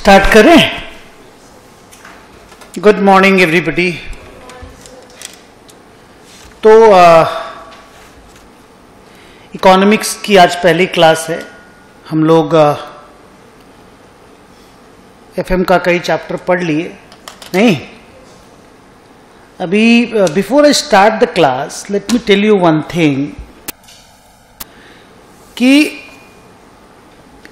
Start करें। Good morning everybody. तो economics की आज पहली क्लास है। हम लोग एफएम का कई चैप्टर पढ़ लिए नहीं। अभी before I start the class let me tell you one thing कि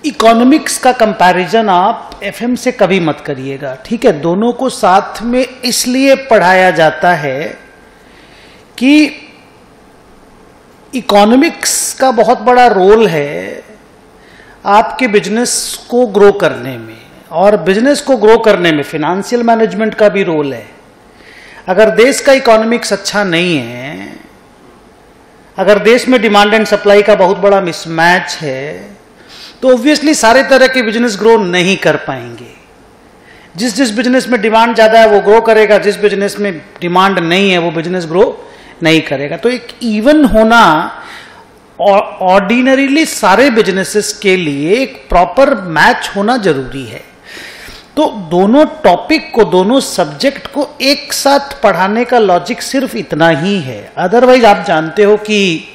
इकोनॉमिक्स का कंपैरिजन आप एफएम से कभी मत करिएगा, ठीक है। दोनों को साथ में इसलिए पढ़ाया जाता है कि इकोनॉमिक्स का बहुत बड़ा रोल है आपके बिजनेस को ग्रो करने में, और बिजनेस को ग्रो करने में फाइनेंशियल मैनेजमेंट का भी रोल है। अगर देश का इकोनॉमिक्स अच्छा नहीं है, अगर देश में डिमांड एंड सप्लाई का बहुत बड़ा मिसमैच है, तो ऑब्वियसली सारे तरह के बिजनेस ग्रो नहीं कर पाएंगे। जिस बिजनेस में डिमांड ज्यादा है वो ग्रो करेगा, जिस बिजनेस में डिमांड नहीं है वो बिजनेस ग्रो नहीं करेगा। तो एक इवन होना ऑर्डिनरीली सारे बिजनेसेस के लिए एक प्रॉपर मैच होना जरूरी है। तो दोनों टॉपिक को, दोनों सब्जेक्ट को एक साथ पढ़ाने का लॉजिक सिर्फ इतना ही है। अदरवाइज आप जानते हो कि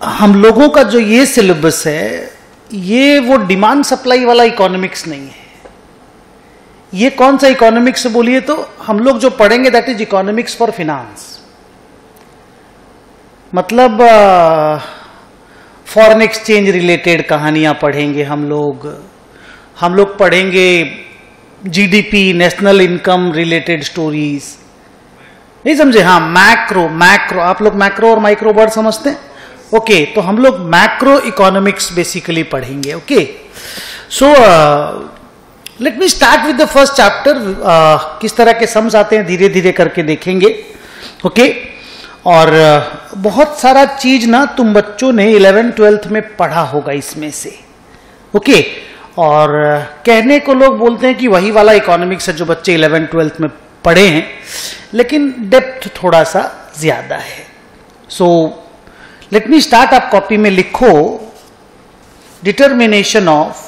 हम लोगों का जो ये सिलेबस है ये वो डिमांड सप्लाई वाला इकोनॉमिक्स नहीं है। ये कौन सा इकोनॉमिक्स बोलिए तो हम लोग जो पढ़ेंगे that is economics for finance. मतलब फॉरेन एक्सचेंज रिलेटेड कहानियां पढ़ेंगे हम लोग पढ़ेंगे GDP, national income related stories, नहीं समझे? हाँ, मैक्रो आप लोग मैक्रो और माइक्रो वर्ड समझते हैं? ओके, तो हम लोग मैक्रो इकोनॉमिक्स बेसिकली पढ़ेंगे। Okay, so let me start with the first chapter. किस तरह के सम्स आते हैं धीरे धीरे करके देखेंगे। ओके, और बहुत सारा चीज ना तुम बच्चों ने 11th-12th में पढ़ा होगा इसमें से। ओके, और कहने को लोग बोलते हैं कि वही वाला इकोनॉमिक्स है जो बच्चे 11th-12th में पढ़े हैं, लेकिन डेप्थ थोड़ा सा ज्यादा है। So let me start. आप कॉपी में लिखो डिटर्मिनेशन ऑफ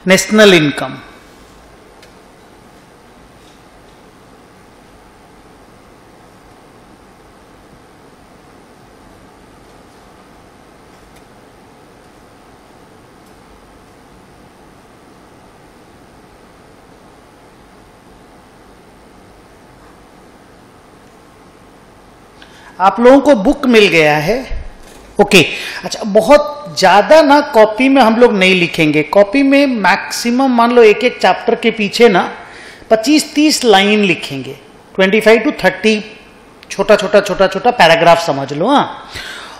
नेशनल इनकम। आप लोगों को बुक मिल गया है? ओके, अच्छा, बहुत ज्यादा ना कॉपी में हम लोग नहीं लिखेंगे। कॉपी में मैक्सिमम मान लो एक एक चैप्टर के पीछे ना 25-30 लाइन लिखेंगे, 25 to 30 छोटा पैराग्राफ समझ लो। हाँ,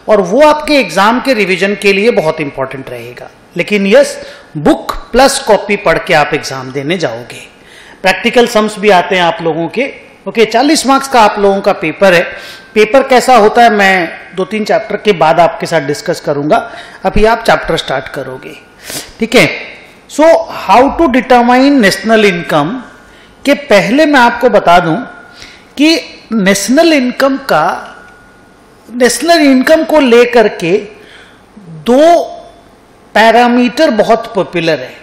और वो आपके एग्जाम के रिवीजन के लिए बहुत इंपॉर्टेंट रहेगा। लेकिन यस, बुक प्लस कॉपी पढ़ के आप एग्जाम देने जाओगे। प्रैक्टिकल सम्स भी आते हैं आप लोगों के। ओके, 40 मार्क्स का आप लोगों का पेपर है। पेपर कैसा होता है मैं 2-3 चैप्टर के बाद आपके साथ डिस्कस करूंगा। अभी आप चैप्टर स्टार्ट करोगे, ठीक है। So how to determine national income के पहले मैं आपको बता दूं कि नेशनल इनकम को लेकर के 2 पैरामीटर बहुत पॉपुलर है।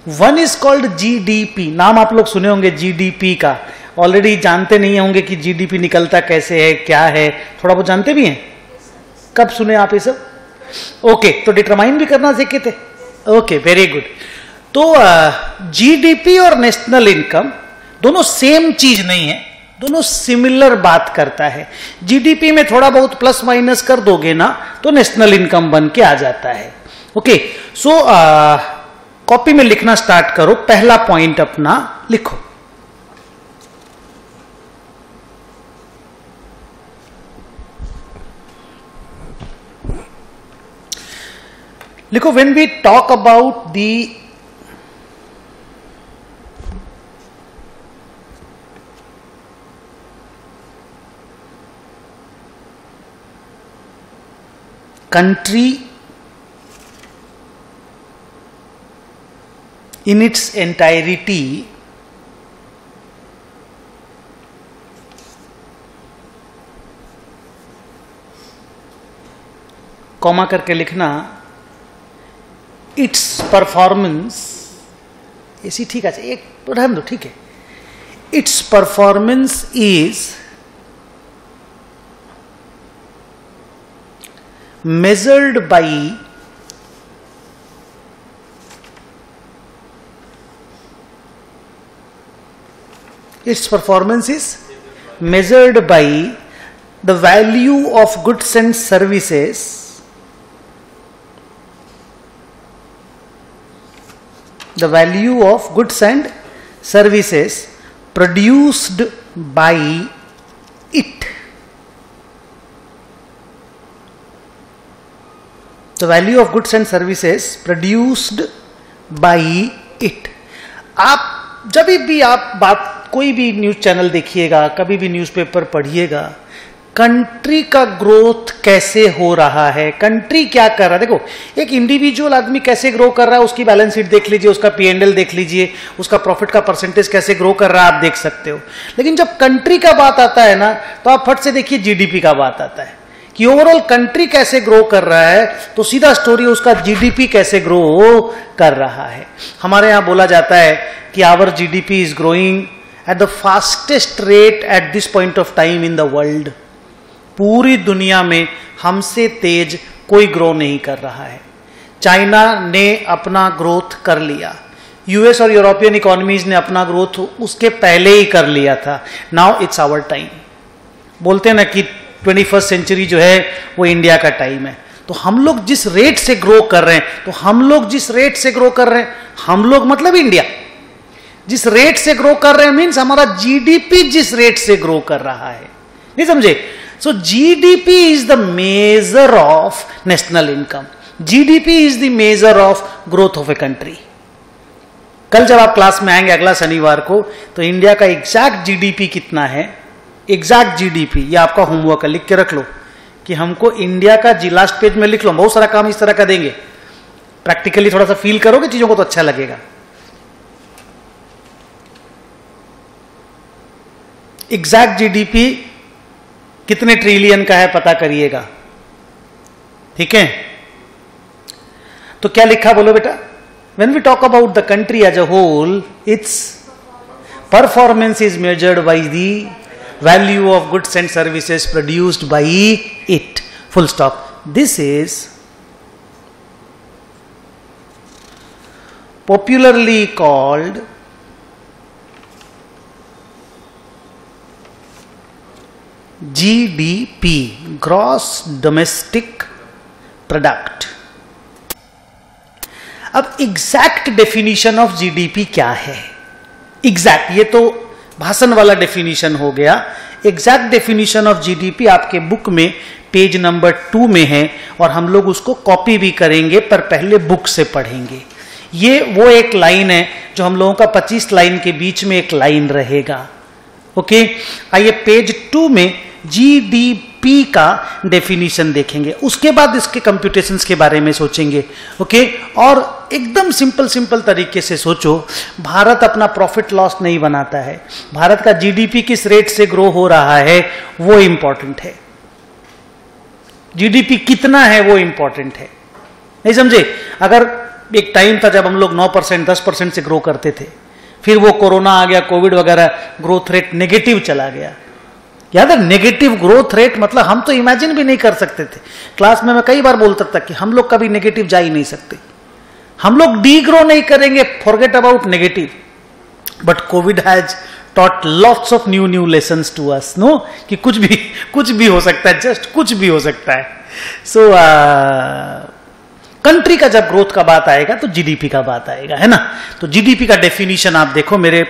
One is called GDP. नाम आप लोग सुने होंगे जीडीपी का, ऑलरेडी जानते नहीं होंगे कि जीडीपी निकलता कैसे है, क्या है, थोड़ा बहुत जानते भी हैं। कब सुने आप ये सब? ओके, तो डिटरमाइन भी करना सीखे थे। Okay, very good. तो जीडीपी और नेशनल इनकम दोनों सेम चीज नहीं है, दोनों सिमिलर बात करता है। जीडीपी में थोड़ा बहुत प्लस माइनस कर दोगे ना तो नेशनल इनकम बन के आ जाता है। ओके, सो कॉपी में लिखना स्टार्ट करो। पहला पॉइंट अपना लिखो। लिखो, when we talk about the country in its entirety, comma करके लिखना, इट्स परफॉर्मेंस, ऐसी ठीक है, एक रहने दो, ठीक है, it's performance is measured by its performance is measured by the value of goods and services produced by it. The value of goods and services produced by it. आप जब भी आप बात कोई भी न्यूज चैनल देखिएगा, कभी भी न्यूज़पेपर पढ़िएगा, कंट्री का ग्रोथ कैसे हो रहा है, कंट्री क्या कर रहा है, देखो एक इंडिविजुअल आदमी कैसे ग्रो कर रहा है, उसकी बैलेंस शीट देख लीजिए, उसका P&L देख लीजिए, उसका प्रॉफिट का परसेंटेज कैसे ग्रो कर रहा है, आप देख सकते हो। लेकिन जब कंट्री का बात आता है ना, तो आप फट से देखिए जीडीपी का बात आता है कि ओवरऑल कंट्री कैसे ग्रो कर रहा है, तो सीधा स्टोरी उसका जीडीपी कैसे ग्रो कर रहा है। हमारे यहां बोला जाता है कि our GDP is growing at the fastest rate at this point of time in the world. पूरी दुनिया में हमसे तेज कोई ग्रो नहीं कर रहा है। चाइना ने अपना ग्रोथ कर लिया, यूएस और यूरोपियन इकोनॉमीज ने अपना ग्रोथ उसके पहले ही कर लिया था। Now it's our time. बोलते हैं ना कि 21st सेंचुरी जो है वो इंडिया का टाइम है। तो हम लोग जिस रेट से ग्रो कर रहे हैं, तो हम लोग जिस रेट से ग्रो कर रहे हैं, हम लोग मतलब इंडिया जिस रेट से ग्रो कर रहे हैं, मीन्स हमारा जीडीपी जिस रेट से ग्रो कर रहा है, नहीं समझे? So GDP is the measure of national income, GDP is the measure of growth of a country. कल जब आप क्लास में आएंगे अगला शनिवार को, तो इंडिया का एग्जैक्ट जीडीपी कितना है, एग्जैक्ट जीडीपी, ये आपका होमवर्क है, लिख के रख लो कि हमको इंडिया का जी, लास्ट पेज में लिख लो। बहुत सारा काम इस तरह का देंगे, प्रैक्टिकली थोड़ा सा फील करोगे चीजों को तो अच्छा लगेगा। एग्जैक्ट जीडीपी कितने ट्रिलियन का है पता करिएगा, ठीक है? तो क्या लिखा बोलो बेटा? When we talk about the country as a whole, its performance is measured by the value of goods and services produced by it, full stop. This is popularly called GDP, gross domestic product. अब exact definition of GDP क्या है? Exact, ये तो भाषण वाला definition हो गया। Exact definition of GDP आपके बुक में पेज नंबर 2 में है, और हम लोग उसको कॉपी भी करेंगे, पर पहले बुक से पढ़ेंगे। ये वो एक लाइन है जो हम लोगों का 25 लाइन के बीच में एक लाइन रहेगा। ओके, आइए पेज 2 में जीडीपी का डेफिनेशन देखेंगे, उसके बाद इसके कंप्यूटेशंस के बारे में सोचेंगे। ओके, और एकदम सिंपल तरीके से सोचो, भारत अपना प्रॉफिट लॉस नहीं बनाता है, भारत का जीडीपी किस रेट से ग्रो हो रहा है वो इंपॉर्टेंट है, जीडीपी कितना है वो इंपॉर्टेंट है, नहीं समझे? अगर एक टाइम था जब हम लोग 9% 10% से ग्रो करते थे, फिर वो कोरोना आ गया, कोविड वगैरह, ग्रोथ रेट नेगेटिव चला गया। याद है, नेगेटिव ग्रोथ रेट मतलब हम तो इमेजिन भी नहीं कर सकते थे। क्लास में मैं कई बार बोलता था कि हम लोग कभी नेगेटिव जा ही नहीं सकते, हम लोग डी ग्रो नहीं करेंगे, forget about negative. But Covid has taught lots of new lessons to us, no, कि कुछ भी हो सकता है, जस्ट कुछ भी हो सकता है। सो कंट्री का जब ग्रोथ का बात आएगा तो जीडीपी का बात आएगा, है ना? तो जीडीपी का डेफिनेशन आप देखो मेरे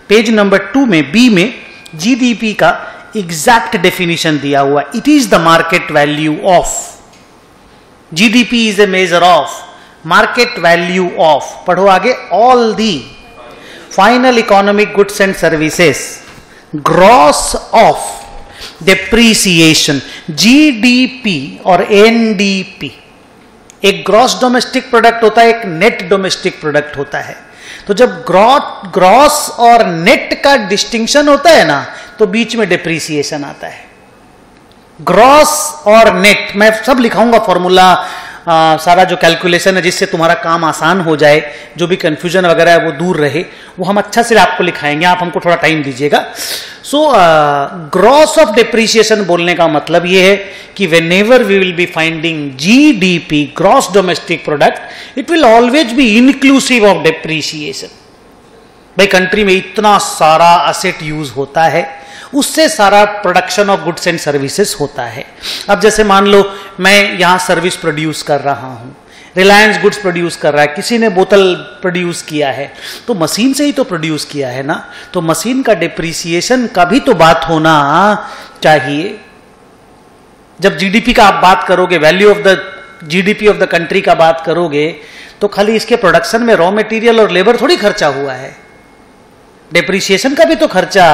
पेज नंबर 2 में, बी में जीडीपी का एग्जैक्ट डेफिनेशन दिया हुआ। It is the market value of, GDP is a measure of market value of, पढ़ो आगे, all the final economic goods and services gross of depreciation. GDP और NDP, एक gross domestic product होता है, एक net domestic product होता है। तो जब ग्रॉस और नेट का डिस्टिंक्शन होता है ना, तो बीच में डिप्रीसिएशन आता है। ग्रॉस और नेट, मैं सब लिखाऊंगा फॉर्मूला, सारा जो कैलकुलेशन है जिससे तुम्हारा काम आसान हो जाए, जो भी कंफ्यूजन वगैरह है वो दूर रहे, वो हम अच्छा से आपको लिखाएंगे, आप हमको थोड़ा टाइम दीजिएगा। सो ग्रॉस ऑफ डिप्रिसिएशन बोलने का मतलब ये है कि whenever we will be finding GDP, gross domestic product, it will always be inclusive of depreciation. भाई कंट्री में इतना सारा असेट यूज होता है, उससे सारा production of goods and services होता है। अब जैसे मान लो मैं यहां सर्विस प्रोड्यूस कर रहा हूं, रिलायंस गुड्स प्रोड्यूस कर रहा है, किसी ने बोतल प्रोड्यूस किया है, तो मशीन से ही तो प्रोड्यूस किया है ना, तो मशीन का डिप्रिसिएशन का भी तो बात होना चाहिए। जब जीडीपी का आप बात करोगे, value of the GDP of the country का बात करोगे, तो खाली इसके प्रोडक्शन में रॉ मटेरियल और लेबर थोड़ी खर्चा हुआ है, डिप्रिसिएशन का भी तो खर्चा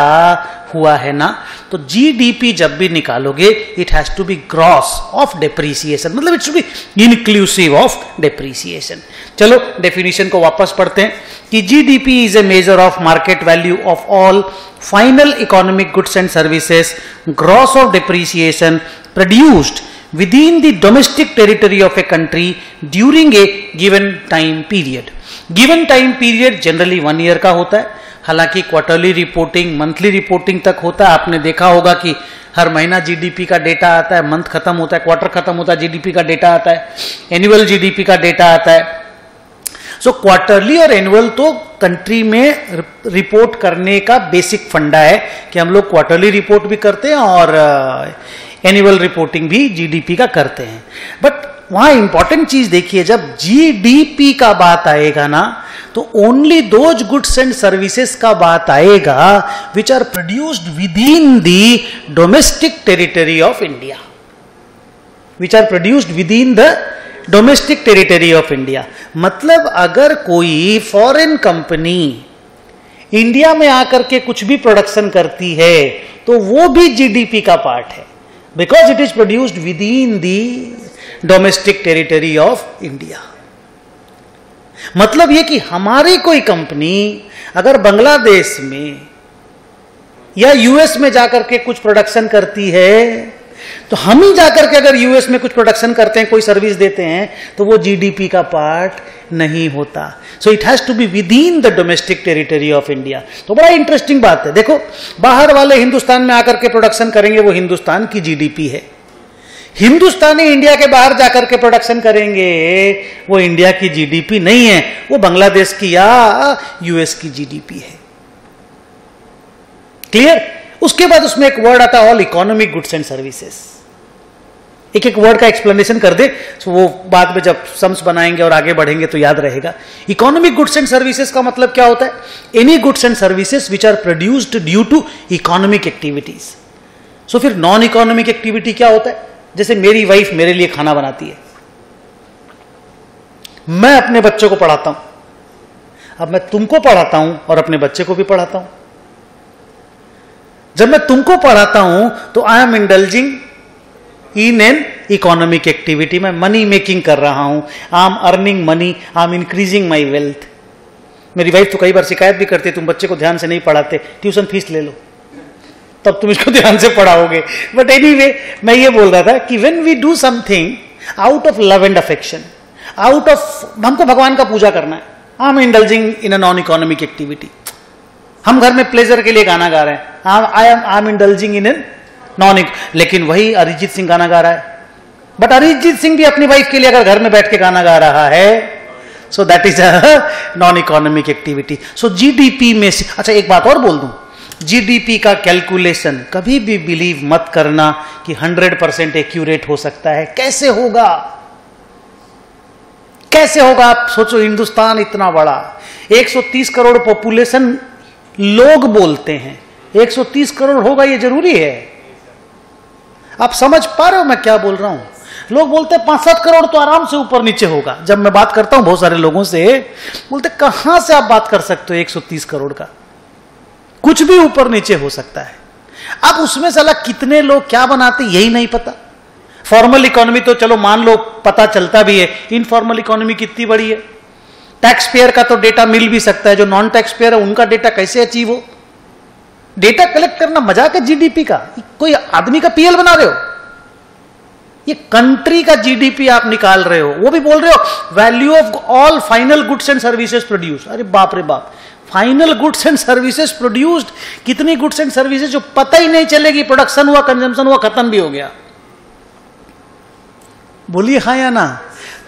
हुआ है ना। तो जीडीपी जब भी निकालोगे, it has to be gross of depreciation, मतलब it should be inclusive of depreciation. चलो डेफिनेशन को वापस पढ़ते हैं कि GDP is a measure of market value of all final economic goods and services gross of depreciation produced within the domestic territory of a country during a given time period. Given time period generally 1 year का होता है, हालांकि quarterly reporting, monthly reporting तक होता है। आपने देखा होगा कि हर महीना जीडीपी का डेटा आता है, मंथ खत्म होता है, क्वार्टर खत्म होता है, जीडीपी का डेटा आता है, एनुअल जीडीपी का डेटा आता है। सो क्वार्टरली और एनुअल तो कंट्री में रिपोर्ट करने का बेसिक फंडा है कि हम लोग क्वार्टरली रिपोर्ट भी करते हैं और एनुअल रिपोर्टिंग भी जीडीपी का करते हैं। बट वहां इंपॉर्टेंट चीज देखिए, जब जीडीपी का बात आएगा ना, तो only those goods and services का बात आएगा which are produced within the domestic territory of India, which are produced within the domestic territory of India. मतलब अगर कोई फॉरेन कंपनी इंडिया में आकर के कुछ भी प्रोडक्शन करती है, तो वो भी जीडीपी का पार्ट है, because it is produced within the domestic territory of India। मतलब ये कि हमारी कोई कंपनी अगर बांग्लादेश में या यूएस में जाकर के कुछ प्रोडक्शन करती है, तो हम ही जाकर के अगर यूएस में कुछ प्रोडक्शन करते हैं, कोई सर्विस देते हैं, तो वो जीडीपी का पार्ट नहीं होता। So it has to be within the domestic territory of India. तो बड़ा इंटरेस्टिंग बात है। देखो, बाहर वाले हिंदुस्तान में आकर के प्रोडक्शन करेंगे, वो हिंदुस्तान की जीडीपी है। हिंदुस्तानी इंडिया के बाहर जाकर के प्रोडक्शन करेंगे, वो इंडिया की जीडीपी नहीं है, वो बांग्लादेश की या यूएस की जीडीपी है। क्लियर? उसके बाद उसमें एक वर्ड आता है all economic goods and services. एक एक वर्ड का एक्सप्लेनेशन कर दे, तो वो बाद में जब सम्स बनाएंगे और आगे बढ़ेंगे तो याद रहेगा। इकोनॉमिक गुड्स एंड सर्विसेज का मतलब क्या होता है? Any goods and services which are produced due to economic activities. So फिर नॉन इकोनॉमिक एक्टिविटी क्या होता है? जैसे मेरी वाइफ मेरे लिए खाना बनाती है, मैं अपने बच्चों को पढ़ाता हूं। अब मैं तुमको पढ़ाता हूं और अपने बच्चे को भी पढ़ाता हूं। जब मैं तुमको पढ़ाता हूं तो आई am indulging in an economic activity, मैं मनी मेकिंग कर रहा हूं, I am earning money, I am increasing my wealth. मेरी वाइफ तो कई बार शिकायत भी करती है, तुम बच्चे को ध्यान से नहीं पढ़ाते, ट्यूशन फीस ले लो तब तुम इसको ध्यान से पढ़ाओगे। बट एनीवे, मैं ये बोल रहा था कि when we do something out of love and affection, out of, हमको भगवान का पूजा करना है, I am indulging in a non economic activity. हम घर में प्लेजर के लिए गाना गा रहे हैं, आई am indulging in an non, लेकिन वही अरिजीत सिंह गाना गा रहा है, बट अरिजीत सिंह भी अपनी वाइफ के लिए अगर घर में बैठ के गाना गा रहा है, so that is a non economic activity. So GDP में से, अच्छा एक बात और बोल दूं, जीडीपी का कैलकुलेशन कभी भी बिलीव मत करना कि 100% एक्यूरेट हो सकता है। कैसे होगा? कैसे होगा? आप सोचो, हिंदुस्तान इतना बड़ा, 130 करोड़ पॉपुलेशन लोग बोलते हैं, 130 करोड़ होगा ये जरूरी है? आप समझ पा रहे हो मैं क्या बोल रहा हूं? लोग बोलते हैं 5-7 करोड़ तो आराम से ऊपर नीचे होगा। जब मैं बात करता हूं बहुत सारे लोगों से, बोलते कहां से आप बात कर सकते हो 130 करोड़ का? कुछ भी ऊपर नीचे हो सकता है। अब उसमें साला कितने लोग क्या बनाते यही नहीं पता। फॉर्मल इकोनॉमी तो चलो मान लो पता चलता भी है, इनफॉर्मल इकोनॉमी कितनी बड़ी है। टैक्स पेयर का तो डेटा मिल भी सकता है, जो नॉन टैक्स पेयर है उनका डेटा कैसे अचीव हो? डेटा कलेक्ट करना मजाक है जीडीपी का? कोई आदमी का पीएल बना रहे हो? ये कंट्री का जीडीपी आप निकाल रहे हो, वो भी बोल रहे हो value of all final goods and services produce. अरे बाप रे बाप, final goods and services produced, कितनी गुड्स एंड सर्विसेज जो पता ही नहीं चलेगी, प्रोडक्शन हुआ, कंजम्पशन हुआ, खत्म भी हो गया। बोलिए हाँ या ना।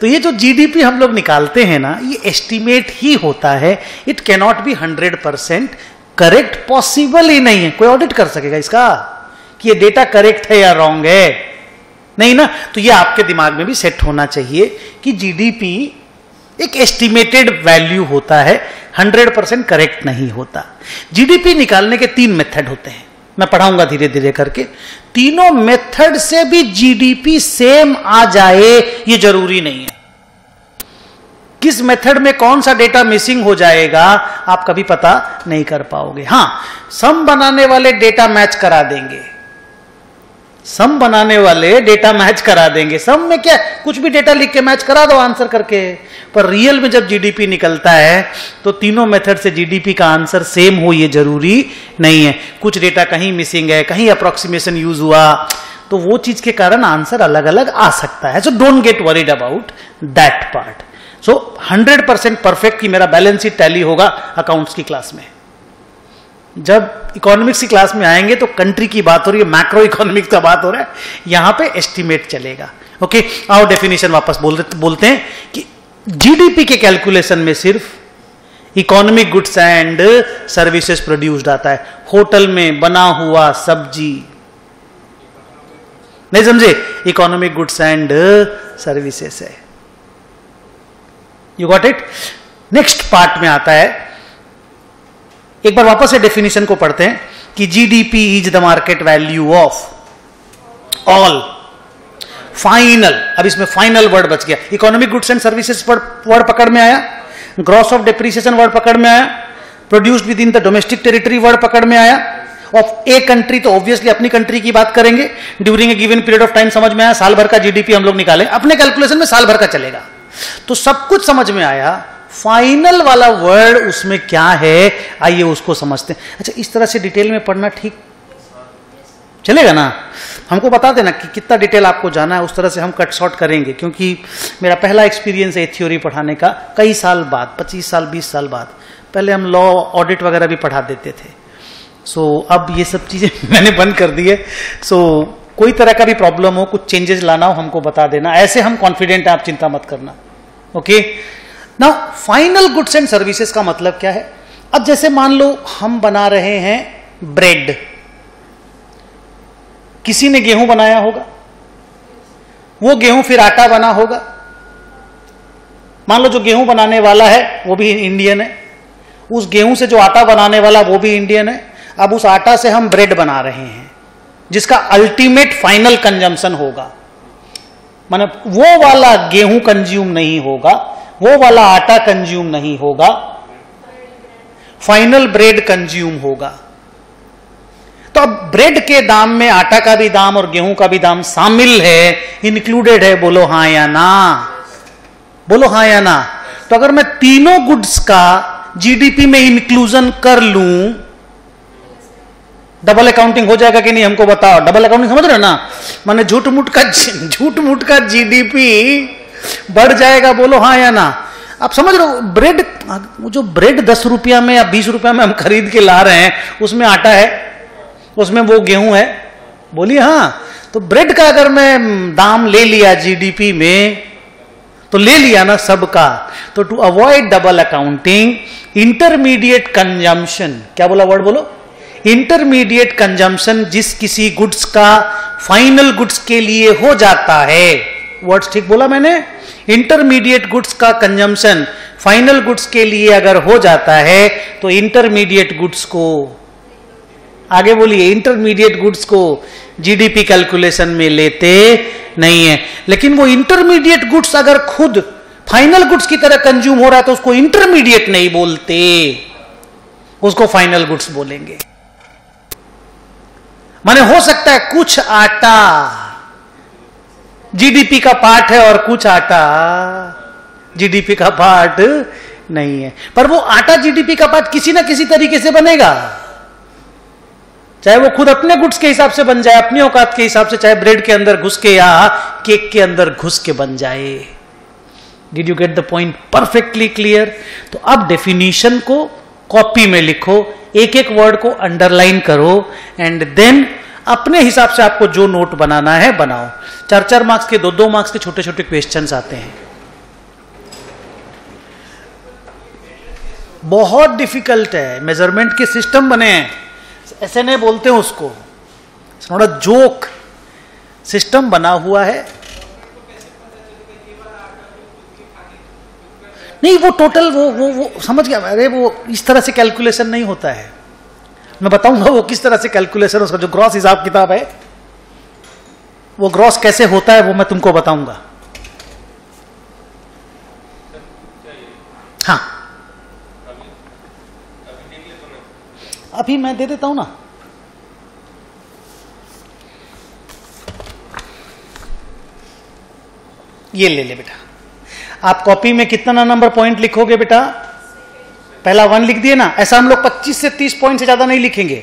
तो ये जो जीडीपी हम लोग निकालते हैं ना, ये एस्टिमेट ही होता है, it cannot be 100% correct, possible ही नहीं है। कोई ऑडिट कर सकेगा इसका कि ये डेटा करेक्ट है या रॉन्ग है? नहीं ना। तो ये आपके दिमाग में भी सेट होना चाहिए कि जीडीपी एक एस्टिमेटेड वैल्यू होता है, 100% करेक्ट नहीं होता। जीडीपी निकालने के 3 मेथड होते हैं, मैं पढ़ाऊंगा धीरे धीरे करके। तीनों मेथड से भी जीडीपी सेम आ जाए ये जरूरी नहीं है। किस मेथड में कौन सा डेटा मिसिंग हो जाएगा आप कभी पता नहीं कर पाओगे। हां, सम बनाने वाले डेटा मैच करा देंगे, सम बनाने वाले डेटा मैच करा देंगे। सम में क्या, कुछ भी डेटा लिख के मैच करा दो आंसर करके। पर रियल में जब जीडीपी निकलता है तो तीनों मेथड से जीडीपी का आंसर सेम हो ये जरूरी नहीं है। कुछ डेटा कहीं मिसिंग है, कहीं अप्रोक्सीमेशन यूज हुआ, तो वो चीज के कारण आंसर अलग अलग आ सकता है। So don't get worried about that part. So 100% perfect कि मेरा बैलेंस शीट टैली होगा अकाउंट्स की क्लास में। जब इकोनॉमिक्स की क्लास में आएंगे तो कंट्री की बात हो रही है, मैक्रो इकोनॉमिक्स का बात हो रहा है, यहां पे एस्टिमेट चलेगा। ओके, आओ डेफिनेशन वापस बोलते हैं कि जीडीपी के कैलकुलेशन में सिर्फ economic goods and services produced आता है। होटल में बना हुआ सब्जी नहीं समझे, इकोनॉमिक गुड्स एंड सर्विसेज है। You got it. Next part में आता है, एक बार वापस से डेफिनेशन को पढ़ते हैं कि GDP is the market value of all final, अब इसमें फाइनल वर्ड बच गया, economic goods and services word पकड़ में आया, ग्रॉस ऑफ डेप्रिसिएशन वर्ड पकड़ में आया, produced within the domestic territory word पकड़ में आया, ऑफ ए कंट्री तो ऑब्वियसली अपनी कंट्री की बात करेंगे, during a given period of time समझ में आया, साल भर का जीडीपी हम लोग निकालें, अपने कैलकुलेशन में साल भर का चलेगा, तो सब कुछ समझ में आया। फाइनल वाला वर्ड उसमें क्या है आइए उसको समझते हैं। अच्छा, इस तरह से डिटेल में पढ़ना ठीक चलेगा ना? हमको बता देना कि कितना डिटेल आपको जाना है, उस तरह से हम कट शॉर्ट करेंगे, क्योंकि मेरा पहला एक्सपीरियंस है थ्योरी पढ़ाने का, कई साल बाद, 25 साल 20 साल बाद। पहले हम लॉ ऑडिट वगैरह भी पढ़ा देते थे, सो अब ये सब चीजें मैंने बंद कर दी है। सो कोई तरह का भी प्रॉब्लम हो, कुछ चेंजेस लाना हो, हमको बता देना, ऐसे हम कॉन्फिडेंट हैं, आप चिंता मत करना। Okay, now final goods and services का मतलब क्या है? अब जैसे मान लो हम बना रहे हैं ब्रेड, किसी ने गेहूं बनाया होगा, वो गेहूं फिर आटा बना होगा। मान लो जो गेहूं बनाने वाला है वो भी इंडियन है, उस गेहूं से जो आटा बनाने वाला वो भी इंडियन है। अब उस आटा से हम ब्रेड बना रहे हैं जिसका अल्टीमेट फाइनल कंजम्पशन होगा, माने वो वाला गेहूं कंज्यूम नहीं होगा, वो वाला आटा कंज्यूम नहीं होगा, फाइनल ब्रेड कंज्यूम होगा। तो अब ब्रेड के दाम में आटा का भी दाम और गेहूं का भी दाम शामिल है, इंक्लूडेड है। बोलो हाँ या ना, बोलो हाँ या ना। तो अगर मैं तीनों गुड्स का जीडीपी में इंक्लूजन कर लूं, डबल अकाउंटिंग हो जाएगा कि नहीं हमको बताओ। डबल अकाउंटिंग समझ रहे हो ना, माने झूठ मूठ का जीडीपी बढ़ जाएगा। बोलो हाँ या ना। आप समझ रहे हो, ब्रेड, जो ब्रेड 10 रुपया में या 20 रुपया में हम खरीद के ला रहे हैं, उसमें आटा है, उसमें वो गेहूं है। बोलिए हाँ। तो ब्रेड का अगर मैं दाम ले लिया जीडीपी में, तो ले लिया ना सबका। तो to avoid double accounting, intermediate consumption, क्या बोला वर्ड बोलो, इंटरमीडिएट कंजम्पशन जिस किसी गुड्स का फाइनल गुड्स के लिए हो जाता है, वर्ड्स ठीक बोला मैंने, इंटरमीडिएट गुड्स का कंजम्पशन फाइनल गुड्स के लिए अगर हो जाता है तो इंटरमीडिएट गुड्स को, आगे बोलिए, इंटरमीडिएट गुड्स को जीडीपी कैलकुलेशन में लेते नहीं है। लेकिन वो इंटरमीडिएट गुड्स अगर खुद फाइनल गुड्स की तरह कंज्यूम हो रहा है तो उसको इंटरमीडिएट नहीं बोलते, उसको फाइनल गुड्स बोलेंगे। माने हो सकता है कुछ आटा जीडीपी का पार्ट है और कुछ आटा जीडीपी का पार्ट नहीं है, पर वो आटा जीडीपी का पार्ट किसी ना किसी तरीके से बनेगा। चाहे वो खुद अपने गुड्स के हिसाब से बन जाए, अपनी औकात के हिसाब से, चाहे ब्रेड के अंदर घुस के या केक के अंदर घुस के बन जाए। Did you get the point? Perfectly clear. तो अब डेफिनेशन को कॉपी में लिखो, एक एक वर्ड को अंडरलाइन करो, एंड देन अपने हिसाब से आपको जो नोट बनाना है बनाओ। 4-4 मार्क्स के, 2-2 मार्क्स के छोटे छोटे क्वेश्चंस आते हैं। बहुत डिफिकल्ट है, मेजरमेंट के सिस्टम बने हैं, ऐसे नहीं बोलते हैं उसको, थोड़ा जोक सिस्टम बना हुआ है। नहीं, वो टोटल वो समझ गया। अरे वो इस तरह से कैलकुलेशन नहीं होता है, मैं बताऊंगा वो किस तरह से कैलकुलेशन, उसका जो ग्रॉस हिसाब किताब है वो ग्रॉस कैसे होता है वो मैं तुमको बताऊंगा। हाँ, अभी मैं दे देता हूं ना। ये ले ले बेटा। आप कॉपी में कितना नंबर पॉइंट लिखोगे बेटा? पहला 1 लिख दिए ना। ऐसा हम लोग 25 से 30 पॉइंट से ज्यादा नहीं लिखेंगे।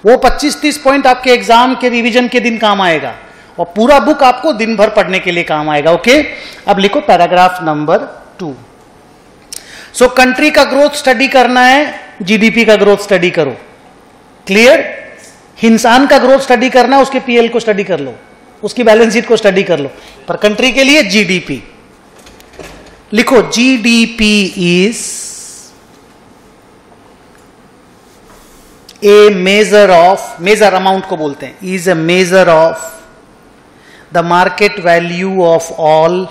वो 25-30 पॉइंट आपके एग्जाम के रिवीजन के दिन काम आएगा, और पूरा बुक आपको दिन भर पढ़ने के लिए काम आएगा। ओके, अब लिखो पैराग्राफ नंबर 2। सो कंट्री का ग्रोथ स्टडी करना है, जीडीपी का ग्रोथ स्टडी करो। क्लियर? इंसान का ग्रोथ स्टडी करना है, उसके पीएल को स्टडी कर लो, उसकी बैलेंस शीट को स्टडी कर लो। पर कंट्री के लिए जीडीपी लिखो। GDP is a measure of, measure amount को बोलते हैं, is a measure of the market value of all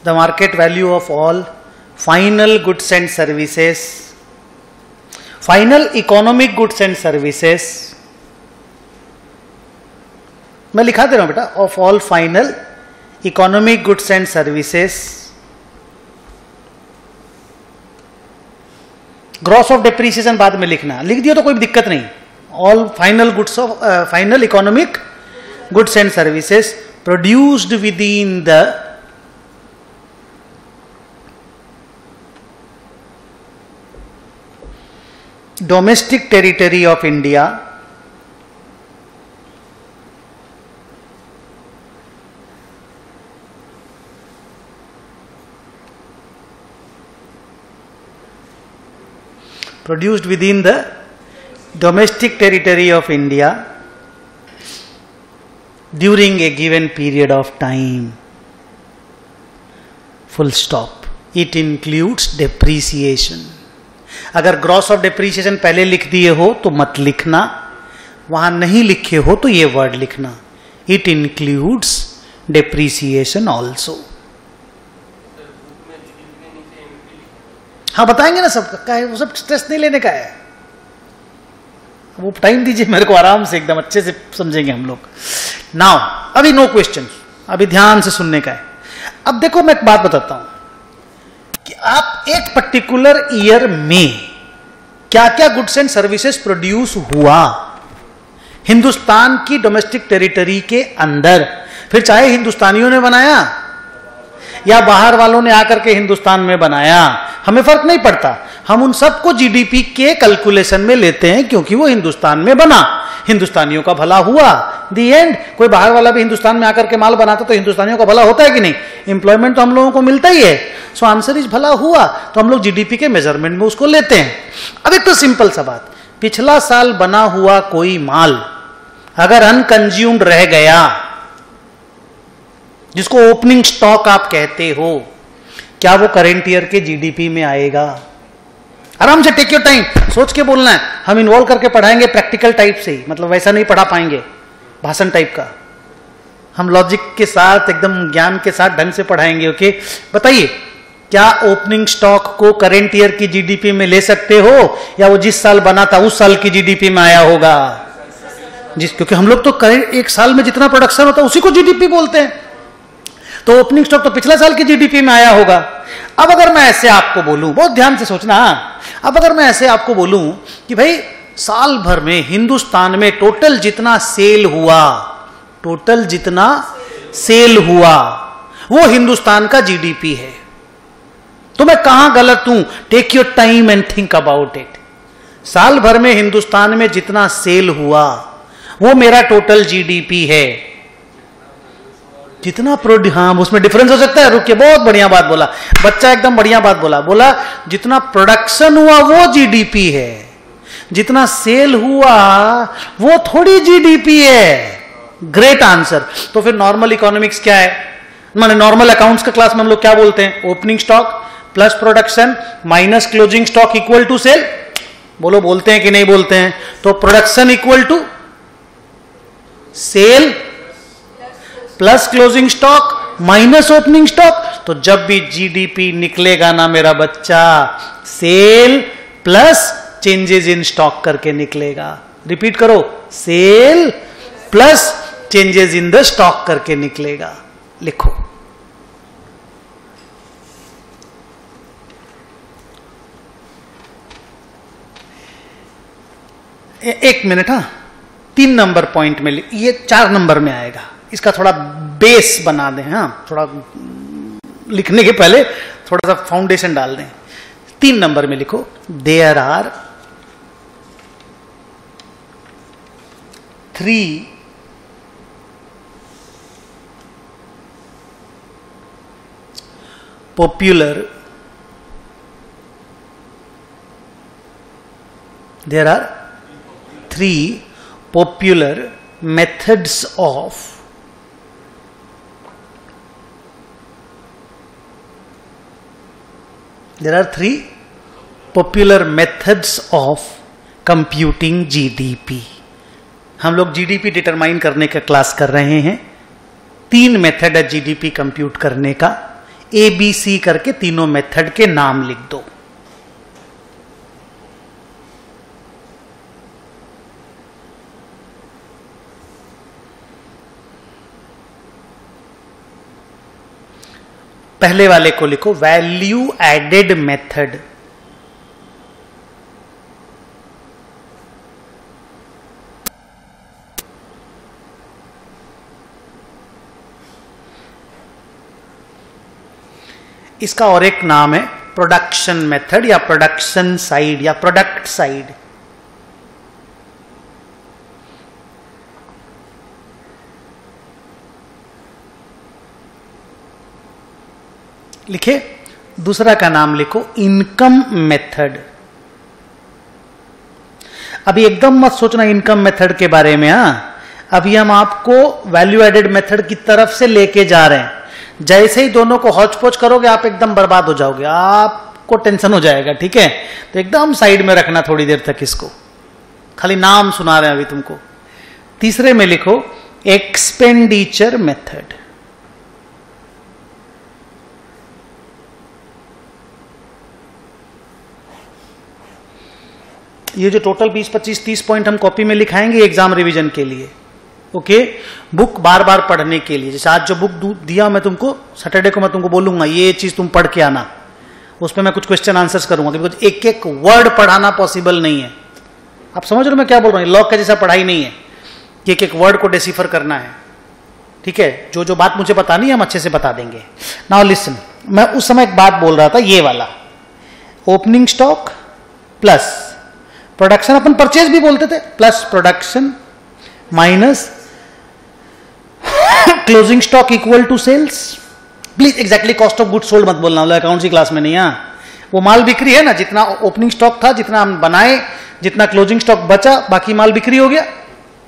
the market value of all final goods and services, final economic goods and services, मैं लिखा दे रहा हूं बेटा, of all final economic goods and services. Gross of depreciation बाद में लिखना, लिख दिया तो कोई दिक्कत नहीं। All final goods of final economic goods and services produced within the domestic territory of India produced within the domestic territory of India during a given period of time, full stop. It includes depreciation. अगर gross of depreciation पहले लिख दिए हो तो मत लिखना, वहां नहीं लिखे हो तो ये वर्ड लिखना, इट इंक्लूड्स डेप्रीसिएशन ऑल्सो। हाँ बताएंगे ना सब का है, वो सब स्ट्रेस नहीं लेने का है, वो टाइम दीजिए मेरे को, आराम से एकदम अच्छे से समझेंगे हम लोग। नाउ अभी नो क्वेश्चन, अभी ध्यान से सुनने का है। अब देखो मैं एक बात बताता हूं कि आप एक पर्टिकुलर ईयर में क्या क्या गुड्स एंड सर्विसेज प्रोड्यूस हुआ हिंदुस्तान की डोमेस्टिक टेरिटरी के अंदर, फिर चाहे हिंदुस्तानियों ने बनाया या बाहर वालों ने आकर के हिंदुस्तान में बनाया, हमें फर्क नहीं पड़ता। हम उन सबको जीडीपी के कैलकुलेशन में लेते हैं क्योंकि वो हिंदुस्तान में बना, हिंदुस्तानियों का भला हुआ। दी एंड कोई बाहर वाला भी हिंदुस्तान में आकर के माल बनाता तो हिंदुस्तानियों का भला होता है कि नहीं? एम्प्लॉयमेंट तो हम लोगों को मिलता ही है। सो आंसर इज भला हुआ, तो हम लोग जीडीपी के मेजरमेंट में उसको लेते हैं। अब एक तो सिंपल सा बात, पिछला साल बना हुआ कोई माल अगर अनकंज्यूम्ड रह गया, जिसको ओपनिंग स्टॉक आप कहते हो, क्या वो करेंट ईयर के जीडीपी में आएगा? आराम से टेक योर टाइम, सोच के बोलना है। हम इन्वॉल्व करके पढ़ाएंगे प्रैक्टिकल टाइप से ही, मतलब वैसा नहीं पढ़ा पाएंगे भाषण टाइप का, हम लॉजिक के साथ एकदम ज्ञान के साथ ढंग से पढ़ाएंगे। ओके, बताइए क्या ओपनिंग स्टॉक को करेंट ईयर की जीडीपी में ले सकते हो, या वो जिस साल बना था उस साल की जीडीपी में आया होगा? क्योंकि हम लोग तो करेंट एक साल में जितना प्रोडक्शन होता है उसी को जीडीपी बोलते हैं, तो ओपनिंग स्टॉक तो पिछले साल की जीडीपी में आया होगा। अब अगर मैं ऐसे आपको बोलूं, बहुत ध्यान से सोचना, अब अगर मैं ऐसे आपको बोलूं कि भाई साल भर में हिंदुस्तान में टोटल जितना सेल हुआ टोटल जितना सेल हुआ वो हिंदुस्तान का जीडीपी है। तो मैं कहां गलत हूं? Take your time and think about it. साल भर में हिंदुस्तान में जितना सेल हुआ वो मेरा टोटल जीडीपी है। जितना हाँ, उसमें डिफरेंस हो सकता है। रुकिए, बहुत बढ़िया बात बोला बच्चा, एकदम बढ़िया बात बोला। बोला जितना प्रोडक्शन हुआ वो जीडीपी है, जितना सेल हुआ वो थोड़ी जीडीपी है। Great answer. तो फिर नॉर्मल इकोनॉमिक्स क्या है? माने नॉर्मल अकाउंट्स का क्लास में हम लोग क्या बोलते हैं? Opening stock plus production minus closing stock equal to sale. बोलो, बोलते हैं कि नहीं बोलते हैं? तो production equal to sale plus closing stock minus opening stock. तो जब भी जीडीपी निकलेगा ना मेरा बच्चा, sale plus changes in stock करके निकलेगा। रिपीट करो, sale plus changes in the stock करके निकलेगा। लिखो। एक मिनट। हाँ, 3 नंबर पॉइंट में, ये 4 नंबर में आएगा। इसका थोड़ा बेस बना दें। हाँ, थोड़ा लिखने के पहले थोड़ा सा फाउंडेशन डाल दें। 3 नंबर में लिखो, there are 3 popular, there are 3 popular methods of computing GDP। हम लोग जीडीपी डिटरमाइन करने का क्लास कर रहे हैं। 3 मेथड है जीडीपी कंप्यूट करने का। ABC करके तीनों मेथड के नाम लिख दो। पहले वाले को लिखो, वैल्यू एडेड मेथड। इसका और एक नाम है प्रोडक्शन मेथड या प्रोडक्शन साइड या प्रोडक्ट साइड। लिखे। दूसरा का नाम लिखो इनकम मेथड। अभी एकदम मत सोचना इनकम मेथड के बारे में। हाँ, अभी हम आपको वैल्यू एडेड मेथड की तरफ से लेके जा रहे हैं। जैसे ही दोनों को हौच पौच करोगे आप एकदम बर्बाद हो जाओगे, आपको टेंशन हो जाएगा। ठीक है, तो एकदम साइड में रखना थोड़ी देर तक इसको। खाली नाम सुना रहे हैं अभी तुमको। तीसरे में लिखो एक्सपेंडिचर मेथड। ये जो टोटल 20, 25, 30 पॉइंट हम कॉपी में लिखाएंगे एग्जाम रिवीजन के लिए। ओके, बुक बार बार पढ़ने के लिए। जैसे आज जो बुक दिया मैं तुमको, सैटरडे को मैं तुमको बोलूंगा ये चीज तुम पढ़ के आना। उसमें मैं कुछ क्वेश्चन आंसर्स करूंगा, बिकॉज एक एक वर्ड पढ़ाना पॉसिबल नहीं है। आप समझ रहे हो मैं क्या बोल रहा हूँ? लॉ का जैसा पढ़ाई नहीं है कि एक एक वर्ड को डिसिफर करना है। ठीक है, जो जो बात मुझे पता नहीं हम अच्छे से बता देंगे। नाउ लिसन, मैं उस समय एक बात बोल रहा था, ये वाला ओपनिंग स्टॉक प्लस प्रोडक्शन, अपन परचेज भी बोलते थे, plus production minus closing stock equal to sales. Please exactly cost of goods sold मत बोलना, अकाउंट्स की क्लास में नहीं। वो माल बिक्री है ना, जितना ओपनिंग स्टॉक था, जितना हम बनाए, जितना क्लोजिंग स्टॉक बचा, बाकी माल बिक्री हो गया,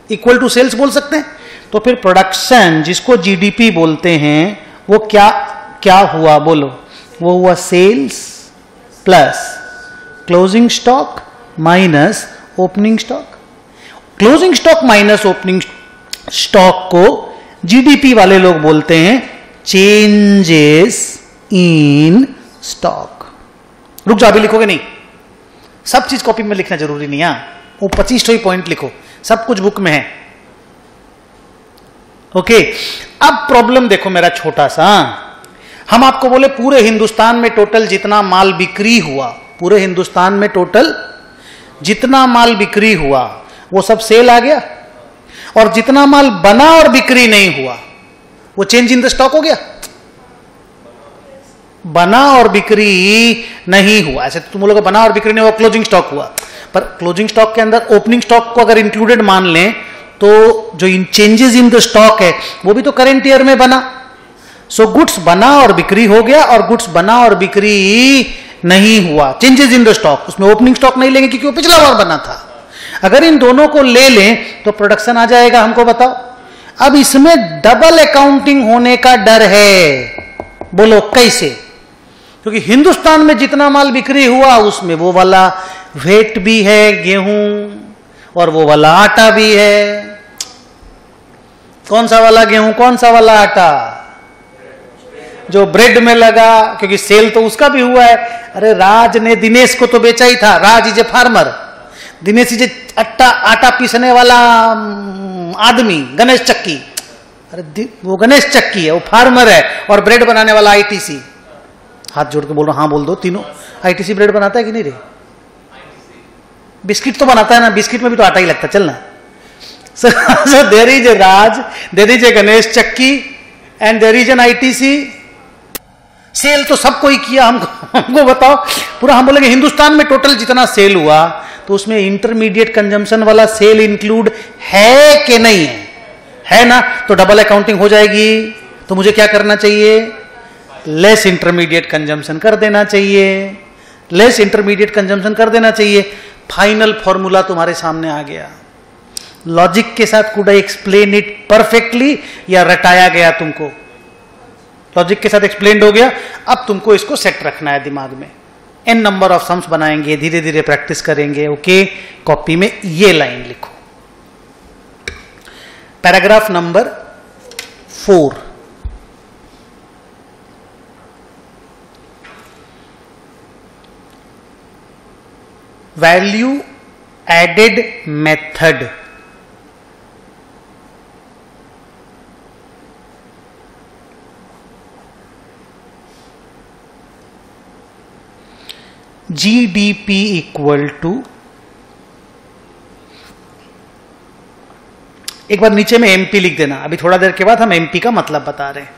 इक्वल टू सेल्स बोल सकते हैं। तो फिर प्रोडक्शन जिसको जीडीपी बोलते हैं वो क्या क्या हुआ? बोलो, वो हुआ sales plus closing stock minus opening stock. Closing stock minus opening stock को जीडीपी वाले लोग बोलते हैं चेंजेस इन स्टॉक। रुक जाओ, अभी लिखोगे नहीं, सब चीज कॉपी में लिखना जरूरी नहीं है। वो 25 पॉइंट लिखो, सब कुछ बुक में है। ओके, अब प्रॉब्लम देखो मेरा छोटा सा। हम आपको बोले पूरे हिंदुस्तान में टोटल जितना माल बिक्री हुआ, पूरे हिंदुस्तान में टोटल जितना माल बिक्री हुआ वो सब सेल आ गया। और जितना माल बना और बिक्री नहीं हुआ वो चेंज इन द स्टॉक हो गया। बना और बिक्री नहीं हुआ, ऐसे तुम लोग बना और बिक्री नहीं हुआ, क्लोजिंग स्टॉक हुआ। पर क्लोजिंग स्टॉक के अंदर ओपनिंग स्टॉक को अगर इंक्लूडेड मान लें तो जो इन चेंजेस इन द स्टॉक है वो भी तो करंट ईयर में बना। सो गुड्स बना और बिक्री हो गया और गुड्स बना और बिक्री नहीं हुआ, चेंजेस इन द स्टॉक। उसमें ओपनिंग स्टॉक नहीं लेंगे क्योंकि वो पिछला बार बना था। अगर इन दोनों को ले लें तो प्रोडक्शन आ जाएगा। हमको बताओ, अब इसमें डबल अकाउंटिंग होने का डर है। बोलो कैसे? क्योंकि हिंदुस्तान में जितना माल बिक्री हुआ उसमें वो वाला वेट भी है गेहूं और वो वाला आटा भी है। कौन सा वाला गेहूं, कौन सा वाला आटा? जो ब्रेड में लगा, क्योंकि सेल तो उसका भी हुआ है। अरे राज ने दिनेश को तो बेचा ही था। Raj is a farmer, Dinesh is a आटा पीसने वाला आदमी, गणेश चक्की। अरे वो गणेश चक्की है, वो फार्मर है, और ब्रेड बनाने वाला आईटीसी। हाथ जोड़ के बोल रहा, हाँ बोल दो तीनों। आईटीसी ब्रेड बनाता है कि नहीं रे? बिस्किट तो बनाता है ना, बिस्किट में भी तो आटा ही लगता है। चलना। So there is a Raj, there is a Ganesh चक्की and there is an ITC। Sale तो सबको ही किया। हमको बताओ पूरा। हम बोलेंगे हिंदुस्तान में टोटल जितना सेल हुआ तो उसमें इंटरमीडिएट कंजम्पशन वाला सेल इंक्लूड है कि नहीं है? है ना? तो डबल अकाउंटिंग हो जाएगी। तो मुझे क्या करना चाहिए? लेस इंटरमीडिएट कंजम्पशन कर देना चाहिए। लेस इंटरमीडिएट कंजम्पशन कर देना चाहिए। फाइनल फॉर्मूला तुम्हारे सामने आ गया। लॉजिक के साथ could I explain it perfectly या रटाया गया तुमको? लॉजिक के साथ एक्सप्लेन हो गया। अब तुमको इसको सेट रखना है दिमाग में। एन नंबर ऑफ सम्स बनाएंगे, धीरे धीरे प्रैक्टिस करेंगे। ओके, कॉपी में ये लाइन लिखो। Paragraph number 4। Value added method. GDP equal to, एक बार नीचे में MP लिख देना। अभी थोड़ा देर के बाद हम MP का मतलब बता रहे हैं।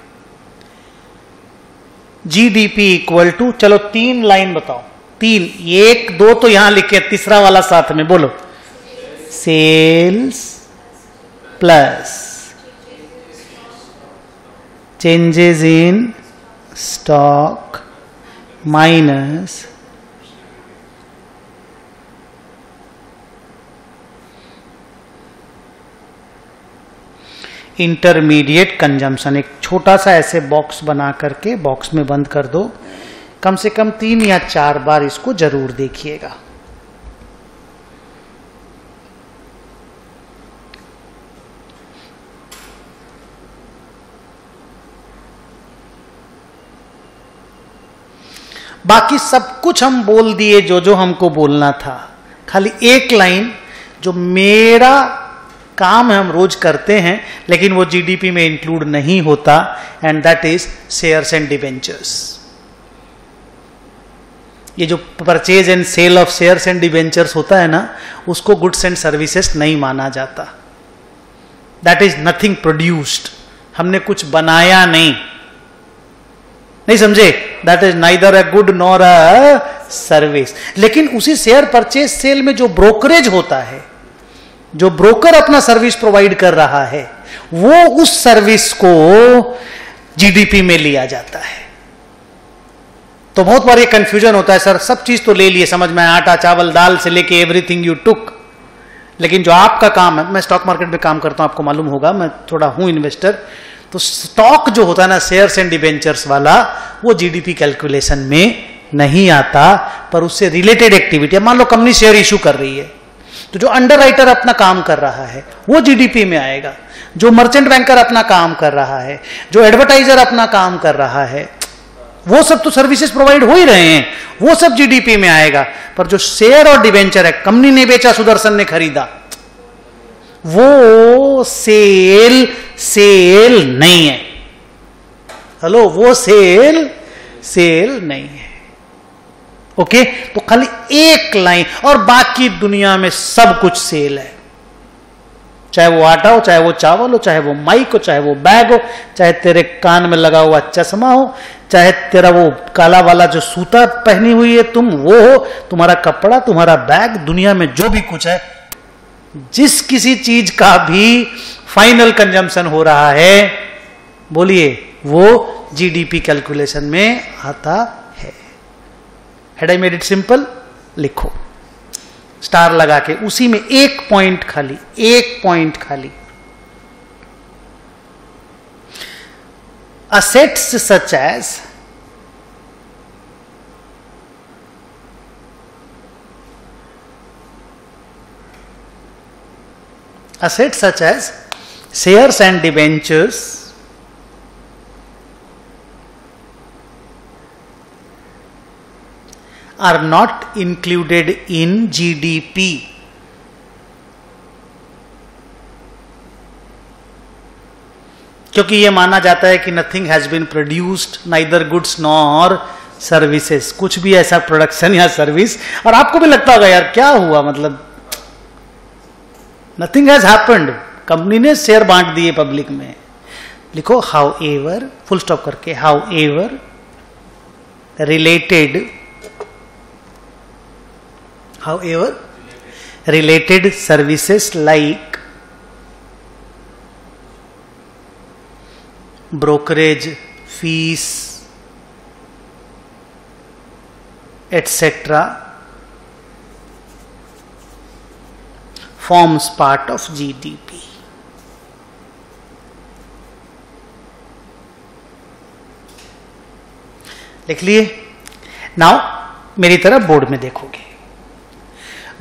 GDP इक्वल टू, चलो 3 लाइन बताओ। 3, 1 2 तो यहां लिखे, तीसरा वाला साथ में बोलो। Sales plus changes in stock minus intermediate consumption. एक छोटा सा ऐसे बॉक्स बना करके बॉक्स में बंद कर दो। कम से कम 3 या 4 बार इसको जरूर देखिएगा। बाकी सब कुछ हम बोल दिए जो जो हमको बोलना था। खाली एक लाइन जो मेरा काम है, हम रोज करते हैं लेकिन वो जीडीपी में इंक्लूड नहीं होता, and that is shares and debentures. ये जो purchase and sale of shares and debentures होता है ना, उसको गुड्स एंड सर्विसेज नहीं माना जाता। That is nothing produced. हमने कुछ बनाया नहीं समझे? That is neither a good nor a service. लेकिन उसी शेयर परचेज सेल में जो ब्रोकरेज होता है, जो ब्रोकर अपना सर्विस प्रोवाइड कर रहा है, वो उस सर्विस को जीडीपी में लिया जाता है। तो बहुत बार ये कंफ्यूजन होता है, सर सब चीज तो ले लिए, समझ में आटा चावल दाल से लेके एवरीथिंग यू टुक, लेकिन जो आपका काम है, मैं स्टॉक मार्केट में काम करता हूं, आपको मालूम होगा, मैं थोड़ा हूं इन्वेस्टर, तो स्टॉक जो होता है ना, शेयर्स एंड डिबेंचर्स वाला, वो जीडीपी कैलकुलेशन में नहीं आता, पर उससे रिलेटेड एक्टिविटी, मान लो कंपनी शेयर इशू कर रही है, तो जो अंडर राइटर अपना काम कर रहा है वो जीडीपी में आएगा, जो मर्चेंट बैंकर अपना काम कर रहा है, जो एडवर्टाइजर अपना काम कर रहा है, वो सब तो सर्विसेज प्रोवाइड हो ही रहे हैं, वो सब जीडीपी में आएगा। पर जो शेयर और डिबेंचर है, कंपनी ने बेचा, सुदर्शन ने खरीदा, वो सेल नहीं है। हेलो, वो सेल नहीं है। ओके, तो खाली एक लाइन, और बाकी दुनिया में सब कुछ सेल है। चाहे वो आटा हो, चाहे वो चावल हो, चाहे वो माइक हो, चाहे वो बैग हो, चाहे तेरे कान में लगा हुआ चश्मा हो, चाहे तेरा वो काला वाला जो सूता पहनी हुई है तुम वो हो, तुम्हारा कपड़ा, तुम्हारा बैग, दुनिया में जो भी कुछ है, जिस किसी चीज का भी फाइनल कंजम्पशन हो रहा है, बोलिए वो जीडीपी कैलकुलेशन में आता है। Had I made it simple? लिखो स्टार लगा के, उसी में एक पॉइंट खाली, एक पॉइंट खाली। assets such as shares and debentures are not included in GDP. क्योंकि यह माना जाता है कि nothing has been produced, neither goods nor services, कुछ भी ऐसा प्रोडक्शन या सर्विस, और आपको भी लगता होगा यार क्या हुआ, मतलब नथिंग हैज हैपेंड, कंपनी ने शेयर बांट दिए पब्लिक में। लिखो हाउ एवर, फुल स्टॉप करके, how ever related services like brokerage fees etc. forms part of GDP. लिख लिए? नाउ मेरी तरफ बोर्ड में देखोगे,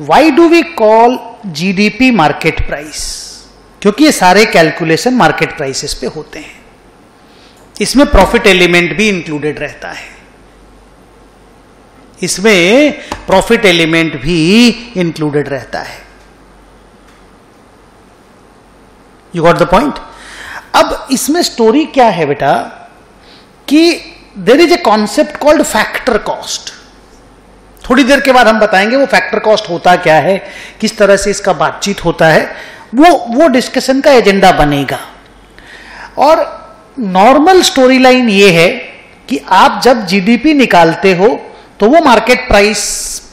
why do we call GDP market price? क्योंकि ये सारे कैलकुलेशन मार्केट प्राइसेस पे होते हैं, इसमें प्रॉफिट एलिमेंट भी इंक्लूडेड रहता है, इसमें प्रॉफिट एलिमेंट भी इंक्लूडेड रहता है। You got the point? अब इसमें स्टोरी क्या है बेटा कि there is a concept called factor cost. थोड़ी देर के बाद हम बताएंगे वो फैक्टर कॉस्ट होता क्या है, किस तरह से इसका बातचीत होता है, वो डिस्कशन का एजेंडा बनेगा। और नॉर्मल स्टोरी लाइन ये है कि आप जब जीडीपी निकालते हो तो वो मार्केट प्राइस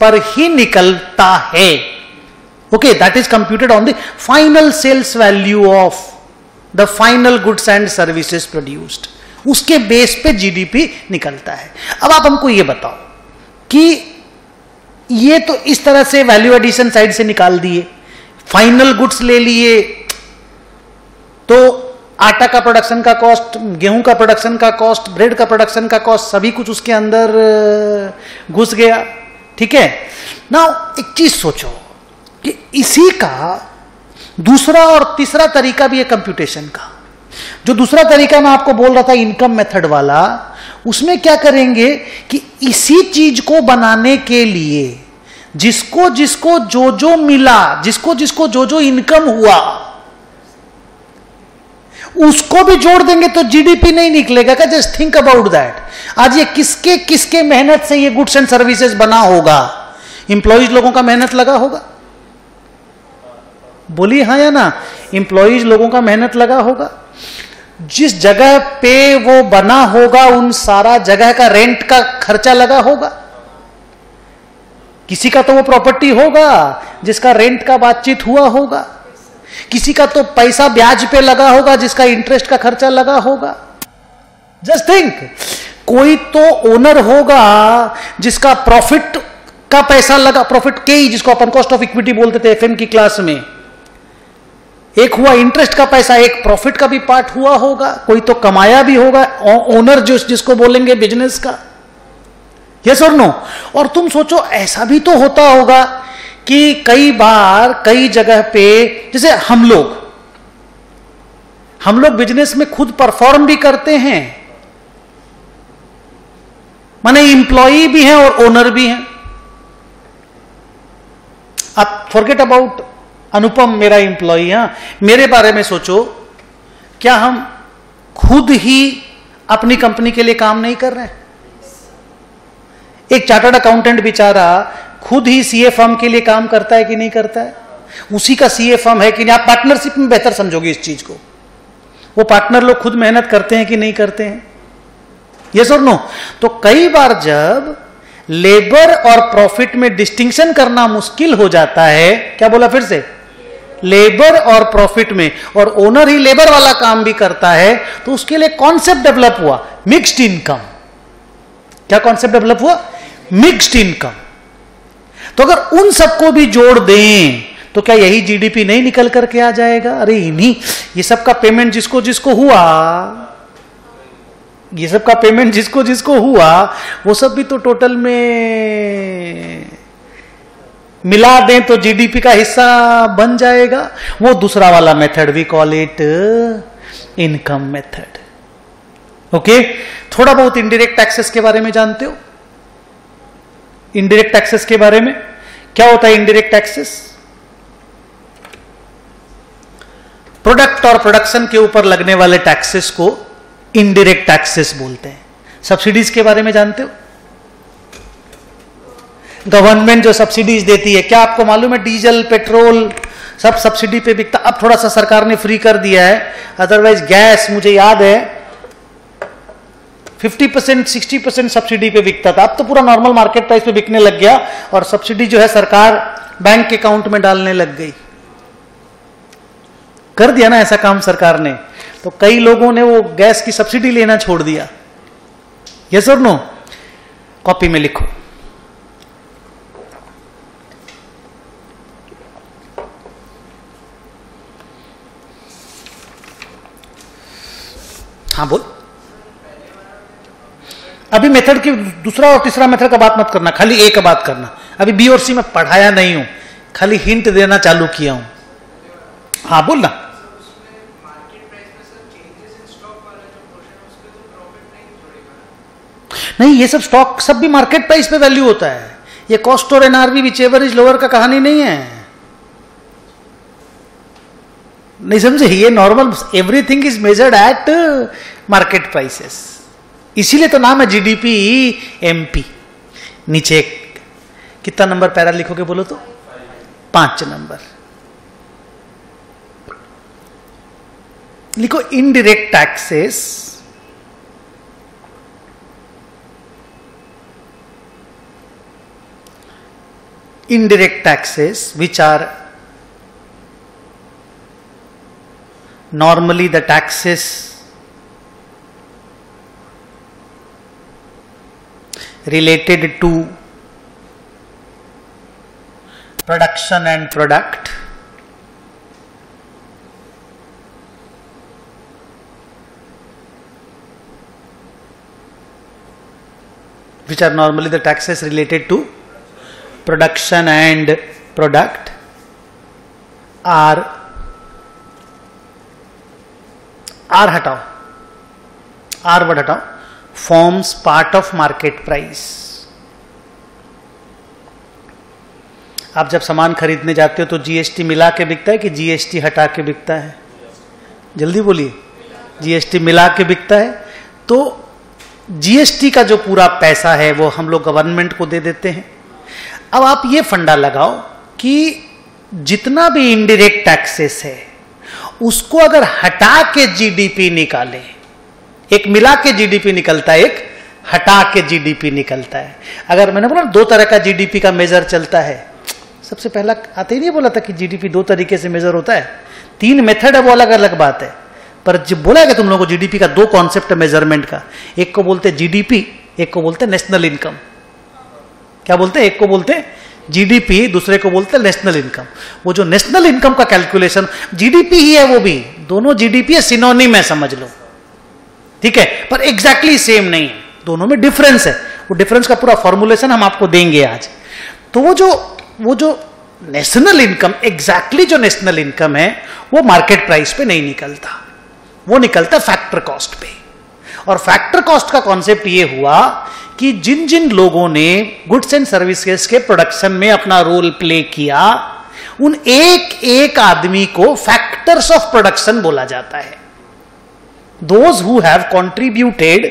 पर ही निकलता है। Okay, that is computed on the final sales value of the final goods and services produced, उसके बेस पे जीडीपी निकलता है। अब आप हमको ये बताओ कि ये तो इस तरह से वैल्यू एडिशन साइड से निकाल दिए, फाइनल गुड्स ले लिए, तो आटा का प्रोडक्शन का कॉस्ट, गेहूं का प्रोडक्शन का कॉस्ट, ब्रेड का प्रोडक्शन का कॉस्ट, सभी कुछ उसके अंदर घुस गया। ठीक है ना? एक चीज सोचो कि इसी का दूसरा और तीसरा तरीका भी है कंप्यूटेशन का। जो दूसरा तरीका मैं आपको बोल रहा था इनकम मेथड वाला, उसमें क्या करेंगे कि इसी चीज को बनाने के लिए जिसको जिसको जो जो मिला, जिसको जिसको जो जो इनकम हुआ, उसको भी जोड़ देंगे तो जीडीपी नहीं निकलेगा क्या? Just think about that. आज ये किसके किसके मेहनत से ये गुड्स एंड सर्विसेज बना होगा? इंप्लॉइज लोगों का मेहनत लगा होगा, बोलिए हाँ या ना? इंप्लॉइज लोगों का मेहनत लगा होगा। जिस जगह पे वो बना होगा उन सारा जगह का रेंट का खर्चा लगा होगा। किसी का तो वो प्रॉपर्टी होगा जिसका रेंट का बातचीत हुआ होगा, किसी का तो पैसा ब्याज पे लगा होगा जिसका इंटरेस्ट का खर्चा लगा होगा। जस्ट थिंक, कोई तो ओनर होगा जिसका प्रॉफिट का पैसा लगा, प्रॉफिट के ही, जिसको अपन कॉस्ट ऑफ इक्विटी बोलते थे एफएम की क्लास में। एक हुआ इंटरेस्ट का पैसा, एक प्रॉफिट का भी पार्ट हुआ होगा, कोई तो कमाया भी होगा, ओनर जिसको बोलेंगे बिजनेस का। यस और नो? और तुम सोचो ऐसा भी तो होता होगा कि कई बार कई जगह पे, जैसे हम लोग बिजनेस में खुद परफॉर्म भी करते हैं, माने इंप्लॉई भी हैं और ओनर भी हैं। आप फॉरगेट अबाउट अनुपम मेरा इंप्लॉई, हाँ, मेरे बारे में सोचो, क्या हम खुद ही अपनी कंपनी के लिए काम नहीं कर रहे हैं? एक चार्टर्ड अकाउंटेंट बेचारा खुद ही सीए फर्म के लिए काम करता है कि नहीं करता है? उसी का सीए फर्म है कि नहीं, आप पार्टनरशिप में बेहतर समझोगे इस चीज को। वो पार्टनर लोग खुद मेहनत करते हैं कि नहीं करते हैं, यस और नो। तो कई बार जब लेबर और प्रॉफिट में डिस्टिंक्शन करना मुश्किल हो जाता है, क्या बोला फिर से, लेबर और प्रॉफिट में, और ओनर ही लेबर वाला काम भी करता है, तो उसके लिए कॉन्सेप्ट डेवलप हुआ मिक्स्ड इनकम। क्या कॉन्सेप्ट डेवलप हुआ, मिक्स्ड इनकम। तो अगर उन सबको भी जोड़ दें तो क्या यही जीडीपी नहीं निकल करके आ जाएगा? अरे इन्हीं ये सब का पेमेंट जिसको जिसको हुआ, ये सब का पेमेंट जिसको जिसको हुआ, वो सब भी तो टोटल में मिला दें तो जीडीपी का हिस्सा बन जाएगा। वो दूसरा वाला method, we call it income method. Okay, थोड़ा बहुत इनडायरेक्ट टैक्सेस के बारे में जानते हो? इनडायरेक्ट टैक्सेस के बारे में क्या होता है? इनडायरेक्ट टैक्सेस प्रोडक्ट और प्रोडक्शन के ऊपर लगने वाले टैक्सेस को इनडायरेक्ट टैक्सेस बोलते हैं। सब्सिडीज के बारे में जानते हो? गवर्नमेंट जो सब्सिडीज देती है, क्या आपको मालूम है डीजल पेट्रोल सब सब्सिडी पे बिकता? अब थोड़ा सा सरकार ने फ्री कर दिया है, अदरवाइज गैस मुझे याद है 50% 60% सब्सिडी पे बिकता था। अब तो पूरा नॉर्मल मार्केट प्राइस पे बिकने लग गया, और सब्सिडी जो है सरकार बैंक के अकाउंट में डालने लग गई। कर दिया ना ऐसा काम सरकार ने, तो कई लोगों ने वो गैस की सब्सिडी लेना छोड़ दिया। यस और नो? कॉपी में लिखो। हाँ बोल। अभी मेथड की दूसरा और तीसरा मेथड का बात मत करना, खाली ए का बात करना। अभी बी और सी में पढ़ाया नहीं हूं, खाली हिंट देना चालू किया हूं। हाँ बोल ना। नहीं, ये सब स्टॉक सब भी मार्केट प्राइस पे वैल्यू होता है। ये कॉस्ट और NRV which ever is lower का कहानी नहीं है, नहीं समझे? ये normal everything is measured eight market prices, इसीलिए तो नाम है जीडीपी एमपी। नीचे कितना नंबर पैरा लिखोगे बोलो तो? 5 नंबर लिखो। Indirect taxes which are normally the taxes related to production and product, which are normally the taxes related to production and product are हटाओ, आर वर्ड हटाओ, forms part of market price. आप जब सामान खरीदने जाते हो तो जीएसटी मिला के बिकता है कि जीएसटी हटा के बिकता है? जल्दी बोलिए। जीएसटी मिला के बिकता है। तो जीएसटी का जो पूरा पैसा है वो हम लोग गवर्नमेंट को दे देते हैं। अब आप ये फंडा लगाओ कि जितना भी इनडायरेक्ट टैक्सेस है उसको अगर हटा के जीडीपी निकाले, एक मिला के जीडीपी निकलता है, एक हटा के जीडीपी निकलता है। अगर मैंने बोला 2 तरह का जीडीपी का मेजर चलता है, सबसे पहला आते ही नहीं बोला था कि जीडीपी 2 तरीके से मेजर होता है, 3 मेथड है, वो अलग अलग बात है। पर जब बोला है कि तुम लोगों को जीडीपी का 2 कॉन्सेप्ट है मेजरमेंट का, एक को बोलते हैं जीडीपी, एक को बोलते हैं नेशनल इनकम। क्या बोलते हैं? एक को बोलते हैं जीडीपी, दूसरे को बोलते हैं नेशनल इनकम। वो जो नेशनल इनकम का कैलकुलेशन जीडीपी ही है, वो भी दोनों जीडीपी है, सिनोनिम है, समझ लो, ठीक है, पर एग्जैक्टली सेम नहीं है, दोनों में डिफरेंस है। वो डिफरेंस का पूरा फॉर्मुलेशन हम आपको देंगे आज। तो वो जो नेशनल इनकम, एग्जैक्टली जो नेशनल इनकम है, वो मार्केट प्राइस पे नहीं निकलता, वो निकलता फैक्टर कॉस्ट पे। और फैक्टर कॉस्ट का कॉन्सेप्ट ये हुआ कि जिन जिन लोगों ने गुड्स एंड सर्विसेज के प्रोडक्शन में अपना रोल प्ले किया, उन एक एक आदमी को फैक्टर्स ऑफ प्रोडक्शन बोला जाता है। Those who have contributed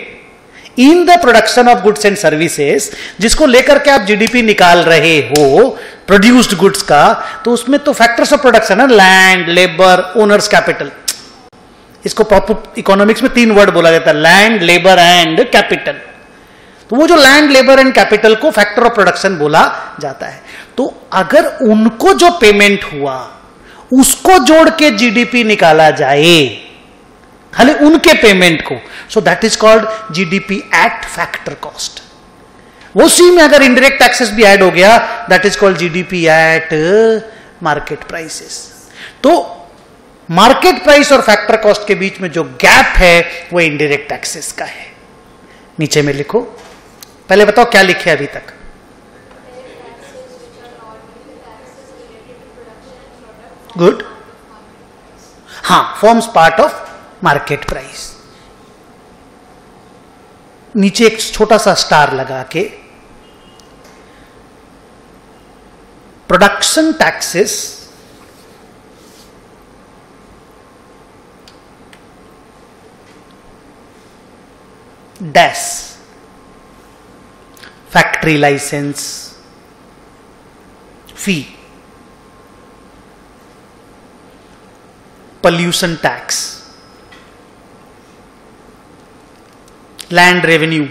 in the production of goods and services, जिसको लेकर के आप जीडीपी निकाल रहे हो प्रोड्यूस्ड गुड्स का, तो उसमें तो फैक्टर्स ऑफ प्रोडक्शन है, लैंड, लेबर, ओनर्स कैपिटल। इसको प्रॉपर इकोनॉमिक्स में 3 वर्ड बोला जाता है, लैंड, लेबर एंड कैपिटल। तो वो जो लैंड, लेबर एंड कैपिटल को फैक्टर ऑफ प्रोडक्शन बोला जाता है। तो अगर उनको जो पेमेंट हुआ उसको जोड़ के जीडीपी निकाला जाए, खाली उनके पेमेंट को, so that is called GDP at factor cost. उसी में अगर इनडायरेक्ट टैक्सेस भी ऐड हो गया, that is called GDP at market prices. तो मार्केट प्राइस और फैक्टर कॉस्ट के बीच में जो गैप है वो इनडायरेक्ट टैक्सेस का है। नीचे में लिखो, पहले बताओ क्या लिखे अभी तक। गुड, हाँ, forms part of market price. नीचे एक छोटा सा स्टार लगा के, production taxes dash, factory licence fee, pollution tax, land revenue.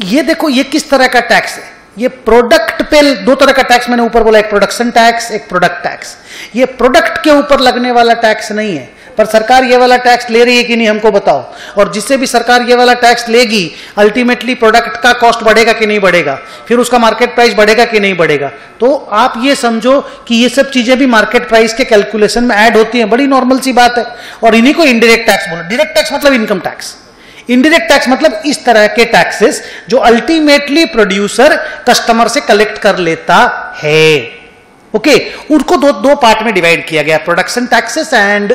ये देखो, ये किस तरह का टैक्स है? ये प्रोडक्ट पे 2 तरह का टैक्स मैंने ऊपर बोला, एक प्रोडक्शन टैक्स, एक प्रोडक्ट टैक्स। ये प्रोडक्ट के ऊपर लगने वाला टैक्स नहीं है, पर सरकार ये वाला टैक्स ले रही है कि नहीं हमको बताओ। और जिससे भी सरकार ये वाला टैक्स लेगी, अल्टीमेटली प्रोडक्ट का कॉस्ट बढ़ेगा कि नहीं बढ़ेगा, फिर उसका मार्केट प्राइस बढ़ेगा कि नहीं बढ़ेगा। तो आप ये समझो कि ये सब चीजें भी मार्केट प्राइस के कैलकुलेशन में ऐड होती हैं, बड़ी नॉर्मल सी बात है। और इन्हीं को इनडायरेक्ट टैक्स बोला। डायरेक्ट टैक्स मतलब इनकम टैक्स, इनडायरेक्ट टैक्स मतलब इस तरह के टैक्सेस जो अल्टीमेटली प्रोड्यूसर कस्टमर से कलेक्ट कर लेता है। ओके, उनको दो पार्ट में डिवाइड किया गया, production taxes and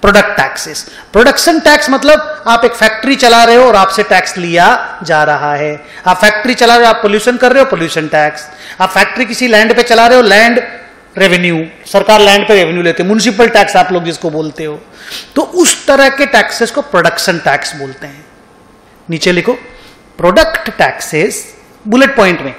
product taxes. Production tax मतलब आप एक फैक्ट्री चला रहे हो और आपसे टैक्स लिया जा रहा है। आप फैक्ट्री चला रहे हो, आप पोल्यूशन कर रहे हो, पोल्यूशन टैक्स। आप फैक्ट्री किसी लैंड पे चला रहे हो, लैंड रेवेन्यू, सरकार लैंड पे रेवेन्यू लेते हैं, म्युनिसिपल टैक्स आप लोग जिसको बोलते हो। तो उस तरह के टैक्सेस को प्रोडक्शन टैक्स बोलते हैं। नीचे लिखो, प्रोडक्ट टैक्सेस, बुलेट पॉइंट में,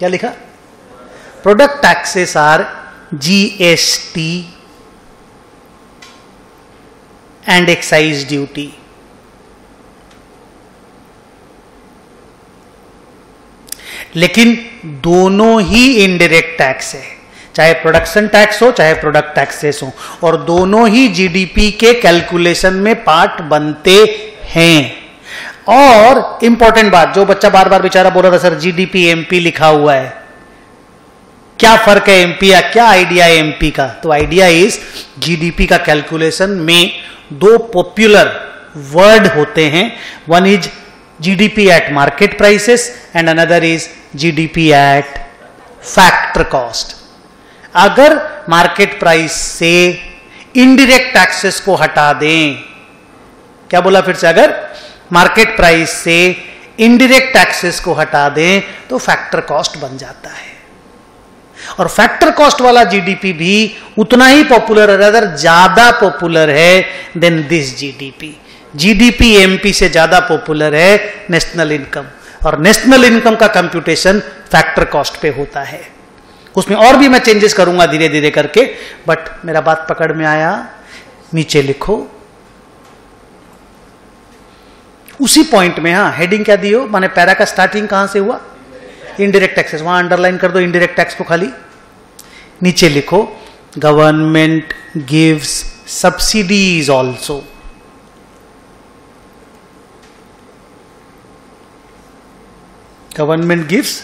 क्या लिखा? Product taxes are GST and excise duty. लेकिन दोनों ही इनडायरेक्ट टैक्स है, चाहे प्रोडक्शन टैक्स हो चाहे प्रोडक्ट टैक्सेस हो, और दोनों ही जीडीपी के कैलकुलेशन में पार्ट बनते हैं। और इंपॉर्टेंट बात, जो बच्चा बार बार बेचारा बोल रहा था सर जीडीपी एमपी लिखा हुआ है, क्या फर्क है एमपी या क्या आइडिया है एमपी का? तो आइडिया इज जीडीपी का कैलकुलेशन में 2 पॉपुलर वर्ड होते हैं, one is GDP at market prices and another is GDP at factor cost. अगर मार्केट प्राइस से इनडायरेक्ट टैक्सेस को हटा दें, क्या बोला फिर से, अगर मार्केट प्राइस से इनडायरेक्ट टैक्सेस को हटा दें तो फैक्टर कॉस्ट बन जाता है। और फैक्टर कॉस्ट वाला जीडीपी भी उतना ही पॉपुलर है, अगर ज्यादा पॉपुलर है then this GDP. GDP MP से ज्यादा पॉपुलर है नेशनल इनकम, और नेशनल इनकम का कंप्यूटेशन फैक्टर कॉस्ट पे होता है। उसमें और भी मैं चेंजेस करूंगा धीरे धीरे करके, बट मेरा बात पकड़ में आया? नीचे लिखो उसी पॉइंट में, हाँ हेडिंग क्या दी हो, माने पैरा का स्टार्टिंग कहां से हुआ? इनडायरेक्ट टैक्सेस, वहां अंडरलाइन कर दो इनडायरेक्ट टैक्स को खाली। नीचे लिखो government gives subsidies also. Government gives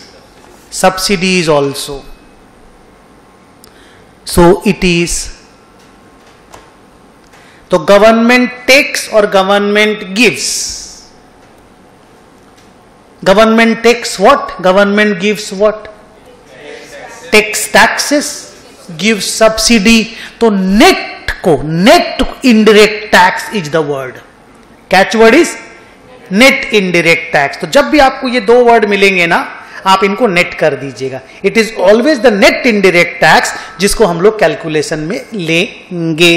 subsidies also, so it is, तो गवर्नमेंट टेक्स और government gives. Government takes what? Government gives what? Takes taxes, give subsidy. तो नेट को, net indirect tax is the word, catch word is net indirect tax. तो जब भी आपको ये 2 word मिलेंगे ना, आप इनको नेट कर दीजिएगा। It is always the net indirect tax जिसको हम लोग कैलकुलेशन में लेंगे।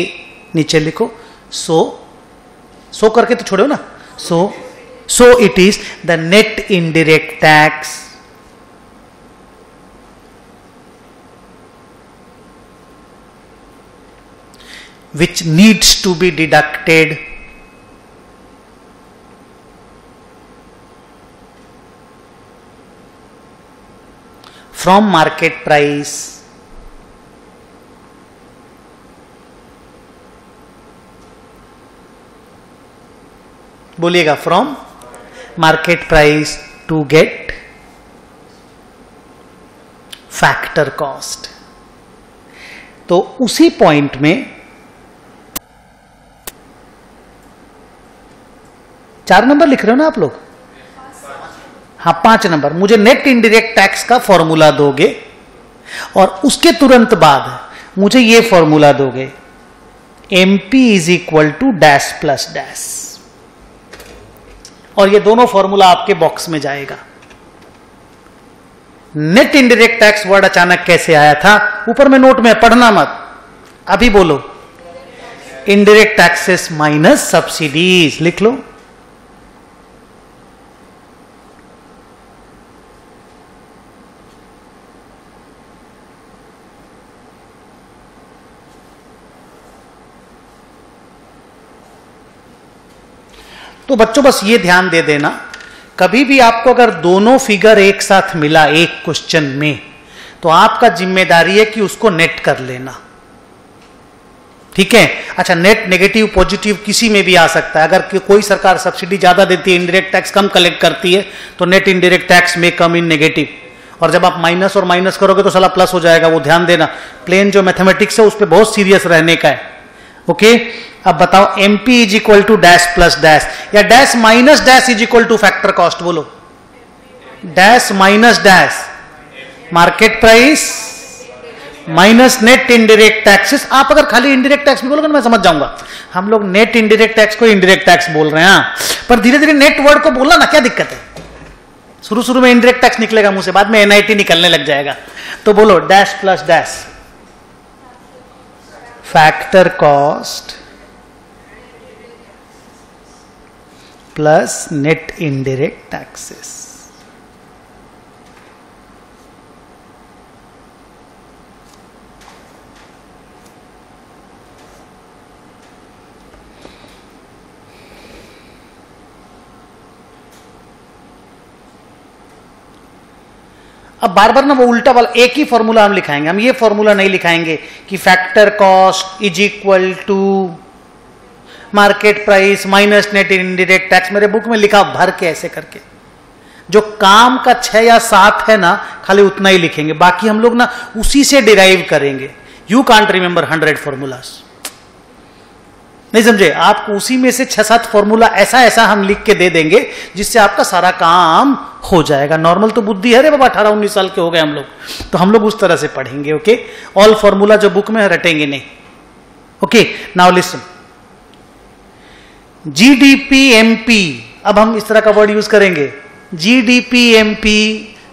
नीचे लिखो सो करके तो छोड़ो ना, सो it is the net indirect tax which needs to be deducted from market price बोलिएगा from market price to get factor cost। तो उसी पॉइंट में 4 नंबर लिख रहे हो ना आप लोग? हाँ 5 नंबर। मुझे नेट इनडायरेक्ट टैक्स का फॉर्मूला दोगे और उसके तुरंत बाद मुझे ये फॉर्मूला दोगे, MP is equal to dash plus dash, और ये दोनों फॉर्मूला आपके बॉक्स में जाएगा। नेट इनडायरेक्ट टैक्स वर्ड अचानक कैसे आया था? ऊपर में नोट में, पढ़ना मत, अभी बोलो। इनडायरेक्ट टैक्सेस माइनस सब्सिडीज लिख लो। तो बच्चों बस ये ध्यान दे देना, कभी भी आपको अगर दोनों फिगर एक साथ मिला एक क्वेश्चन में, तो आपका जिम्मेदारी है कि उसको नेट कर लेना, ठीक है? अच्छा, नेट नेगेटिव पॉजिटिव किसी में भी आ सकता है। अगर कोई सरकार सब्सिडी ज्यादा देती है, इनडायरेक्ट टैक्स कम कलेक्ट करती है, तो नेट इनडायरेक्ट टैक्स में कम इन नेगेटिव, और जब आप माइनस और माइनस करोगे तो साला प्लस हो जाएगा, वो ध्यान देना। प्लेन जो मैथमेटिक्स है उस पर बहुत सीरियस रहने का है, ओके? अब बताओ, MP is equal to dash plus dash या dash minus dash is equal to factor cost? बोलो। Dash minus dash market price minus net indirect taxes. आप अगर खाली इनडायरेक्ट टैक्स भी बोलोगे ना मैं समझ जाऊंगा। हम लोग नेट इनडायरेक्ट टैक्स को इनडायरेक्ट टैक्स बोल रहे हैं, पर धीरे धीरे नेट वर्ड को बोलना ना, क्या दिक्कत है? शुरू शुरू में इनडायरेक्ट टैक्स निकलेगा मुंह से, बाद में NIT निकलने लग जाएगा। तो बोलो dash plus dash factor cost plus net indirect taxes. अब बार बार ना वो उल्टा वाला एक ही फॉर्मूला हम लिखाएंगे, हम ये फॉर्मूला नहीं लिखाएंगे कि factor cost is equal to market price minus net indirect tax. मेरे बुक में लिखा भर के ऐसे करके, जो काम का 6 या 7 है ना, खाली उतना ही लिखेंगे, बाकी हम लोग ना उसी से डिराइव करेंगे। यू कांट रिमेंबर 100 फॉर्मूलास, नहीं समझे? आपको उसी में से 6-7 फॉर्मूला ऐसा ऐसा हम लिख के दे देंगे जिससे आपका सारा काम हो जाएगा। नॉर्मल तो बुद्धि है रे बाबा, 18-19 साल के हो गए हम लोग, तो हम लोग उस तरह से पढ़ेंगे, ओके? ऑल फॉर्मूला जो बुक में रटेंगे नहीं, ओके? नाउ लिसन, GDP-MP, अब हम इस तरह का वर्ड यूज करेंगे। GDP-MP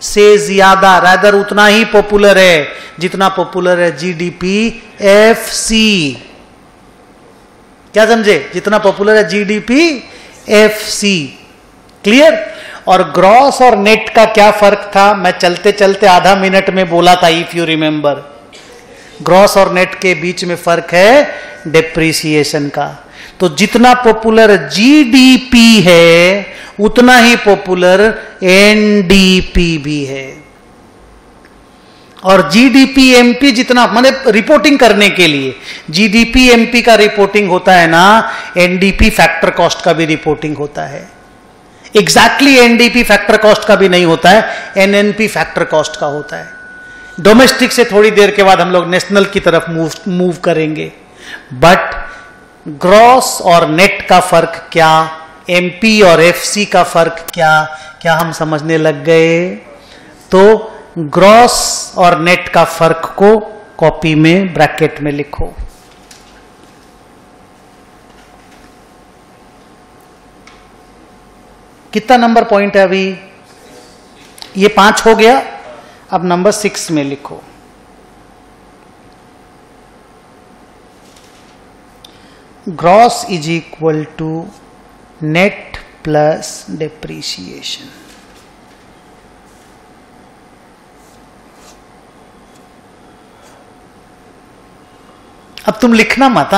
से ज्यादा, रादर उतना ही पॉपुलर है जितना पॉपुलर है GDP-FC। क्या समझे? जितना पॉपुलर है GDP-FC, क्लियर? और ग्रॉस और नेट का क्या फर्क था? मैं चलते चलते आधा मिनट में बोला था, इफ यू रिमेंबर। ग्रॉस और नेट के बीच में फर्क है डेप्रिसिएशन का। तो जितना पॉपुलर GDP है उतना ही पॉपुलर NDP भी है। और GDP-MP जितना, माने रिपोर्टिंग करने के लिए GDP-MP का रिपोर्टिंग होता है ना, NDP फैक्टर कॉस्ट का भी रिपोर्टिंग होता है। एग्जैक्टली NDP फैक्टर कॉस्ट का भी नहीं होता है, NNP फैक्टर कॉस्ट का होता है। डोमेस्टिक से थोड़ी देर के बाद हम लोग नेशनल की तरफ मूव करेंगे। बट ग्रॉस और नेट का फर्क क्या, MP और FC का फर्क क्या, क्या हम समझने लग गए? तो ग्रॉस और नेट का फर्क को कॉपी में ब्रैकेट में लिखो। कितना नंबर पॉइंट है अभी? ये 5 हो गया। अब नंबर 6 में लिखो, gross is equal to net plus depreciation. अब तुम लिखना मत,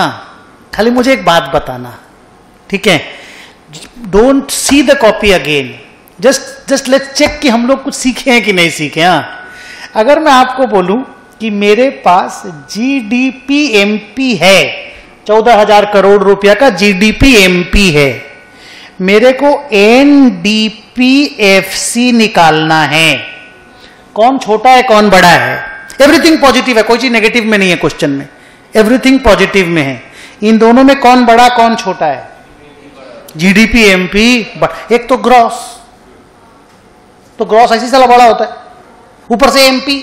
खाली मुझे एक बात बताना, ठीक है? Don't see the copy again, just let's check कि हम लोग कुछ सीखे हैं कि नहीं सीखे। अगर मैं आपको बोलूं कि मेरे पास जीडीपी एमपी है, 14,000 करोड़ रुपया का जीडीपी एमपी है, मेरे को एनडीपीएफसी निकालना है, कौन छोटा है कौन बड़ा है? एवरीथिंग पॉजिटिव है, कोई चीज नेगेटिव में नहीं है क्वेश्चन में, एवरीथिंग पॉजिटिव में है। इन दोनों में कौन बड़ा कौन छोटा है? GDP MP. एक तो ग्रॉस ऐसी साला बड़ा होता है, ऊपर से एमपी,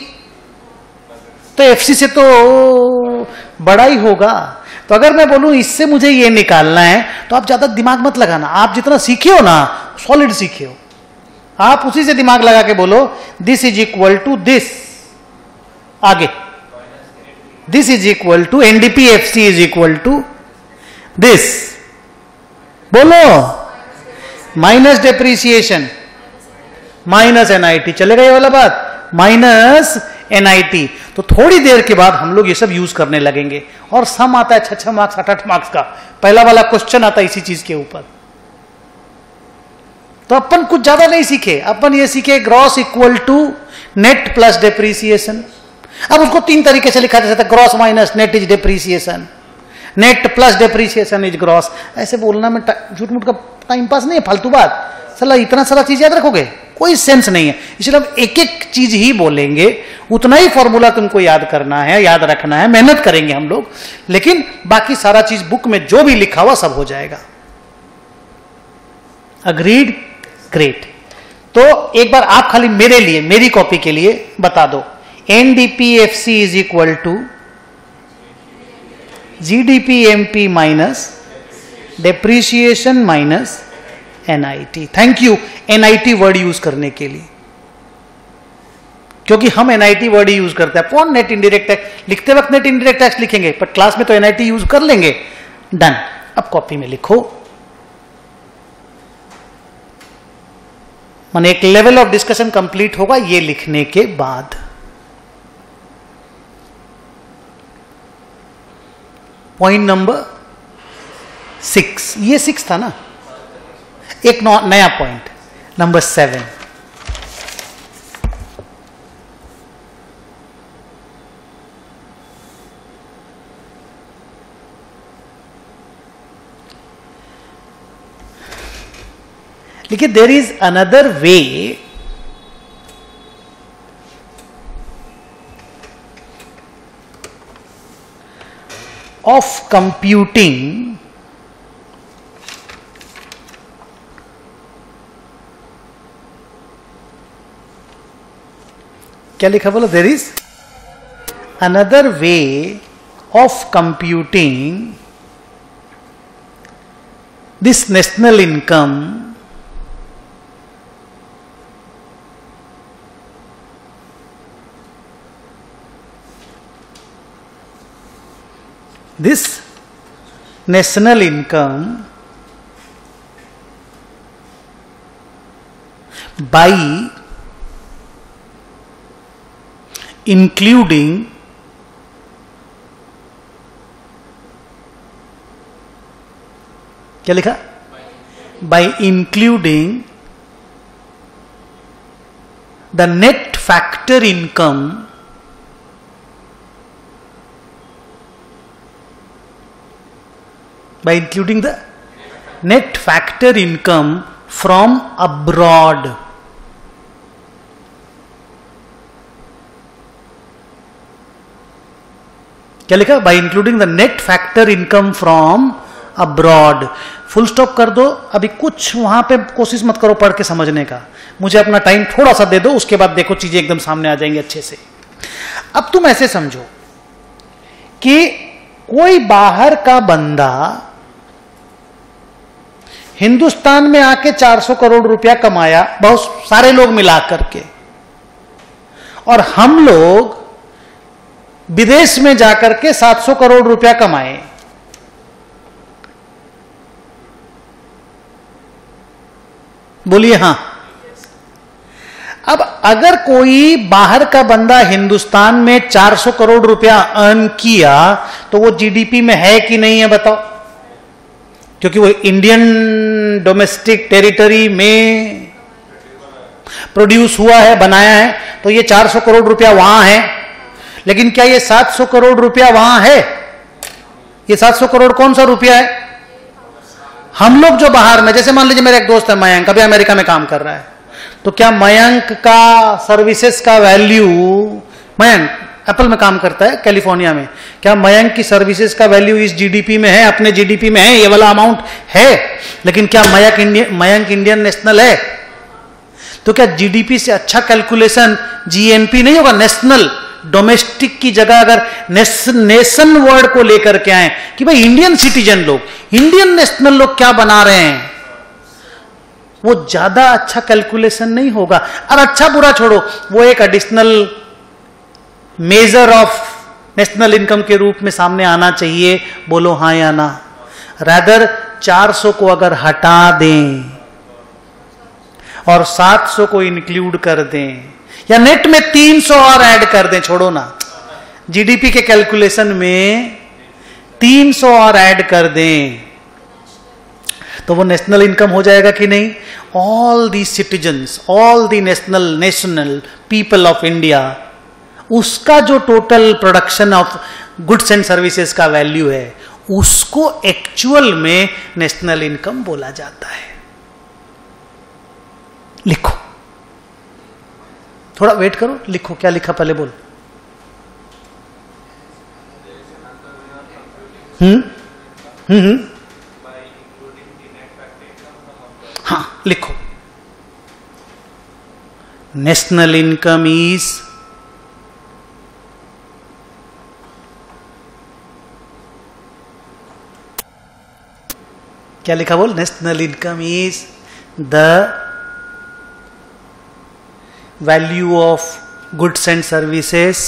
तो एफसी से तो बड़ा ही होगा। तो अगर मैं बोलूं इससे मुझे ये निकालना है, तो आप ज्यादा दिमाग मत लगाना। आप जितना सीखे हो ना, सॉलिड सीखे हो, आप उसी से दिमाग लगा के बोलो this is equal to this, आगे this is equal to NDPFC is equal to this, बोलो माइनस डेप्रीसिएशन माइनस एनआईटी। चलेगा ये वाला बात? Minus NIT. तो थोड़ी देर के बाद हम लोग ये सब यूज करने लगेंगे, और सम आता है 6 मार्क्स 8 मार्क्स का, पहला वाला क्वेश्चन आता है इसी चीज के ऊपर। तो अपन कुछ ज्यादा नहीं सीखे, अपन ये सीखे gross equal to net plus depreciation. अब उसको 3 तरीके से लिखा जा सकता है, gross minus net is depreciation, net plus depreciation is gross. ऐसे बोलना में झूठ मूठ का टाइम पास नहीं है, फालतू बात। सला इतना सारा चीज याद रखोगे, कोई सेंस नहीं है। इसलिए हम एक एक चीज ही बोलेंगे, उतना ही फॉर्मूला तुमको याद करना है, याद रखना है, मेहनत करेंगे हम लोग, लेकिन बाकी सारा चीज बुक में जो भी लिखा हुआ सब हो जाएगा। अग्रीड? ग्रेट। तो एक बार आप खाली मेरे लिए, मेरी कॉपी के लिए बता दो, NDPFC is equal to GDPMP minus depreciation minus NIT. Thank you NIT word use करने के लिए, क्योंकि हम एनआईटी वर्ड ही यूज करते हैं। कौन नेट इनडायरेक्ट टैक्स लिखते वक्त नेट इनडायरेक्ट टैक्स लिखेंगे, पर क्लास में तो एनआईटी यूज कर लेंगे। डन। अब कॉपी में लिखो, माने एक लेवल ऑफ डिस्कशन कंप्लीट होगा ये लिखने के बाद। पॉइंट नंबर 6, ये 6 था ना, एक नया पॉइंट नंबर 7। देखिए, there is another way of computing क्या लिखा बोलो? there is another way of computing this national income by including क्या लिखा? by including the net factor income by including the net factor income from abroad. क्या लिखा? by including the net factor income from abroad. Full stop कर दो, अभी कुछ वहां पे कोशिश मत करो पढ़ के समझने का, मुझे अपना टाइम थोड़ा सा दे दो, उसके बाद देखो चीजें एकदम सामने आ जाएंगी अच्छे से। अब तुम ऐसे समझो कि कोई बाहर का बंदा हिंदुस्तान में आके 400 करोड़ रुपया कमाया, बहुत सारे लोग मिला करके, और हम लोग विदेश में जाकर के 700 करोड़ रुपया कमाए। बोलिए हाँ। अब अगर कोई बाहर का बंदा हिंदुस्तान में 400 करोड़ रुपया अर्न किया तो वो जीडीपी में है कि नहीं है बताओ? क्योंकि वो इंडियन डोमेस्टिक टेरिटरी में प्रोड्यूस हुआ है, बनाया है, तो ये 400 करोड़ रुपया वहां है। लेकिन क्या ये 700 करोड़ रुपया वहां है? ये 700 करोड़ कौन सा रुपया है? हम लोग जो बाहर में, जैसे मान लीजिए मेरा एक दोस्त है मयंक, अभी अमेरिका में काम कर रहा है, तो क्या मयंक का सर्विसेज का वैल्यू, मयंक एप्पल में काम करता है कैलिफोर्निया में, क्या मयंक की सर्विसेज का वैल्यू इस जीडीपी में है, अपने जीडीपी में है, ये वाला अमाउंट है? लेकिन क्या मयंक इंडियन नेशनल है? तो क्या जीडीपी से अच्छा कैलकुलेशन जीएनपी नहीं होगा? नेशनल, डोमेस्टिक की जगह अगर नेशन वर्ड को लेकर के आए कि भाई इंडियन सिटीजन लोग, इंडियन नेशनल लोग क्या बना रहे हैं, वो ज्यादा अच्छा कैलकुलेशन नहीं होगा। और अच्छा बुरा छोड़ो, वो एक additional major of national income के रूप में सामने आना चाहिए। बोलो हाँ या ना? रादर 400 को अगर हटा दें और 700 को इंक्लूड कर दें, या नेट में 300 और ऐड कर दें, छोड़ो ना, जीडीपी के कैलकुलेशन में 300 और ऐड कर दें, तो वो नेशनल इनकम हो जाएगा कि नहीं? All the citizens, all the national people of India, उसका जो total production of goods and services का वैल्यू है, उसको एक्चुअल में नेशनल इनकम बोला जाता है। लिखो, थोड़ा वेट करो, लिखो क्या लिखा पहले बोल। हाँ लिखो, नेशनल इनकम इज क्या लिखा बोल? National income is the value of goods and services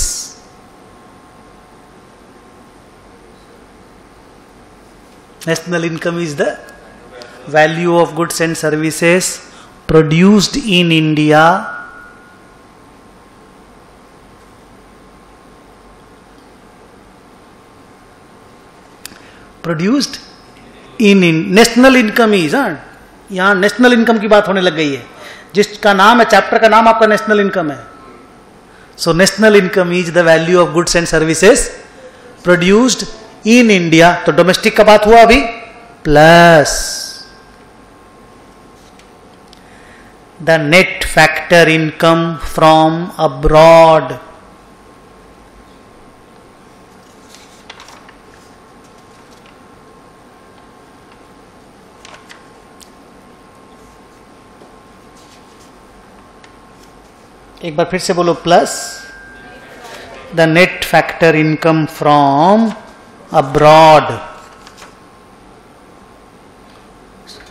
national income is the value of goods and services produced in India produced in national income is, यहां नेशनल इनकम की बात होने लग गई है, जिसका नाम है, चैप्टर का नाम आपका नेशनल इनकम है। So national income is the value of goods and services produced in India, तो डोमेस्टिक का बात हुआ अभी, plus the net factor income from abroad, एक बार फिर से बोलो, plus the net factor income from abroad.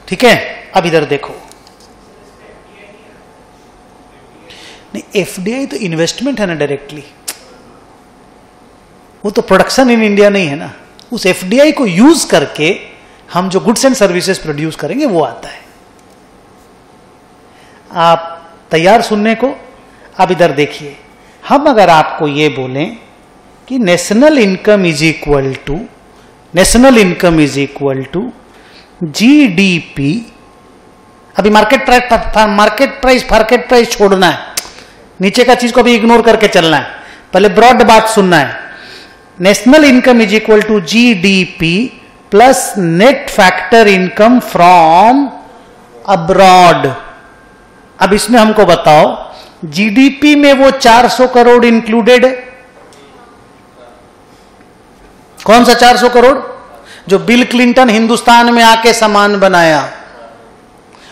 ठीक है, अब इधर देखो, नहीं एफडीआई तो इन्वेस्टमेंट है ना डायरेक्टली, वो तो प्रोडक्शन इन इंडिया नहीं है ना। उस एफडीआई को यूज करके हम जो गुड्स एंड सर्विसेज प्रोड्यूस करेंगे वो आता है। आप तैयार सुनने को? अब इधर देखिए, हम अगर आपको ये बोलें कि national income is equal to GDP, अभी मार्केट प्राइस छोड़ना है, नीचे का चीज को भी इग्नोर करके चलना है, पहले ब्रॉड बात सुनना है। National income is equal to GDP plus net factor income from abroad. अब इसमें हमको बताओ, जीडीपी में वो 400 करोड़ इंक्लूडेड है? कौन सा 400 करोड़? जो बिल क्लिंटन हिंदुस्तान में आके सामान बनाया,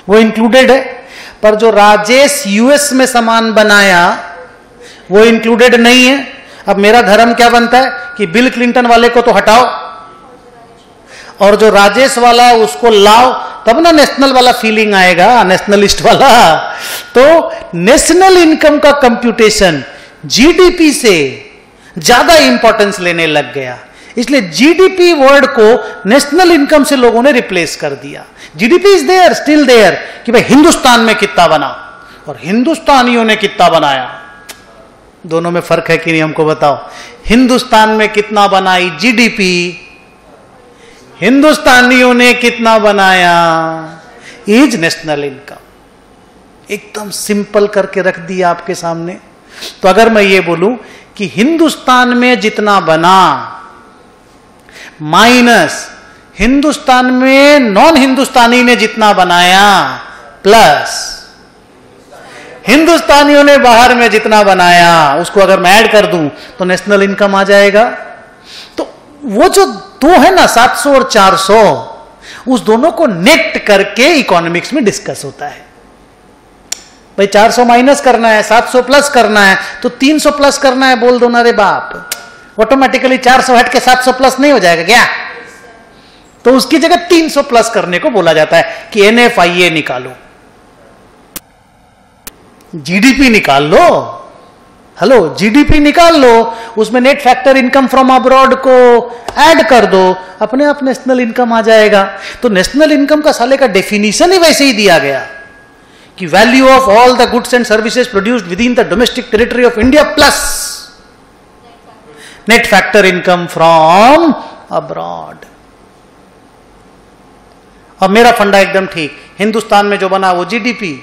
वो इंक्लूडेड है। पर जो राजेश यूएस में सामान बनाया वो इंक्लूडेड नहीं है। अब मेरा धर्म क्या बनता है कि बिल क्लिंटन वाले को तो हटाओ और जो राजेश वाला है उसको लाओ, तब ना नेशनल वाला फीलिंग आएगा, नेशनलिस्ट वाला। तो नेशनल इनकम का कंप्यूटेशन जीडीपी से ज्यादा इंपॉर्टेंस लेने लग गया। इसलिए जीडीपी वर्ड को नेशनल इनकम से लोगों ने रिप्लेस कर दिया। GDP is there, still there, कि भाई हिंदुस्तान में कितना बना और हिंदुस्तानियों ने कितना बनाया। दोनों में फर्क है कि नहीं, हमको बताओ। हिंदुस्तान में कितना बनाई जीडीपी, हिंदुस्तानियों ने कितना बनाया इज नेशनल इनकम। एकदम सिंपल करके रख दिया आपके सामने। तो अगर मैं ये बोलूं कि हिंदुस्तान में जितना बना माइनस हिंदुस्तान में नॉन हिंदुस्तानी ने जितना बनाया प्लस हिंदुस्तानियों ने बाहर में जितना बनाया, उसको अगर मैं ऐड कर दूं तो नेशनल इनकम आ जाएगा। तो वो जो दो है ना 700 और 400, उस दोनों को नेट करके इकोनॉमिक्स में डिस्कस होता है। भाई 400 माइनस करना है, 700 प्लस करना है, तो 300 प्लस करना है, बोल दो ना रे बाप। ऑटोमेटिकली 400 हट के 700 प्लस नहीं हो जाएगा क्या? तो उसकी जगह 300 प्लस करने को बोला जाता है कि NFIA निकालो, जीडीपी निकाल लो। हेलो, जीडीपी निकाल लो, उसमें net factor income from abroad को ऐड कर दो, अपने आप नेशनल इनकम आ जाएगा। तो नेशनल इनकम का साले का डेफिनेशन ही वैसे ही दिया गया कि value of all the goods and services produced within the domestic territory of India plus net factor income from abroad. अब मेरा फंडा एकदम ठीक, हिंदुस्तान में जो बना वो जीडीपी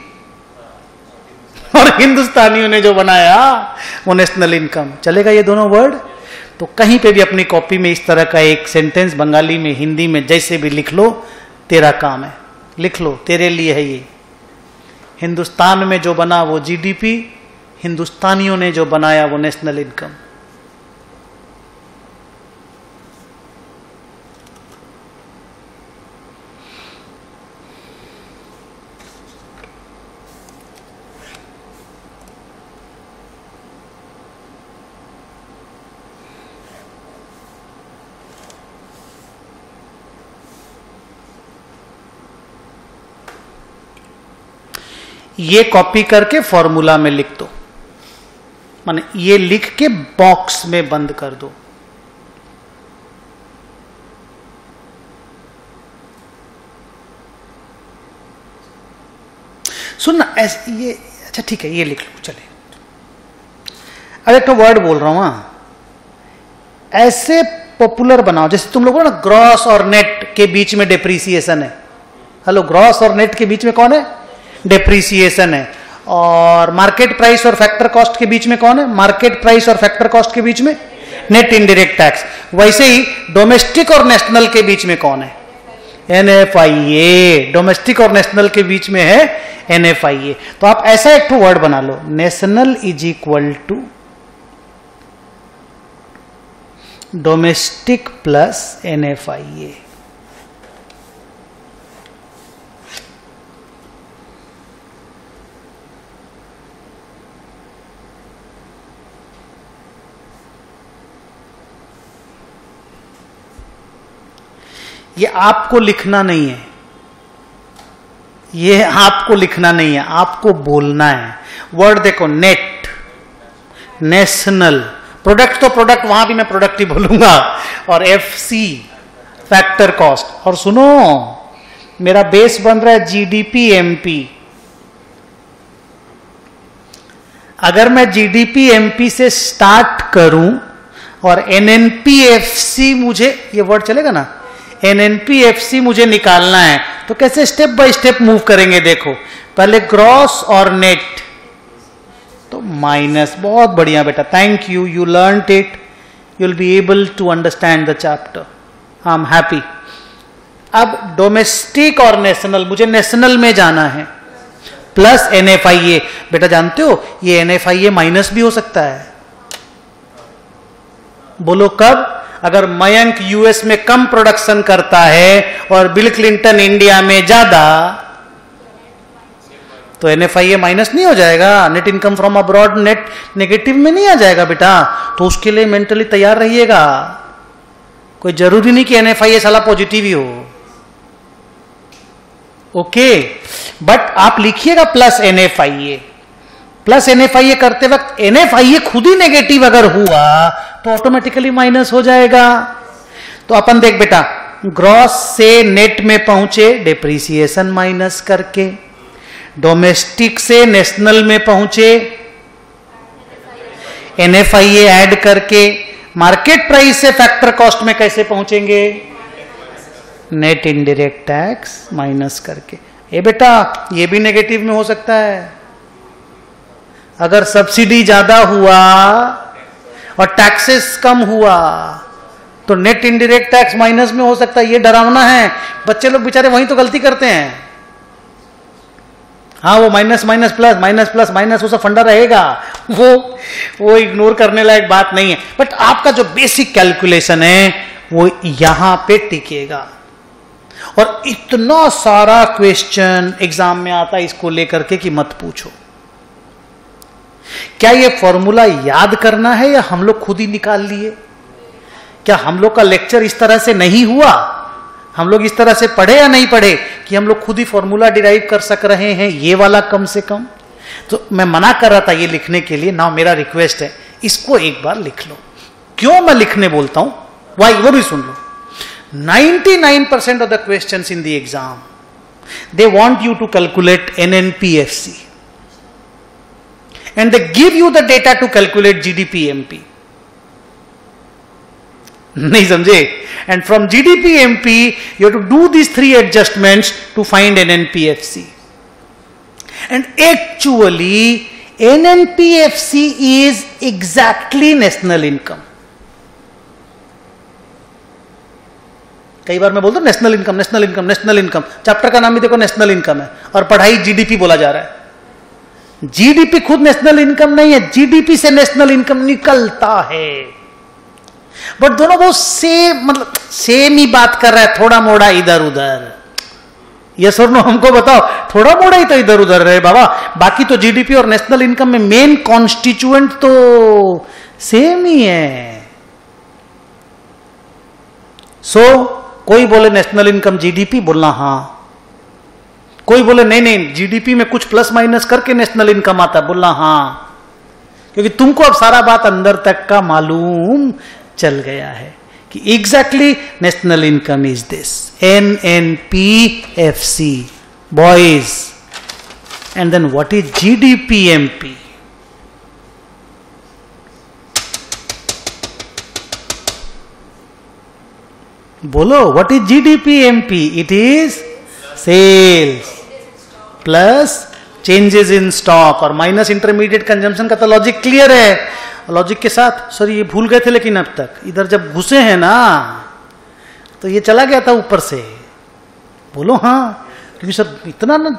और हिंदुस्तानियों ने जो बनाया वो नेशनल इनकम। चलेगा ये दोनों वर्ड? तो कहीं पे भी अपनी कॉपी में इस तरह का एक सेंटेंस बंगाली में, हिंदी में, जैसे भी लिख लो, तेरा काम है, लिख लो, तेरे लिए है ये। हिंदुस्तान में जो बना वो जीडीपी, हिंदुस्तानियों ने जो बनाया वो नेशनल इनकम। ये कॉपी करके फॉर्मूला में लिख दो, माने ये लिख के बॉक्स में बंद कर दो। सुनना ऐसे, ये अच्छा ठीक है, ये लिख लो, चले। अब एक तो वर्ड बोल रहा हूं, ऐसे पॉपुलर बनाओ जैसे तुम लोगों ना ग्रॉस और नेट के बीच में डेप्रीसिएशन है। हेलो, ग्रॉस और नेट के बीच में कौन है? डेप्रीसिएशन है। और मार्केट प्राइस और फैक्टर कॉस्ट के बीच में कौन है? मार्केट प्राइस और फैक्टर कॉस्ट के बीच में नेट इनडायरेक्ट टैक्स। वैसे ही डोमेस्टिक और नेशनल के बीच में कौन है? NFIA। डोमेस्टिक और नेशनल के बीच में है NFIA। तो आप ऐसा एक वर्ड बना लो, national is equal to domestic plus NFIA। ये आपको लिखना नहीं है, ये आपको लिखना नहीं है, आपको बोलना है। वर्ड देखो, नेट, नेशनल, प्रोडक्ट तो प्रोडक्ट, वहां भी मैं प्रोडक्ट ही बोलूंगा, और FC फैक्टर कॉस्ट। और सुनो, मेरा बेस बन रहा है GDP MP। अगर मैं GDP MP से स्टार्ट करूं और NNP-FC, मुझे ये वर्ड चलेगा ना, NNP-FC मुझे निकालना है, तो कैसे स्टेप बाय स्टेप मूव करेंगे? देखो, पहले ग्रॉस और नेट, तो माइनस। बहुत बढ़िया बेटा, thank you, you learned it, you will be able to understand the chapter, I am happy. अब डोमेस्टिक और नेशनल, मुझे नेशनल में जाना है, प्लस NFIA। बेटा जानते हो ये NFIA माइनस भी हो सकता है। बोलो कब? अगर मयंक US में कम प्रोडक्शन करता है और बिल क्लिंटन इंडिया में ज्यादा, तो NFIA माइनस नहीं हो जाएगा? Net income from abroad net negative में नहीं आ जाएगा बेटा? तो उसके लिए मेंटली तैयार रहिएगा। कोई जरूरी नहीं कि NFIA साला पॉजिटिव ही हो, ओके? बट आप लिखिएगा प्लस NFIA। प्लस NFIA करते वक्त NFIA खुद ही नेगेटिव अगर हुआ तो ऑटोमेटिकली माइनस हो जाएगा। तो अपन देख बेटा, ग्रॉस से नेट में पहुंचे डेप्रीसिएशन माइनस करके, डोमेस्टिक से नेशनल में पहुंचे NFIA ऐड करके, मार्केट प्राइस से फैक्टर कॉस्ट में कैसे पहुंचेंगे? नेट इनडायरेक्ट टैक्स माइनस करके। ये बेटा ये भी नेगेटिव में हो सकता है। अगर सब्सिडी ज्यादा हुआ और टैक्सेस कम हुआ तो नेट इनडायरेक्ट टैक्स माइनस में हो सकता है। ये डरावना है, बच्चे लोग बेचारे वहीं तो गलती करते हैं। हाँ, वो माइनस माइनस प्लस माइनस वो सब फंडा रहेगा, वो इग्नोर करने लायक बात नहीं है। बट आपका जो बेसिक कैलकुलेशन है वो यहां पे टिकेगा। और इतना सारा क्वेश्चन एग्जाम में आता है इसको लेकर के कि मत पूछो। क्या ये फॉर्मूला याद करना है या हम लोग खुद ही निकाल लिए? क्या हम लोग का लेक्चर इस तरह से नहीं हुआ? हम लोग इस तरह से पढ़े या नहीं पढ़े कि हम लोग खुद ही फॉर्मूला डिराइव कर सक रहे हैं, ये वाला कम से कम? तो मैं मना कर रहा था ये लिखने के लिए। नाउ मेरा रिक्वेस्ट है, इसको एक बार लिख लो। क्यों मैं लिखने बोलता हूं, वाई, वो भी सुन लो। 99% of the questions in the exam, they want you to calculate NNPFC. And they give you the data to calculate GDP-MP. नहीं समझे? And from GDP-MP, you have to do these 3 adjustments to find NNPFC. And actually, NNPFC is exactly national income. कई बार मैं बोलता हूं national income, national income, national income. Chapter का नाम भी देखो नेशनल इनकम है और पढ़ाई जीडीपी बोला जा रहा है। जीडीपी खुद नेशनल इनकम नहीं है, जीडीपी से नेशनल इनकम निकलता है। बट दोनों बहुत सेम, मतलब सेम ही बात कर रहा है, थोड़ा मोड़ा इधर उधर। यस और नो हमको बताओ, थोड़ा मोड़ा ही तो इधर उधर रहे बाबा, बाकी तो जीडीपी और नेशनल इनकम में मेन कॉन्स्टिट्यूएंट तो सेम ही है। कोई बोले नेशनल इनकम जीडीपी, बोलना हां। कोई बोले नहीं नहीं जीडीपी में कुछ प्लस माइनस करके नेशनल इनकम आता, बोलना हां, क्योंकि तुमको अब सारा बात अंदर तक का मालूम चल गया है कि exactly national income is this NNPFC boys. And then what is GDP-MP? बोलो, what is GDP-MP? It is sales plus changes in stock और माइनस इंटरमीडिएट कंजम्पशन का तो लॉजिक क्लियर है। लॉजिक के साथ सर ये भूल गए थे, लेकिन अब तक इधर जब घुसे हैं ना तो ये चला गया था ऊपर से। बोलो हाँ, क्योंकि सर इतना ना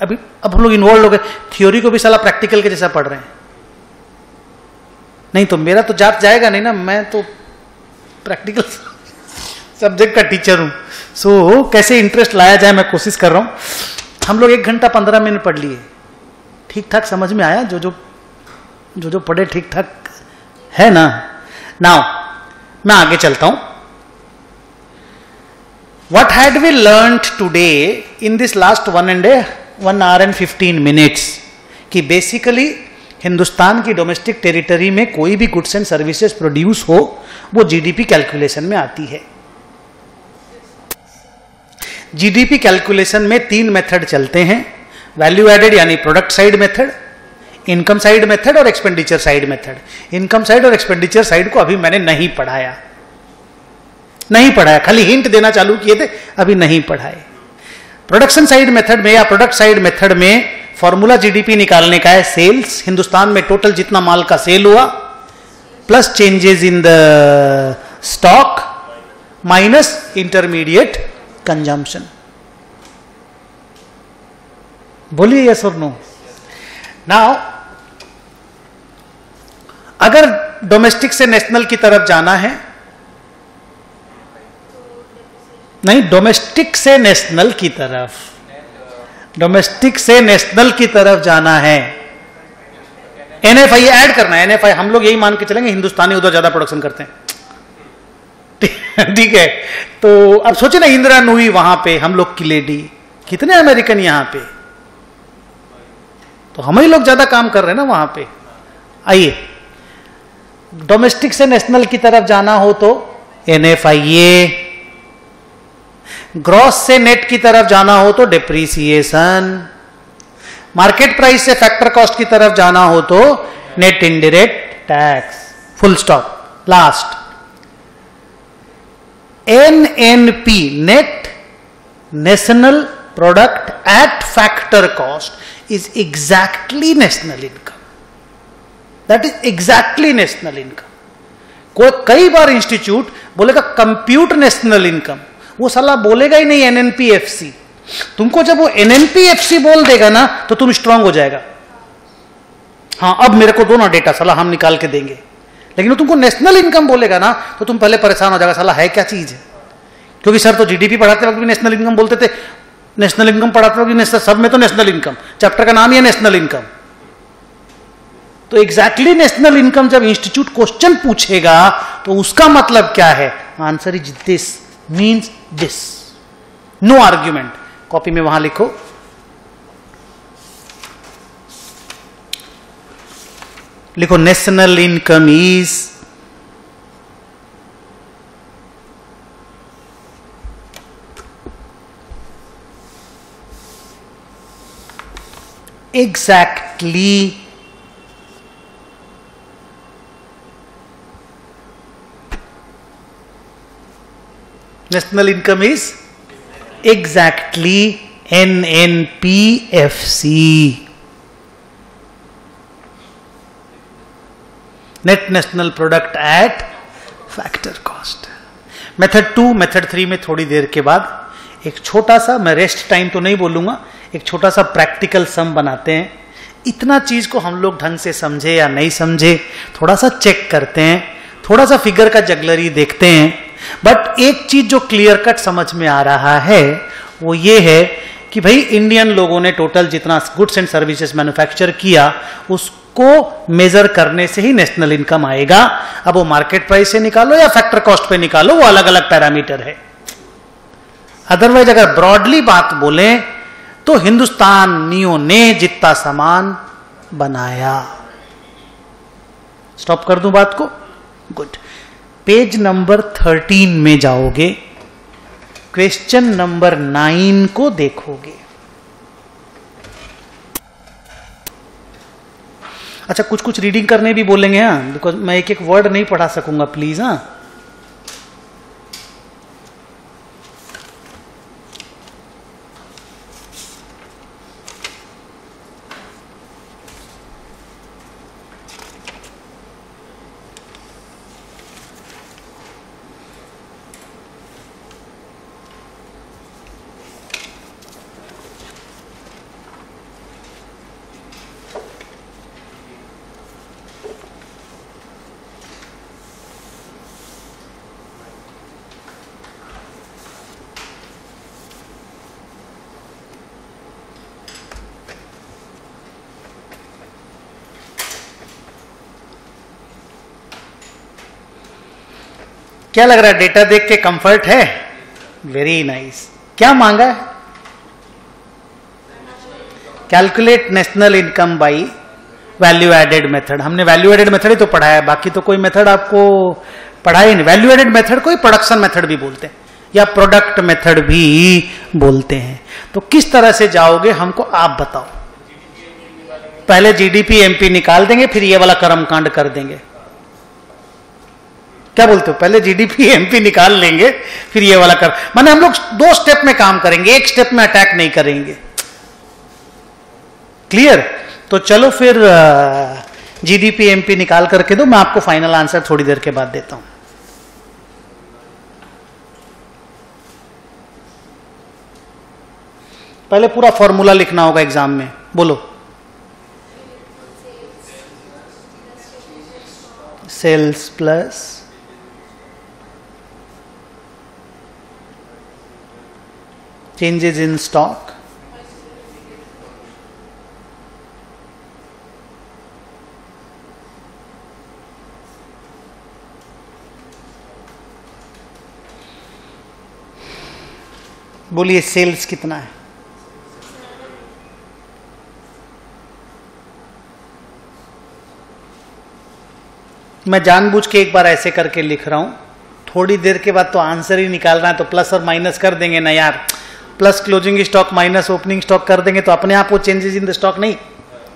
अभी अब हम लोग इन्वॉल्व हो गए, थ्योरी को भी साला प्रैक्टिकल के जैसा पढ़ रहे हैं। नहीं तो मेरा तो जात जाएगा नहीं ना, मैं तो प्रैक्टिकल सब्जेक्ट का टीचर हूं। सो कैसे इंटरेस्ट लाया जाए मैं कोशिश कर रहा हूं। हम लोग 1 घंटा 15 मिनट पढ़ लिए, ठीक ठाक समझ में आया? जो पढ़े ठीक ठाक है ना? नाउ मैं आगे चलता हूं। What had we learned today in this last 1 hour and 15 minutes? कि बेसिकली हिंदुस्तान की डोमेस्टिक टेरिटरी में कोई भी गुड्स एंड सर्विसेज प्रोड्यूस हो वो जीडीपी कैलकुलेशन में आती है। जीडीपी कैलकुलेशन में 3 मेथड चलते हैं, वैल्यू एडेड यानी product side method, income side method और expenditure side method. Income side और एक्सपेंडिचर साइड को अभी मैंने नहीं पढ़ाया, खाली हिंट देना चालू किए थे, अभी नहीं पढ़ाए। प्रोडक्शन साइड मेथड में या प्रोडक्ट साइड मेथड में फॉर्मूला जीडीपी निकालने का है सेल्स, हिंदुस्तान में टोटल जितना माल का सेल हुआ plus changes in the stock minus intermediate consumption. बोलिए यस और नो। नाउ अगर डोमेस्टिक से नेशनल की तरफ जाना है, नहीं डोमेस्टिक से नेशनल की तरफ, डोमेस्टिक से नेशनल की तरफ जाना है, NFI ऐड करना है। NFI हम लोग यही मान के चलेंगे हिंदुस्तानी उधर ज्यादा प्रोडक्शन करते हैं, ठीक है? तो अब सोचे ना इंदिरा नूई वहां पे, हम लोग की लेडी, कितने अमेरिकन यहां पे, तो हम ही लोग ज्यादा काम कर रहे हैं ना वहां पे। आइए, डोमेस्टिक से नेशनल की तरफ जाना हो तो NFIA, ग्रॉस से नेट की तरफ जाना हो तो डिप्रीसिएशन, मार्केट प्राइस से फैक्टर कॉस्ट की तरफ जाना हो तो net indirect tax, full stop. Last, NNP, net national product at factor cost, is exactly national income. That is exactly national income. कई बार इंस्टीट्यूट बोलेगा कंप्यूट नेशनल इनकम, वो साला बोलेगा ही नहीं NNPFC। तुमको जब वो NNPFC बोल देगा ना तो तुम स्ट्रांग हो जाएगा। हाँ, अब मेरे को दो ना डेटा, साला हम निकाल के देंगे। लेकिन वो तुमको नेशनल इनकम बोलेगा ना तो तुम पहले परेशान हो जाएगा, साला है क्या चीज है। क्योंकि सर तो GDP पढ़ाते वक्त भी नेशनल इनकम बोलते थे, नेशनल इनकम पढ़ाते वक्त भी सब में तो नेशनल इनकम, चैप्टर का नाम ही है नेशनल इनकम। तो एग्जैक्टली नेशनल इनकम जब इंस्टीट्यूट क्वेश्चन पूछेगा तो उसका मतलब क्या है? Answer is this, means this, no argument. Copy में वहां लिखो, लिखो national income is exactly national income is exactly NNPFC, net national product at factor cost। Method 2, method 3 में थोड़ी देर के बाद एक छोटा सा, मैं रेस्ट टाइम तो नहीं बोलूंगा, एक छोटा सा प्रैक्टिकल सम बनाते हैं। इतना चीज को हम लोग ढंग से समझे या नहीं समझे थोड़ा सा चेक करते हैं, थोड़ा सा फिगर का जगलरी देखते हैं। बट एक चीज जो क्लियर कट समझ में आ रहा है वो ये है कि भाई इंडियन लोगों ने टोटल जितना गुड्स एंड सर्विसेज मैन्युफैक्चर किया उसको मेजर करने से ही नेशनल इनकम आएगा। अब वो मार्केट प्राइस से निकालो या फैक्टर कॉस्ट पे निकालो, वो अलग अलग पैरामीटर है। अदरवाइज अगर ब्रॉडली बात बोले तो हिंदुस्तानियों ने जितना सामान बनाया। स्टॉप कर दूं बात को? गुड। पेज नंबर 13 में जाओगे, क्वेश्चन नंबर 9 को देखोगे। अच्छा, कुछ कुछ रीडिंग करने भी बोलेंगे, हाँ, बिकॉज मैं एक एक वर्ड नहीं पढ़ा सकूंगा, प्लीज। हाँ, क्या लग रहा है? डेटा देख के कंफर्ट है? Very nice. क्या मांगा है? Calculate national income by value added method. हमने वैल्यू एडेड मेथड ही तो पढ़ाया है, बाकी तो कोई मेथड आपको पढ़ाया ही नहीं। वैल्यू एडेड मेथड को ही प्रोडक्शन मेथड भी बोलते हैं या प्रोडक्ट मेथड भी बोलते हैं। तो किस तरह से जाओगे हमको आप बताओ। पहले GDP MP निकाल देंगे, फिर ये वाला कर्मकांड कर देंगे। क्या बोलते हो? पहले GDP MP निकाल लेंगे, फिर ये वाला कर, माने हम लोग 2 स्टेप में काम करेंगे, एक स्टेप में अटैक नहीं करेंगे। क्लियर? तो चलो फिर GDP MP निकाल करके दो, मैं आपको फाइनल आंसर थोड़ी देर के बाद देता हूं। पहले पूरा फॉर्मूला लिखना होगा एग्जाम में, बोलो। Sales plus changes in stock बोलिए सेल्स कितना है? मैं जानबूझ के एक बार ऐसे करके लिख रहा हूं, थोड़ी देर के बाद तो आंसर ही निकालना है, तो प्लस और माइनस कर देंगे ना यार, plus closing stock minus opening stock कर देंगे तो अपने आप वो चेंजेस इन द स्टॉक नहीं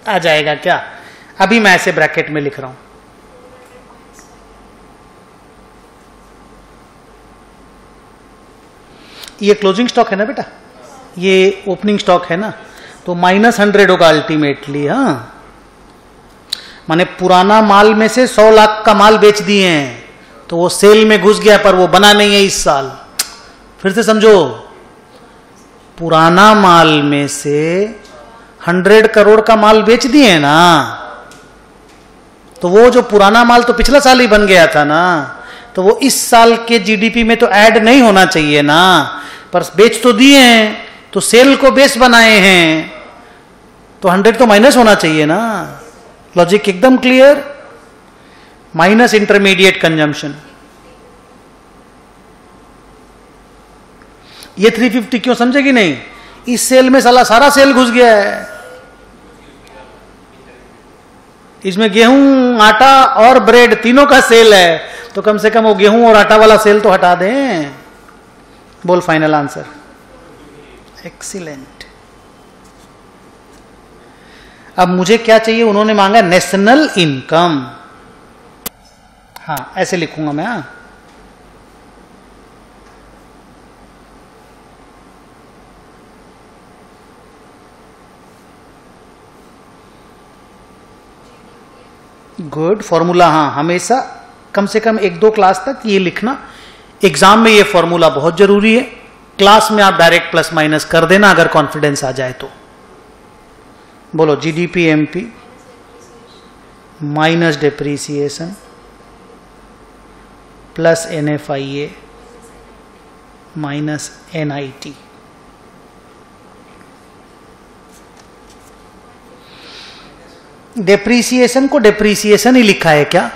आ जाएगा क्या? अभी मैं ऐसे ब्रैकेट में लिख रहा हूं, ये क्लोजिंग स्टॉक है ना बेटा, ये ओपनिंग स्टॉक है ना, तो -100 होगा अल्टीमेटली। हाँ, माने पुराना माल में से 100 लाख का माल बेच दिए हैं, तो वो सेल में घुस गया पर वो बना नहीं है इस साल। फिर से समझो, पुराना माल में से 100 करोड़ का माल बेच दिए ना, तो वो जो पुराना माल तो पिछला साल ही बन गया था ना, तो वो इस साल के जीडीपी में तो ऐड नहीं होना चाहिए ना, पर बेच तो दिए हैं, तो सेल को बेस बनाए हैं, तो 100 तो माइनस होना चाहिए ना। लॉजिक एकदम क्लियर। माइनस इंटरमीडिएट कंजम्पशन, ये 350 क्यों समझेगी नहीं? इस सेल में सारा सेल घुस गया है, इसमें गेहूं, आटा और ब्रेड तीनों का सेल है, तो कम से कम वो गेहूं और आटा वाला सेल तो हटा दें। बोल फाइनल आंसर। एक्सीलेंट। अब मुझे क्या चाहिए? उन्होंने मांगा नेशनल इनकम। हाँ, ऐसे लिखूंगा मैं। हाँ, गुड फॉर्मूला। हाँ, हमेशा कम से कम 1-2 क्लास तक ये लिखना। एग्जाम में ये फॉर्मूला बहुत जरूरी है, क्लास में आप डायरेक्ट प्लस माइनस कर देना अगर कॉन्फिडेंस आ जाए तो। बोलो, GDP MP minus depreciation plus NFIA minus NIT. Depreciation को डेप्रीसिएशन ही लिखा है क्या?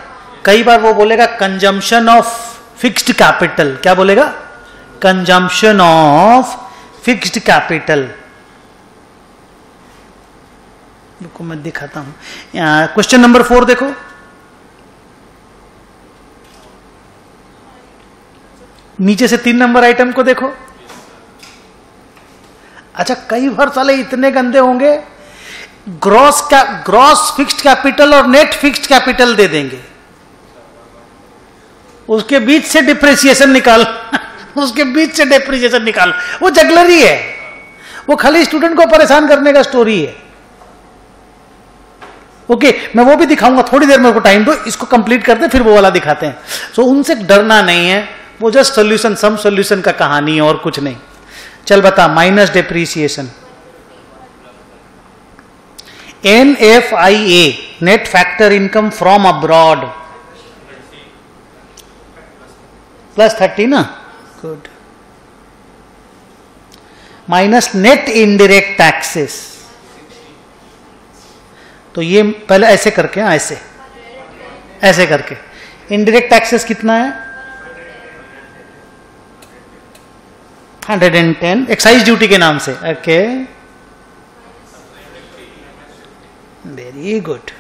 कई बार वो बोलेगा कंजम्पशन ऑफ फिक्स्ड कैपिटल। क्या बोलेगा? Consumption of fixed capital. रुको मैं दिखाता हूं। क्वेश्चन नंबर 4 देखो। नीचे से 3 नंबर आइटम को देखो। अच्छा, कई बार साले इतने गंदे होंगे, ग्रॉस फिक्स्ड कैपिटल और नेट फिक्स्ड कैपिटल दे देंगे, उसके बीच से डिप्रिसिएशन निकाल उसके बीच से डिप्रिसिएशन निकाल। वो जगलरी है, वो खाली स्टूडेंट को परेशान करने का स्टोरी है। ओके, मैं वो भी दिखाऊंगा, थोड़ी देर मेरे को टाइम दो, इसको कंप्लीट करते फिर वो वाला दिखाते हैं। सो उनसे डरना नहीं है, वो जस्ट सोल्यूशन, सम सोल्यूशन का कहानी है और कुछ नहीं। चल बता, minus depreciation. NFIA net factor income from abroad +30 ना, good. Minus net indirect taxes, तो ये पहले ऐसे करके, ऐसे करके इनडायरेक्ट टैक्सेस कितना है? 110 एक्साइज ड्यूटी के नाम से। Okay, very good.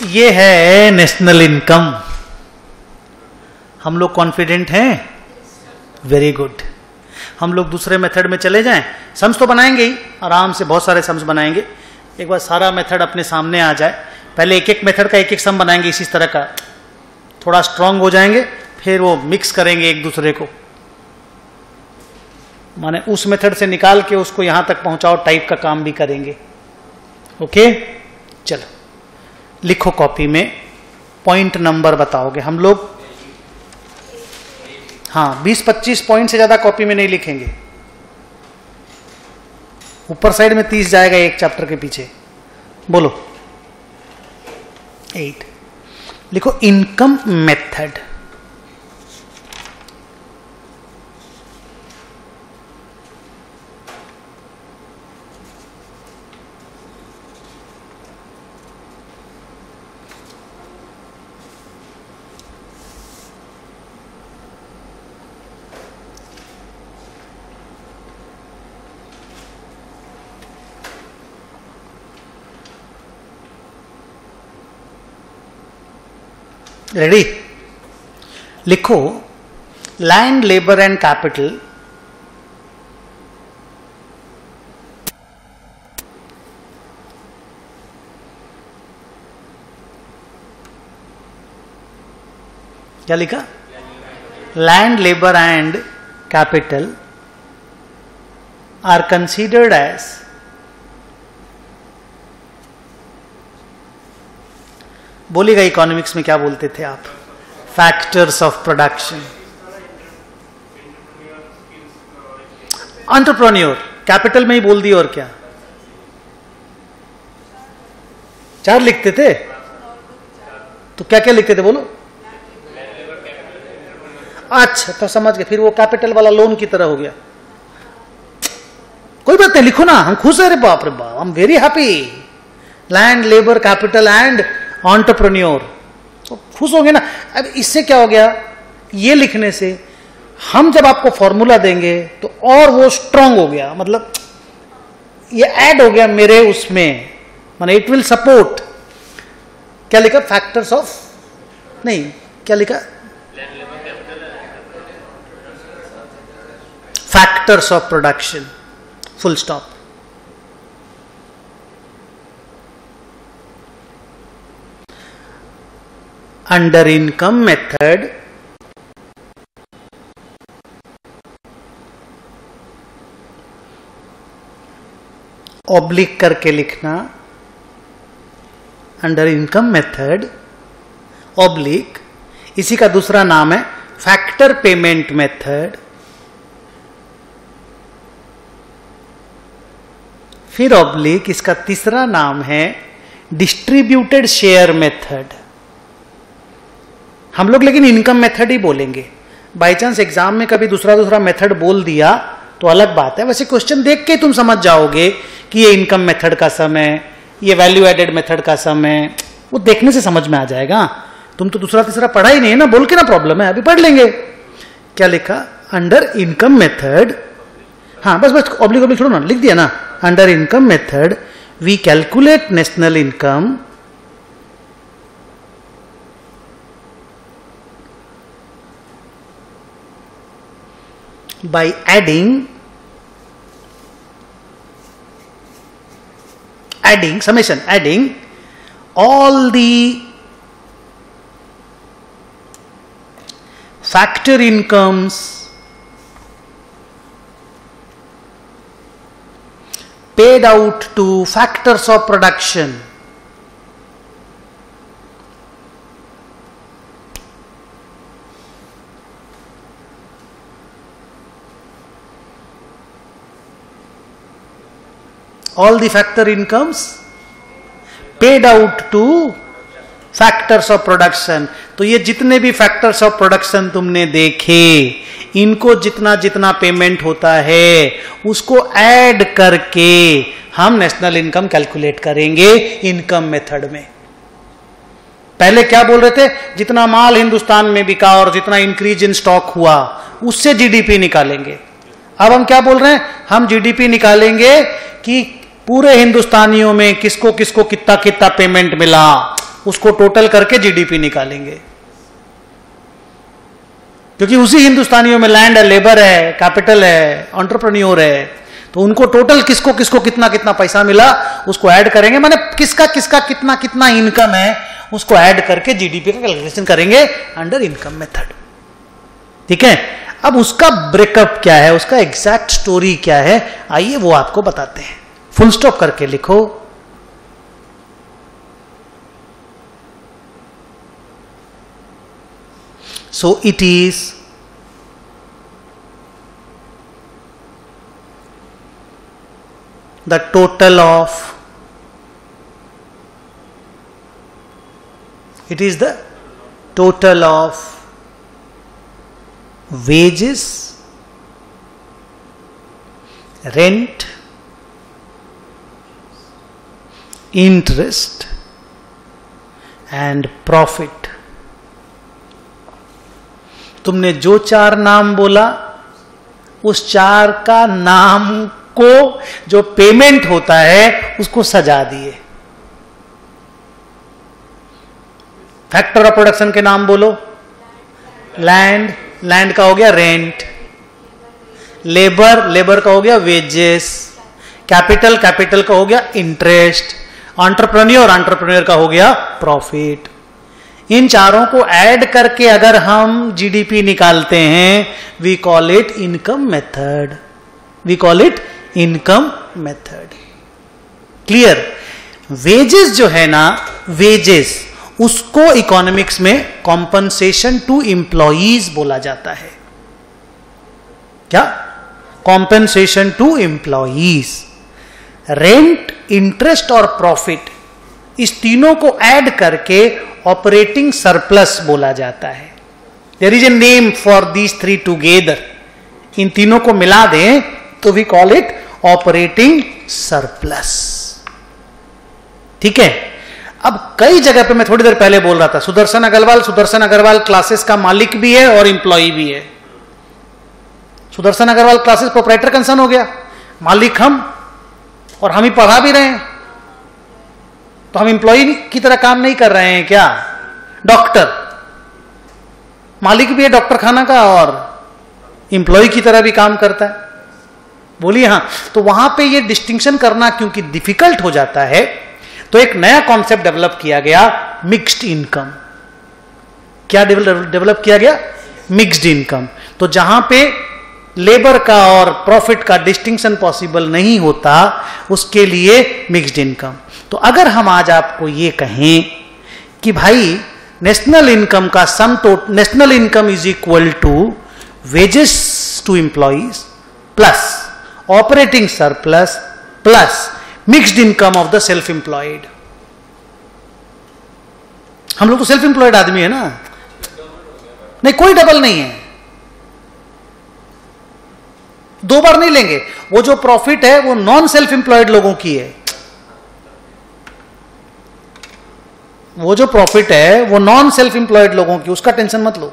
ये है नेशनल इनकम। हम लोग कॉन्फिडेंट हैं? Very good. हम लोग दूसरे मेथड में चले जाएं। सम्स तो बनाएंगे ही, आराम से बहुत सारे सम्स बनाएंगे। एक बार सारा मेथड अपने सामने आ जाए, पहले एक एक मेथड का एक एक सम बनाएंगे, इसी तरह का थोड़ा स्ट्रांग हो जाएंगे, फिर वो मिक्स करेंगे एक दूसरे को, माने उस मेथड से निकाल के उसको यहां तक पहुंचाओ टाइप का काम भी करेंगे। ओके, चलो लिखो कॉपी में, पॉइंट नंबर बताओगे हम लोग। हाँ, 20-25 पॉइंट से ज्यादा कॉपी में नहीं लिखेंगे, ऊपर साइड में 30 जाएगा एक चैप्टर के पीछे। बोलो 8 लिखो, इनकम मेथड। रेडी? लिखो लैंड, लेबर एंड कैपिटल क्या लिखा? Land, labour and capital are considered as बोलिएगा इकोनॉमिक्स में क्या बोलते थे आप? Factors of production. Entrepreneur capital में ही बोल दिया, और क्या? 4 लिखते थे तो क्या क्या लिखते थे बोलो? अच्छा तो समझ गए, फिर वो कैपिटल वाला लोन की तरह हो गया। कोई बात नहीं, लिखो ना, हम खुश है। रे बाप रे बाप, I am very happy. Land, labour, capital and entrepreneur, तो खुश हो गए ना। अब इससे क्या हो गया? ये लिखने से हम जब आपको फॉर्मूला देंगे तो और वो स्ट्रांग हो गया, मतलब ये ऐड हो गया मेरे उसमें, माने इट विल सपोर्ट। क्या लिखा? फैक्टर्स ऑफ, नहीं क्या लिखा? Factors of production, full stop. Under income method oblique करके लिखना, अंडर इनकम मेथड ऑब्लिक, इसी का दूसरा नाम है फैक्टर पेमेंट मेथड। फिर ऑब्लिक, इसका तीसरा नाम है डिस्ट्रीब्यूटेड शेयर मेथड। हम लोग लेकिन इनकम मेथड ही बोलेंगे। बाई चांस एग्जाम में कभी दूसरा मेथड बोल दिया तो अलग बात है, वैसे क्वेश्चन देख के तुम समझ जाओगे कि ये इनकम मेथड का सम है, ये वैल्यू एडेड मेथड का सम है, वो देखने से समझ में आ जाएगा। तुम तो दूसरा तीसरा पढ़ा ही नहीं है ना, बोल के ना प्रॉब्लम है, अभी पढ़ लेंगे। क्या लिखा? अंडर इनकम मेथड, हाँ बस बस ऑब्लिक ऑब्लिक छोड़ो ना, लिख दिया ना। Under income method we calculate national income by adding summation, adding all the factor incomes paid out to factors of production. All the factor incomes paid out to factors of production. तो ये जितने भी factors of production तुमने देखे, इनको जितना जितना payment होता है उसको ऐड करके हम नेशनल इनकम कैलकुलेट करेंगे इनकम मेथड में। पहले क्या बोल रहे थे? जितना माल हिंदुस्तान में बिका और जितना इंक्रीज इन स्टॉक हुआ उससे जीडीपी निकालेंगे। अब हम क्या बोल रहे हैं? हम जीडीपी निकालेंगे कि पूरे हिंदुस्तानियों में किसको किसको कितना कितना पेमेंट मिला, उसको टोटल करके जीडीपी निकालेंगे। क्योंकि उसी हिंदुस्तानियों में लैंड है, लेबर है, कैपिटल है, एंटरप्रेन्योर है, तो उनको टोटल किसको किसको कितना कितना पैसा मिला उसको ऐड करेंगे, माने किसका किसका कितना कितना इनकम है उसको ऐड करके जीडीपी का कैलकुलेशन करेंगे अंडर इनकम मेथड। ठीक है? अब उसका ब्रेकअप क्या है, उसका एग्जैक्ट स्टोरी क्या है, आइए वो आपको बताते हैं। फुल स्टॉप करके लिखो। So it is the total of, it is the total of wages, rent, interest and profit। तुमने जो 4 नाम बोला उस 4 का नाम को जो पेमेंट होता है उसको सजा दिए। फैक्टर ऑफ प्रोडक्शन के नाम बोलो। लैंड, लैंड का हो गया रेंट। लेबर, लेबर का हो गया वेजेस। कैपिटल, कैपिटल का हो गया इंटरेस्ट। एंटरप्रेन्योर, एंटरप्रेन्योर का हो गया प्रॉफिट। इन चारों को ऐड करके अगर हम जीडीपी निकालते हैं, we call it income method. We call it income method. Clear? Wages जो है ना, वेजेस, उसको इकोनॉमिक्स में कॉम्पनसेशन टू एम्प्लॉइज बोला जाता है। क्या? Compensation to employees. Rent, interest और प्रॉफिट, इस तीनों को ऐड करके ऑपरेटिंग सरप्लस बोला जाता है। There is a name for these three together. इन तीनों को मिला दें तो we call it operating surplus. ठीक है? अब कई जगह पे मैं थोड़ी देर पहले बोल रहा था, सुदर्शन अग्रवाल क्लासेस का मालिक भी है और इंप्लॉई भी है। Sudarshan Agarwal classes proprietor concern हो गया, मालिक हम, और हम ही पढ़ा भी रहे हैं, तो हम इंप्लॉई की तरह काम नहीं कर रहे हैं क्या? डॉक्टर, मालिक भी है डॉक्टर खाना का और इंप्लॉई की तरह भी काम करता है। बोलिए हाँ। तो वहां पे ये डिस्टिंक्शन करना क्योंकि डिफिकल्ट हो जाता है, तो एक नया कॉन्सेप्ट डेवलप किया गया, मिक्स्ड इनकम। क्या डेवलप किया गया? Mixed income. तो जहां पे लेबर का और प्रॉफिट का डिस्टिंक्शन पॉसिबल नहीं होता, उसके लिए मिक्स्ड इनकम। तो अगर हम आज आपको ये कहें कि भाई नेशनल इनकम का sum total, national income is equal to wages to employees plus operating surplus plus mixed income of the self employed. हम लोग तो सेल्फ एम्प्लॉयड आदमी है ना, नहीं कोई डबल नहीं है, दो बार नहीं लेंगे। वो जो प्रॉफिट है वो नॉन सेल्फ एम्प्लॉयड लोगों की है, वो जो प्रॉफिट है वो नॉन सेल्फ एम्प्लॉयड लोगों की, उसका टेंशन मत लो,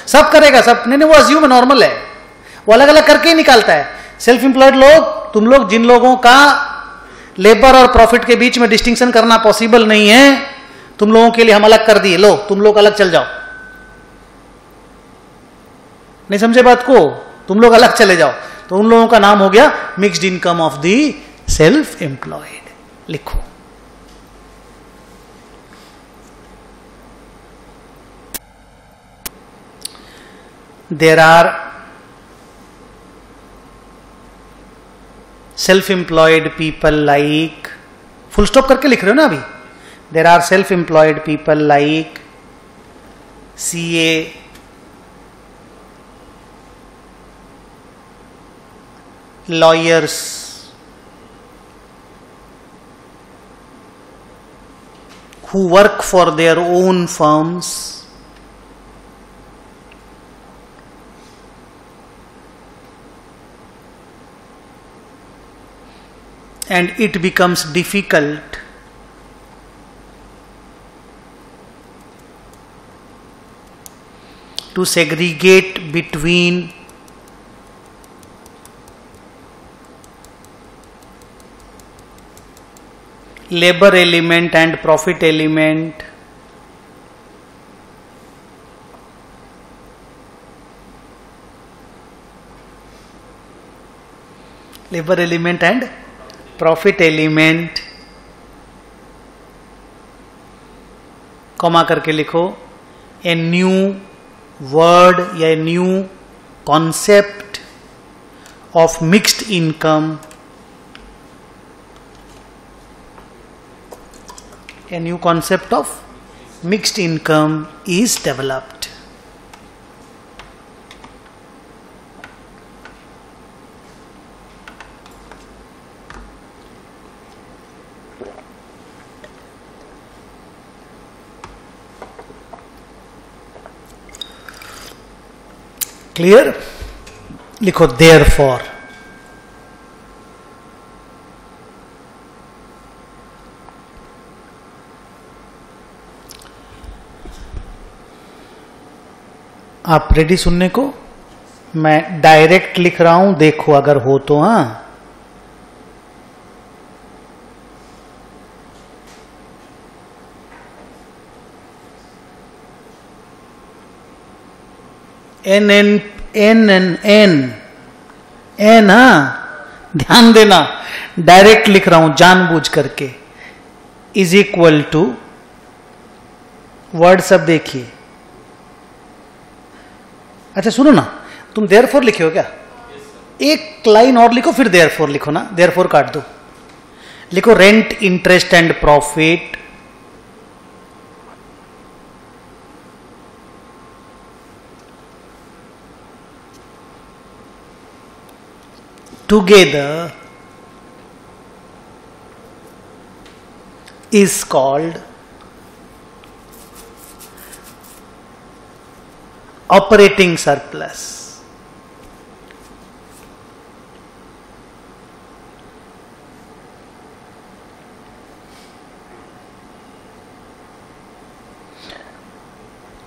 सब करेगा सब। नहीं वो अज्यूम नॉर्मल है, वो अलग अलग करके ही निकालता है। सेल्फ एम्प्लॉयड लोग, तुम लोग जिन लोगों का लेबर और प्रॉफिट के बीच में डिस्टिंक्शन करना पॉसिबल नहीं है, तुम लोगों के लिए हम अलग कर दिए, लो तुम लोग अलग चल जाओ। नहीं समझे बात को? तुम लोग अलग चले जाओ। तो उन लोगों का नाम हो गया mixed income of the self employed. लिखो, there are self-employed people like, full stop करके लिख रहे हो ना अभी? There are self-employed people like CA, lawyers, who work for their own firms, and it becomes difficult to segregate between labor element and profit element, labor element and profit element, comma करके लिखो, a new word या a new concept of mixed income, a new concept of mixed income is developed. Clear? लिखो therefore. आप ready सुनने को? मैं direct लिख रहा हूं, देखो अगर हो तो। हाँ, N N N N N N, हाँ ध्यान देना, डायरेक्ट लिख रहा हूं जानबूझ करके, इज इक्वल टू वर्ड सब देखिए। अच्छा सुनो ना, तुम देयरफॉर लिखे हो क्या? एक लाइन और लिखो फिर देयरफॉर लिखो ना, देयरफॉर काट दो, लिखो rent interest and profit together is called operating surplus.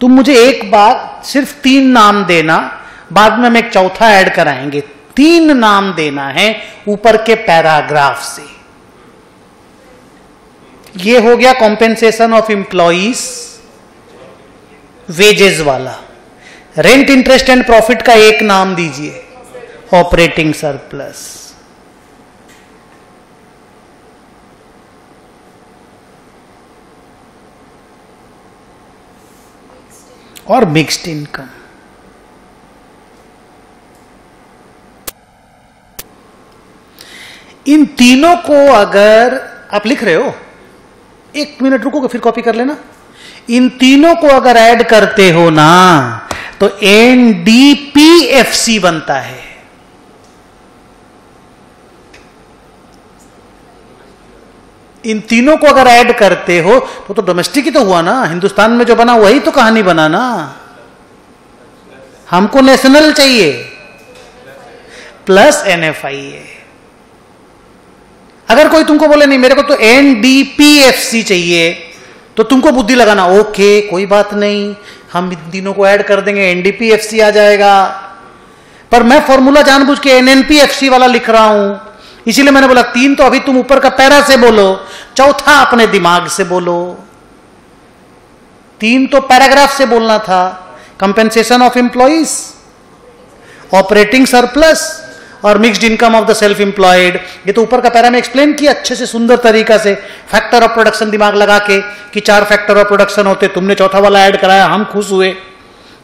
तुम मुझे एक बार सिर्फ 3 नाम देना, बाद में हम एक चौथा ऐड कराएंगे। 3 नाम देना है ऊपर के पैराग्राफ से। ये हो गया कॉम्पेंसेशन ऑफ एम्प्लॉइज वेजेस वाला। रेंट इंटरेस्ट एंड प्रॉफिट का एक नाम दीजिए, ऑपरेटिंग सरप्लस। और मिक्स्ड इनकम। इन तीनों को अगर आप लिख रहे हो, 1 मिनट रुकोगे फिर कॉपी कर लेना। इन तीनों को अगर ऐड करते हो ना तो एनडीपीएफसी बनता है। इन तीनों को अगर ऐड करते हो तो डोमेस्टिक ही तो हुआ ना, हिंदुस्तान में जो बना वही तो कहानी बना ना। हमको नेशनल चाहिए प्लस एनएफआईए। अगर कोई तुमको बोले नहीं मेरे को तो एनडीपीएफसी चाहिए, तो तुमको बुद्धि लगाना, ओके कोई बात नहीं, हम इन तीनों को ऐड कर देंगे, एनडीपीएफसी आ जाएगा। पर मैं फॉर्मूला जानबूझ के एनएनपीएफसी वाला लिख रहा हूं, इसीलिए मैंने बोला 3 तो अभी तुम ऊपर का पैरा से बोलो, चौथा अपने दिमाग से बोलो। 3 तो पैराग्राफ से बोलना था, compensation of employees, operating surplus और mixed income of the self employed. ये तो ऊपर का पैरा में एक्सप्लेन किया अच्छे से, सुंदर तरीका से, फैक्टर ऑफ प्रोडक्शन दिमाग लगा के कि 4 फैक्टर ऑफ प्रोडक्शन होते, तुमने चौथा वाला ऐड कराया, हम खुश हुए।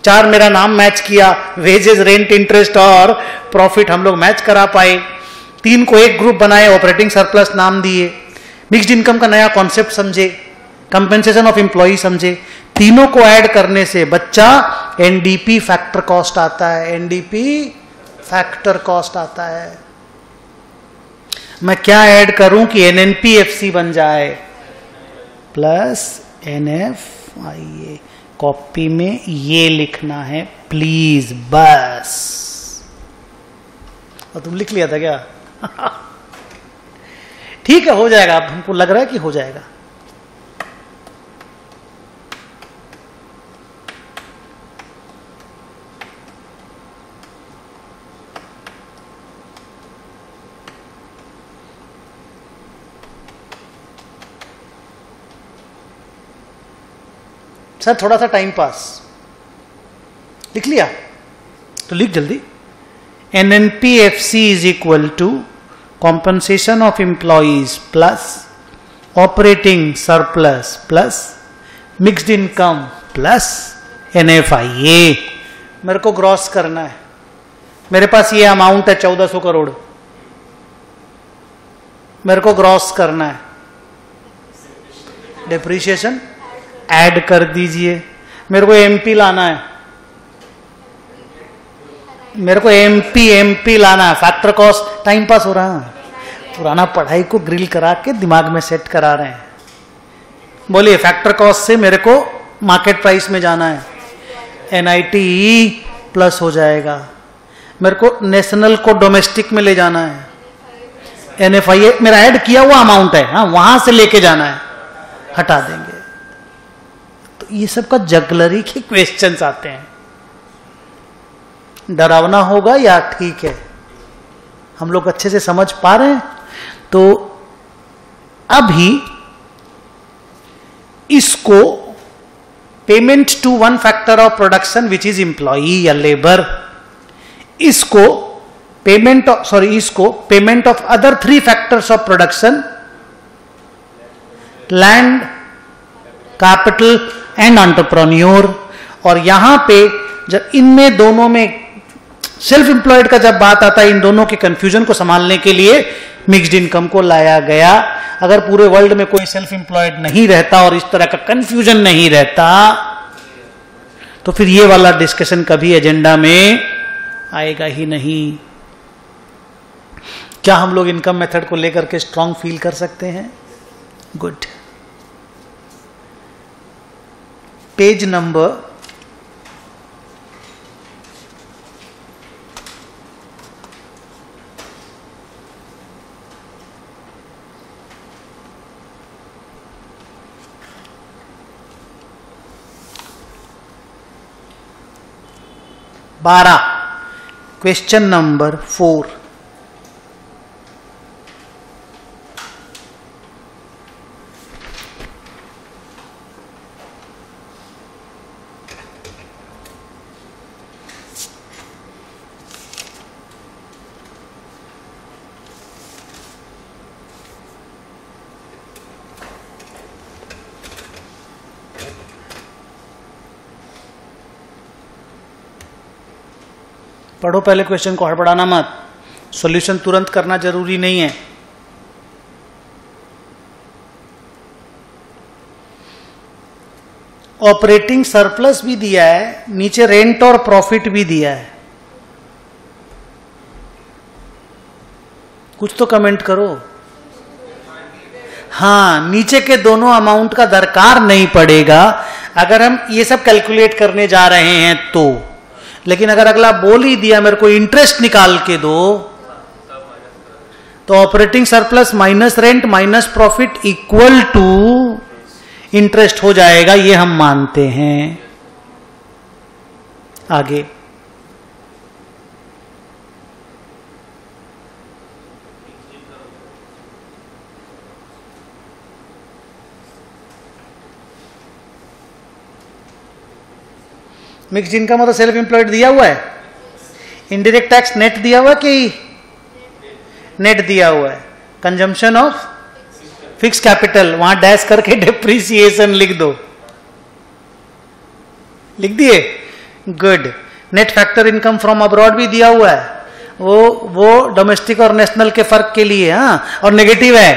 4 मेरा नाम मैच किया, वेजेस, रेंट, इंटरेस्ट और प्रॉफिट हम लोग मैच करा पाए। 3 को एक ग्रुप बनाए, ऑपरेटिंग सरप्लस नाम दिए, मिक्स्ड इनकम का नया कॉन्सेप्ट समझे, कंपेंसेशन ऑफ एम्प्लॉई समझे। तीनों को ऐड करने से बच्चा एनडीपी फैक्टर कॉस्ट आता है, एनडीपी फैक्टर कॉस्ट आता है। मैं क्या ऐड करूं कि एनएनपीएफसी बन जाए प्लस एनएफआईए। कॉपी में ये लिखना है प्लीज, बस। और तुम लिख लिया था क्या? ठीक है, हो जाएगा। अब हमको लग रहा है कि हो जाएगा। सर थोड़ा सा टाइम पास, लिख लिया तो लिख जल्दी। NNPFC is equal to compensation of employees plus operating surplus plus mixed income plus NFIA. मेरे को ग्रॉस करना है, मेरे पास ये अमाउंट है 1400 करोड़, मेरे को ग्रॉस करना है। डिप्रिसिएशन ऐड कर दीजिए। मेरे को एमपी लाना है, मेरे को एमपी लाना है। फैक्टर कॉस्ट टाइम पास हो रहा है, पुराना पढ़ाई को ग्रिल करा के दिमाग में सेट करा रहे हैं। बोलिए, फैक्टर कॉस्ट से मेरे को मार्केट प्राइस में जाना है, एनआईटी प्लस हो जाएगा। मेरे को नेशनल को डोमेस्टिक में ले जाना है, एनएफआईए मेरा ऐड किया हुआ अमाउंट है, हाँ वहां से लेके जाना है, हटा देंगे। तो ये सब का जगलरी के क्वेश्चंस आते हैं। डरावना होगा या ठीक है? हम लोग अच्छे से समझ पा रहे हैं? तो अभी इसको payment to one factor of production which is employee या लेबर, इसको payment of other 3 factors of production, land, capital and entrepreneur. और यहां पे जब इनमें दोनों में सेल्फ एम्प्लॉयड का जब बात आता है, इन दोनों के कंफ्यूजन को संभालने के लिए मिक्स्ड इनकम को लाया गया। अगर पूरे वर्ल्ड में कोई सेल्फ एम्प्लॉयड नहीं रहता और इस तरह का कंफ्यूजन नहीं रहता, तो फिर ये वाला डिस्कशन कभी एजेंडा में आएगा ही नहीं। क्या हम लोग इनकम मेथड को लेकर के स्ट्रांग फील कर सकते हैं? Good. Page number 12, question number 4। पढ़ो पहले क्वेश्चन को, हड़बड़ाना मत, सॉल्यूशन तुरंत करना जरूरी नहीं है। ऑपरेटिंग सरप्लस भी दिया है, नीचे रेंट और प्रॉफिट भी दिया है। कुछ तो कमेंट करो। हाँ, नीचे के दोनों अमाउंट का दरकार नहीं पड़ेगा अगर हम ये सब कैलकुलेट करने जा रहे हैं तो। लेकिन अगर अगला बोल ही दिया मेरे को इंटरेस्ट निकाल के दो, तो operating surplus minus rent minus profit equal to interest हो जाएगा, ये हम मानते हैं। आगे मिक्स्ड इनकम तो सेल्फ एम्प्लॉयड दिया हुआ है, इनडायरेक्ट टैक्स नेट दिया हुआ है कि नेट दिया हुआ है, कंजम्पशन ऑफ फिक्स कैपिटल, वहां डैश करके डेप्रिसिएशन लिख दो, लिख दिए, good. Net factor income from abroad भी दिया हुआ है, वो डोमेस्टिक और नेशनल के फर्क के लिए, हाँ, और नेगेटिव है,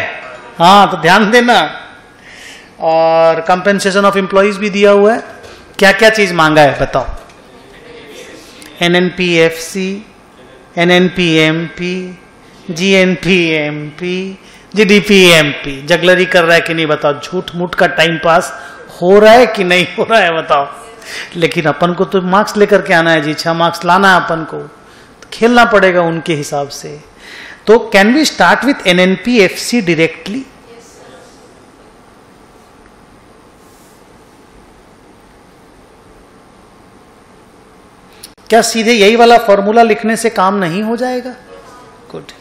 हाँ, तो ध्यान देना। और कंपेंसेशन ऑफ एम्प्लॉइज भी दिया हुआ है। क्या क्या चीज मांगा है बताओ? NNPFC, NNPMP, GNPMP, GDPMP। Jugglery कर रहा है कि नहीं बताओ? झूठ मूठ का टाइम पास हो रहा है कि नहीं हो रहा है बताओ? लेकिन अपन को तो मार्क्स लेकर के आना है जी, 6 मार्क्स लाना है अपन को, तो खेलना पड़ेगा उनके हिसाब से। तो can we start with NNPFC directly? क्या सीधे यही वाला फॉर्मूला लिखने से काम नहीं हो जाएगा? गुड।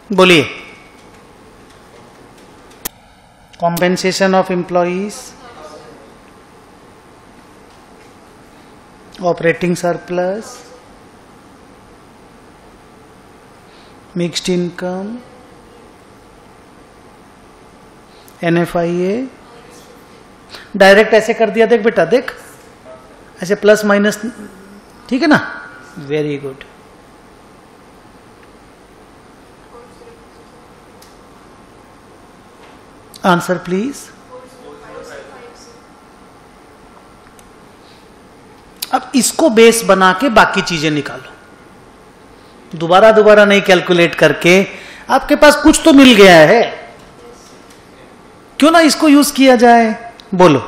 बोलिए। Compensation of employees, operating surplus, mixed income, NFIA। Direct ऐसे कर दिया, देख बेटा, देख ऐसे प्लस माइनस, ठीक है ना? Very good. Answer please. अब इसको बेस बना के बाकी चीजें निकालो, दोबारा नहीं कैलकुलेट करके। आपके पास कुछ तो मिल गया है, क्यों ना इसको यूज किया जाए? बोलो।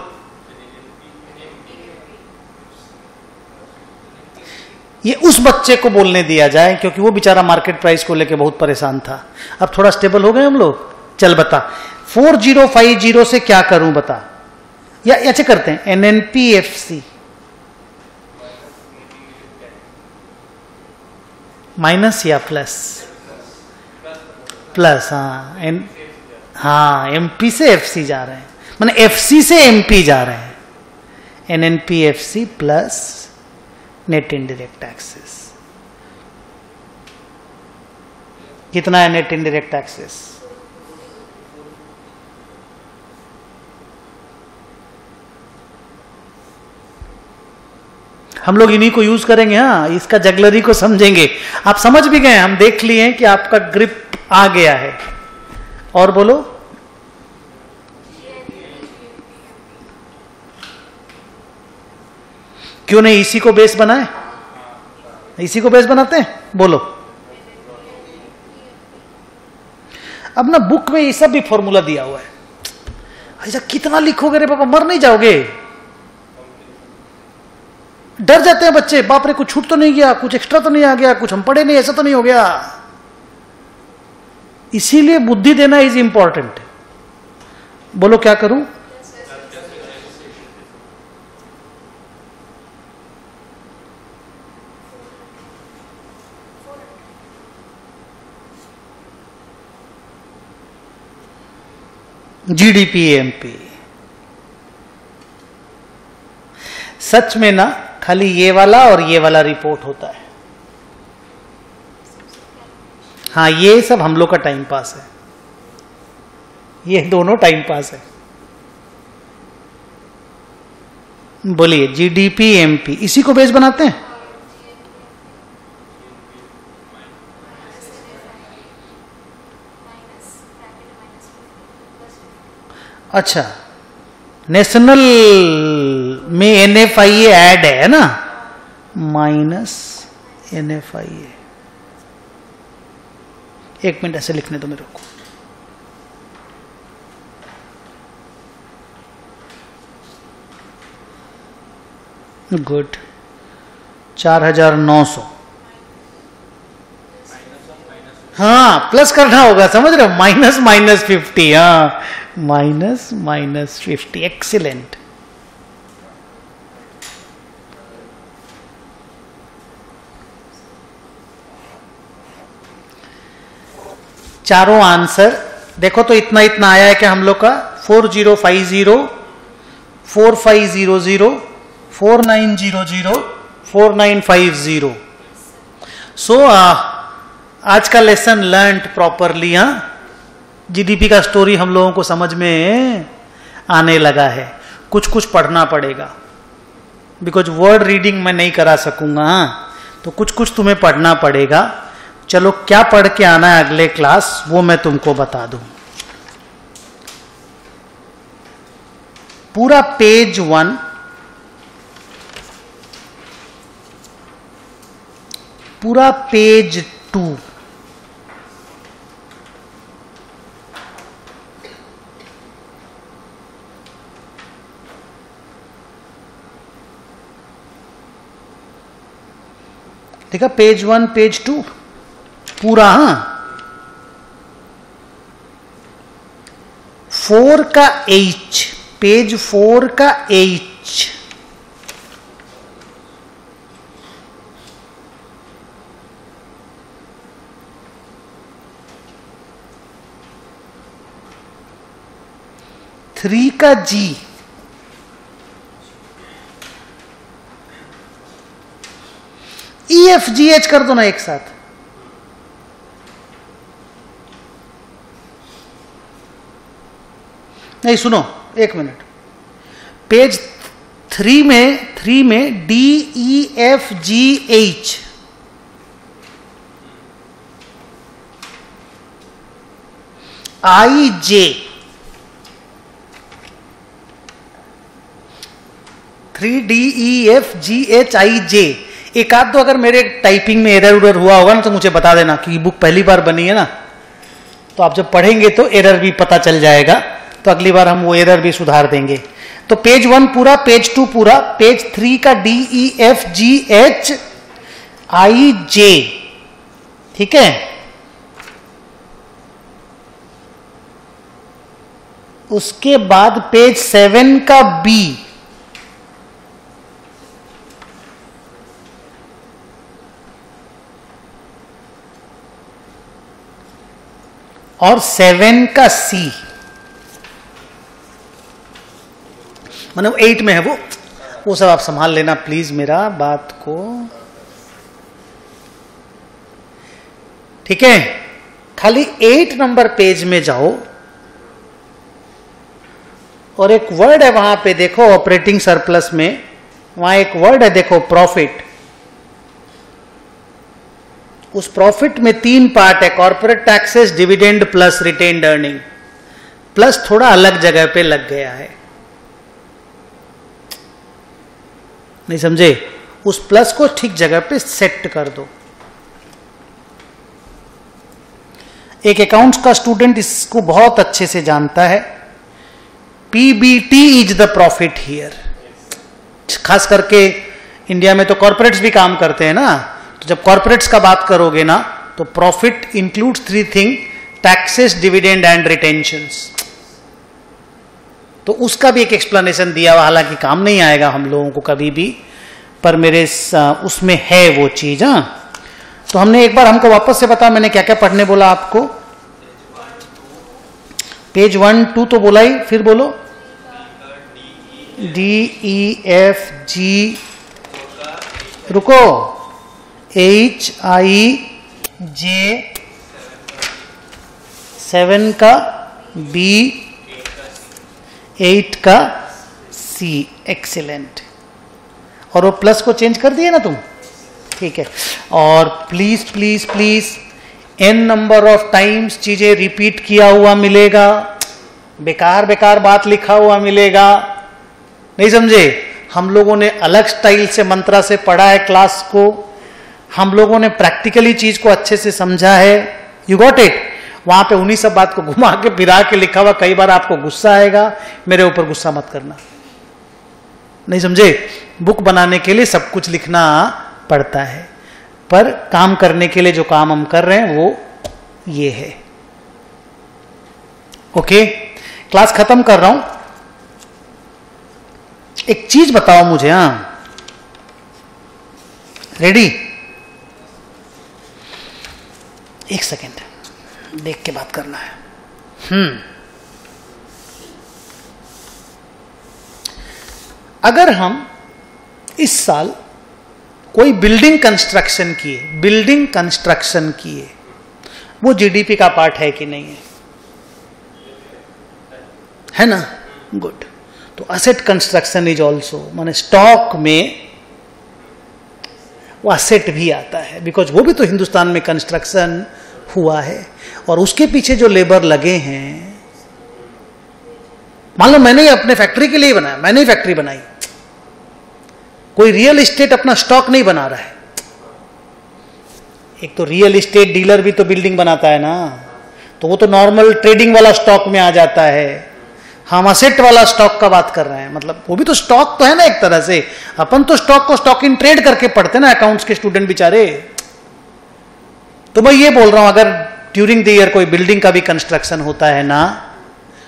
ये उस बच्चे को बोलने दिया जाए, क्योंकि वो बेचारा मार्केट प्राइस को लेके बहुत परेशान था। अब थोड़ा स्टेबल हो गए हम लोग। चल बता, 4050 से क्या करूं बता, या ऐसे करते हैं NNPFC माइनस या प्लस? प्लस। हाँ MP से FC जा रहे हैं, माने FC से MP जा रहे हैं। NNPFC plus net indirect taxes. कितना है नेट इनडायरेक्ट टैक्सेस? हम लोग इन्हीं को यूज करेंगे। हाँ, इसका जगलरी को समझेंगे। आप समझ भी गए, हम देख लिए कि आपका ग्रिप आ गया है। और बोलो। क्यों नहीं इसी को बेस बनाए? इसी को बेस बनाते हैं, बोलो। अब ना बुक में ये सब भी फॉर्मूला दिया हुआ है। ऐसा कितना लिखोगे रे पापा, मर नहीं जाओगे? डर जाते हैं बच्चे, बाप रे कुछ छूट तो नहीं गया, कुछ एक्स्ट्रा तो नहीं आ गया, कुछ हम पढ़े नहीं, ऐसा तो नहीं हो गया। इसीलिए बुद्धि देना इज इंपॉर्टेंट। बोलो क्या करूं? GDP-MP। सच में ना खाली ये वाला और ये वाला रिपोर्ट होता है। हाँ, ये सब हम लोग का टाइम पास है, ये दोनों टाइम पास है। बोलिए GDP-MP, इसी को बेस बनाते हैं। अच्छा, नेशनल में NFIA ऐड है ना, माइनस NFIA। एक मिनट ऐसे लिखने दो मेरे को। गुड, 4900। हाँ, प्लस करना होगा, समझ रहे हो? -50। हाँ, -50। एक्सीलेंट। चारों आंसर देखो तो इतना इतना आया है कि हम लोग का 4050, 4500, 4900, 4950। सो आज का लेसन लर्नड प्रॉपरली। हाँ, GDP का स्टोरी हम लोगों को समझ में आने लगा है। कुछ कुछ पढ़ना पड़ेगा, बिकॉज वर्ड रीडिंग मैं नहीं करा सकूंगा। हाँ, तो कुछ कुछ तुम्हें पढ़ना पड़ेगा। चलो, क्या पढ़ के आना है अगले क्लास वो मैं तुमको बता दूं। पूरा पेज 1, पूरा पेज 2, देखा? पेज 1 पेज 2 पूरा। हाँ, 4 का H, पेज 4 का H, थ्री का G, EFGH कर दो ना एक साथ। नहीं, सुनो एक मिनट। पेज 3 में DEFGH, IJ, 3DEFGHIJ। एक आध तो अगर मेरे टाइपिंग में एरर उरर हुआ होगा ना तो मुझे बता देना, कि बुक पहली बार बनी है ना, तो आप जब पढ़ेंगे तो एरर भी पता चल जाएगा, तो अगली बार हम वो एरर भी सुधार देंगे। तो पेज 1 पूरा, पेज 2 पूरा, पेज 3 का DEFGHIJ, ठीक है। उसके बाद पेज 7 का B, और 7 का C, मतलब 8 में है वो सब आप संभाल लेना प्लीज मेरा बात को, ठीक है। खाली 8 नंबर पेज में जाओ और एक वर्ड है वहां पे देखो, ऑपरेटिंग सरप्लस में वहां एक वर्ड है देखो, प्रॉफिट। उस प्रॉफिट में 3 पार्ट है, corporate taxes, dividend plus retained earning. Plus थोड़ा अलग जगह पे लग गया है, नहीं समझे? उस प्लस को ठीक जगह पे सेट कर दो। एक अकाउंट्स का स्टूडेंट इसको बहुत अच्छे से जानता है। PBT is the profit here. खास करके इंडिया में तो कॉर्पोरेट्स भी काम करते हैं ना, तो जब कॉर्पोरेट्स का बात करोगे ना तो profit includes 3 thing, taxes, dividend and retentions. तो उसका भी एक एक्सप्लेनेशन दिया हुआ, हालांकि काम नहीं आएगा हम लोगों को कभी भी, पर मेरे उसमें है वो चीज। हाँ, तो हमने एक बार, हमको वापस से बता मैंने क्या क्या पढ़ने बोला आपको। पेज 1 2 तो बोला ही, फिर बोलो। DEFG, रुको, HIJ, 7 का B, 8 का C। एक्सीलेंट। और वो प्लस को चेंज कर दिए ना तुम, ठीक है। और please please please n number of times चीजें रिपीट किया हुआ मिलेगा, बेकार बेकार बात लिखा हुआ मिलेगा, नहीं समझे? हम लोगों ने अलग स्टाइल से मंत्रा से पढ़ा है क्लास को, हम लोगों ने प्रैक्टिकली चीज को अच्छे से समझा है। You got it? वहां पे उन्हीं सब बात को घुमा के फिरा के लिखा हुआ, कई बार आपको गुस्सा आएगा, मेरे ऊपर गुस्सा मत करना, नहीं समझे? बुक बनाने के लिए सब कुछ लिखना पड़ता है, पर काम करने के लिए जो काम हम कर रहे हैं वो ये है। ओके, क्लास खत्म कर रहा हूं। एक चीज बताओ मुझे, हाँ, रेडी? एक सेकेंड देख के बात करना है। अगर हम इस साल कोई बिल्डिंग कंस्ट्रक्शन किए, वो जीडीपी का पार्ट है कि नहीं है ना? गुड। तो असेट कंस्ट्रक्शन इज ऑल्सो, माने स्टॉक में वो असेट भी आता है, बिकॉज वो भी तो हिंदुस्तान में कंस्ट्रक्शन हुआ है, और उसके पीछे जो लेबर लगे हैं, मान लो मैंने ही अपने फैक्ट्री के लिए बनाया, मैंने ही फैक्ट्री बनाई, कोई रियल एस्टेट अपना स्टॉक नहीं बना रहा है। एक तो रियल एस्टेट डीलर भी तो बिल्डिंग बनाता है ना, तो वो तो नॉर्मल ट्रेडिंग वाला स्टॉक में आ जाता है। हम असेट वाला स्टॉक का बात कर रहे हैं, मतलब वो भी तो स्टॉक तो है ना एक तरह से। अपन तो स्टॉक को स्टॉक इन ट्रेड करके पढ़ते ना, अकाउंट्स के स्टूडेंट बेचारे। तो मैं ये बोल रहा हूं, अगर ड्यूरिंग द ईयर कोई बिल्डिंग का भी कंस्ट्रक्शन होता है ना,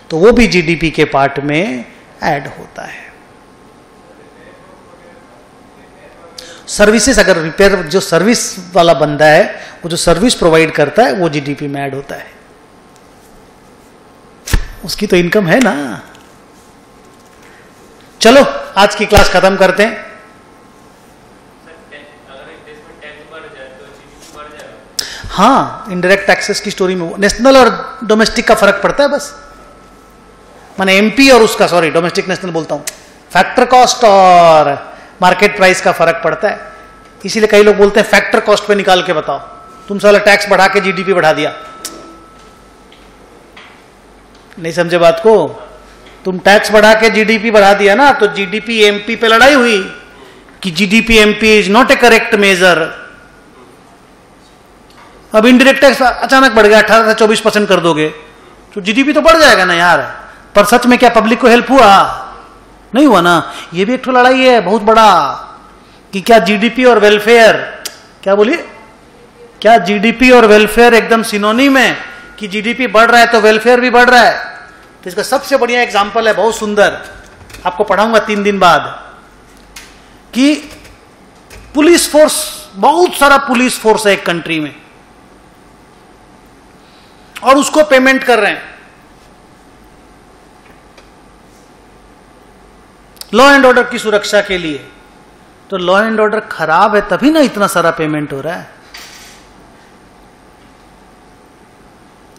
तो वो भी जीडीपी के पार्ट में ऐड होता है। सर्विसेज, अगर रिपेयर, जो सर्विस वाला बंदा है, वो जो सर्विस प्रोवाइड करता है, वो जीडीपी में ऐड होता है, उसकी तो इनकम है ना। चलो आज की क्लास खत्म करते हैं। हाँ, इनडायरेक्ट टैक्सेस की स्टोरी में नेशनल और डोमेस्टिक का फर्क पड़ता है बस, माने एमपी और उसका, सॉरी डोमेस्टिक नेशनल बोलता हूं, फैक्टर कॉस्ट और मार्केट प्राइस का फर्क पड़ता है। इसीलिए कई लोग बोलते हैं फैक्टर कॉस्ट पे निकाल के बताओ, तुम साला टैक्स बढ़ा के जीडीपी बढ़ा दिया। नहीं समझे बात को? तुम टैक्स बढ़ा के जीडीपी बढ़ा दिया ना, तो जीडीपी एमपी पे लड़ाई हुई कि GDP MP is not a correct measure. अब इनडायरेक्ट टैक्स अचानक बढ़ गया 18 से 24% कर दोगे तो जीडीपी तो बढ़ जाएगा ना यार। पर सच में क्या पब्लिक को हेल्प हुआ? नहीं हुआ ना। ये भी एक तो लड़ाई है बहुत बड़ा कि क्या जीडीपी और वेलफेयर, क्या बोलिए, क्या जीडीपी और वेलफेयर एकदम सिनोनिम है कि जीडीपी बढ़ रहा है तो वेलफेयर भी बढ़ रहा है? तो इसका सबसे बढ़िया एग्जांपल है, बहुत सुंदर, आपको पढ़ाऊंगा 3 दिन बाद, कि पुलिस फोर्स, बहुत सारा पुलिस फोर्स है एक कंट्री में और उसको पेमेंट कर रहे हैं। लॉ एंड ऑर्डर की सुरक्षा के लिए। तो लॉ एंड ऑर्डर खराब है तभी ना इतना सारा पेमेंट हो रहा है।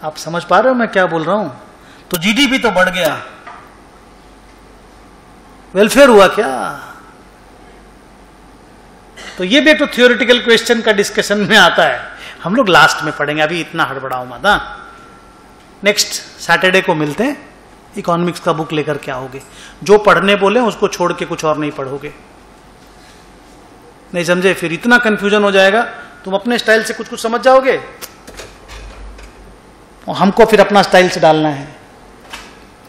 आप समझ पा रहे हो मैं क्या बोल रहा हूं? तो जीडीपी तो बढ़ गया, वेलफेयर हुआ क्या? तो ये भी एक तो थियोरेटिकल क्वेश्चन का डिस्कशन में आता है, हम लोग लास्ट में पढ़ेंगे, अभी इतना हड़बड़ाओ मत। नेक्स्ट सैटरडे को मिलते हैं, इकोनॉमिक्स का बुक लेकर के आओगे। जो पढ़ने बोले उसको छोड़ के कुछ और नहीं पढ़ोगे, नहीं समझे? फिर इतना कंफ्यूजन हो जाएगा, तुम अपने स्टाइल से कुछ कुछ समझ जाओगे और हमको फिर अपना स्टाइल से डालना है।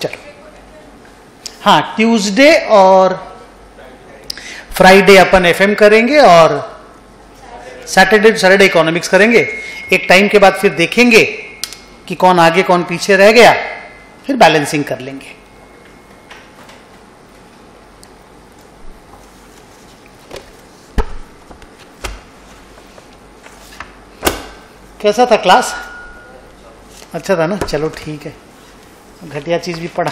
चलो, हाँ, ट्यूसडे और फ्राइडे अपन एफएम करेंगे और सैटरडे इकोनॉमिक्स करेंगे। एक टाइम के बाद फिर देखेंगे कि कौन आगे कौन पीछे रह गया, फिर बैलेंसिंग कर लेंगे। कैसा था क्लास? अच्छा था ना? चलो ठीक है, घटिया चीज भी पढ़ा।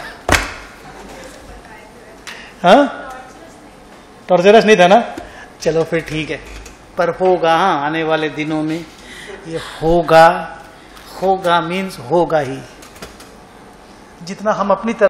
हाँ, टॉर्चरस नहीं था ना? चलो फिर ठीक है, पर होगा, हाँ, आने वाले दिनों में ये होगा। होगा मीन्स होगा ही, जितना हम अपनी तरफ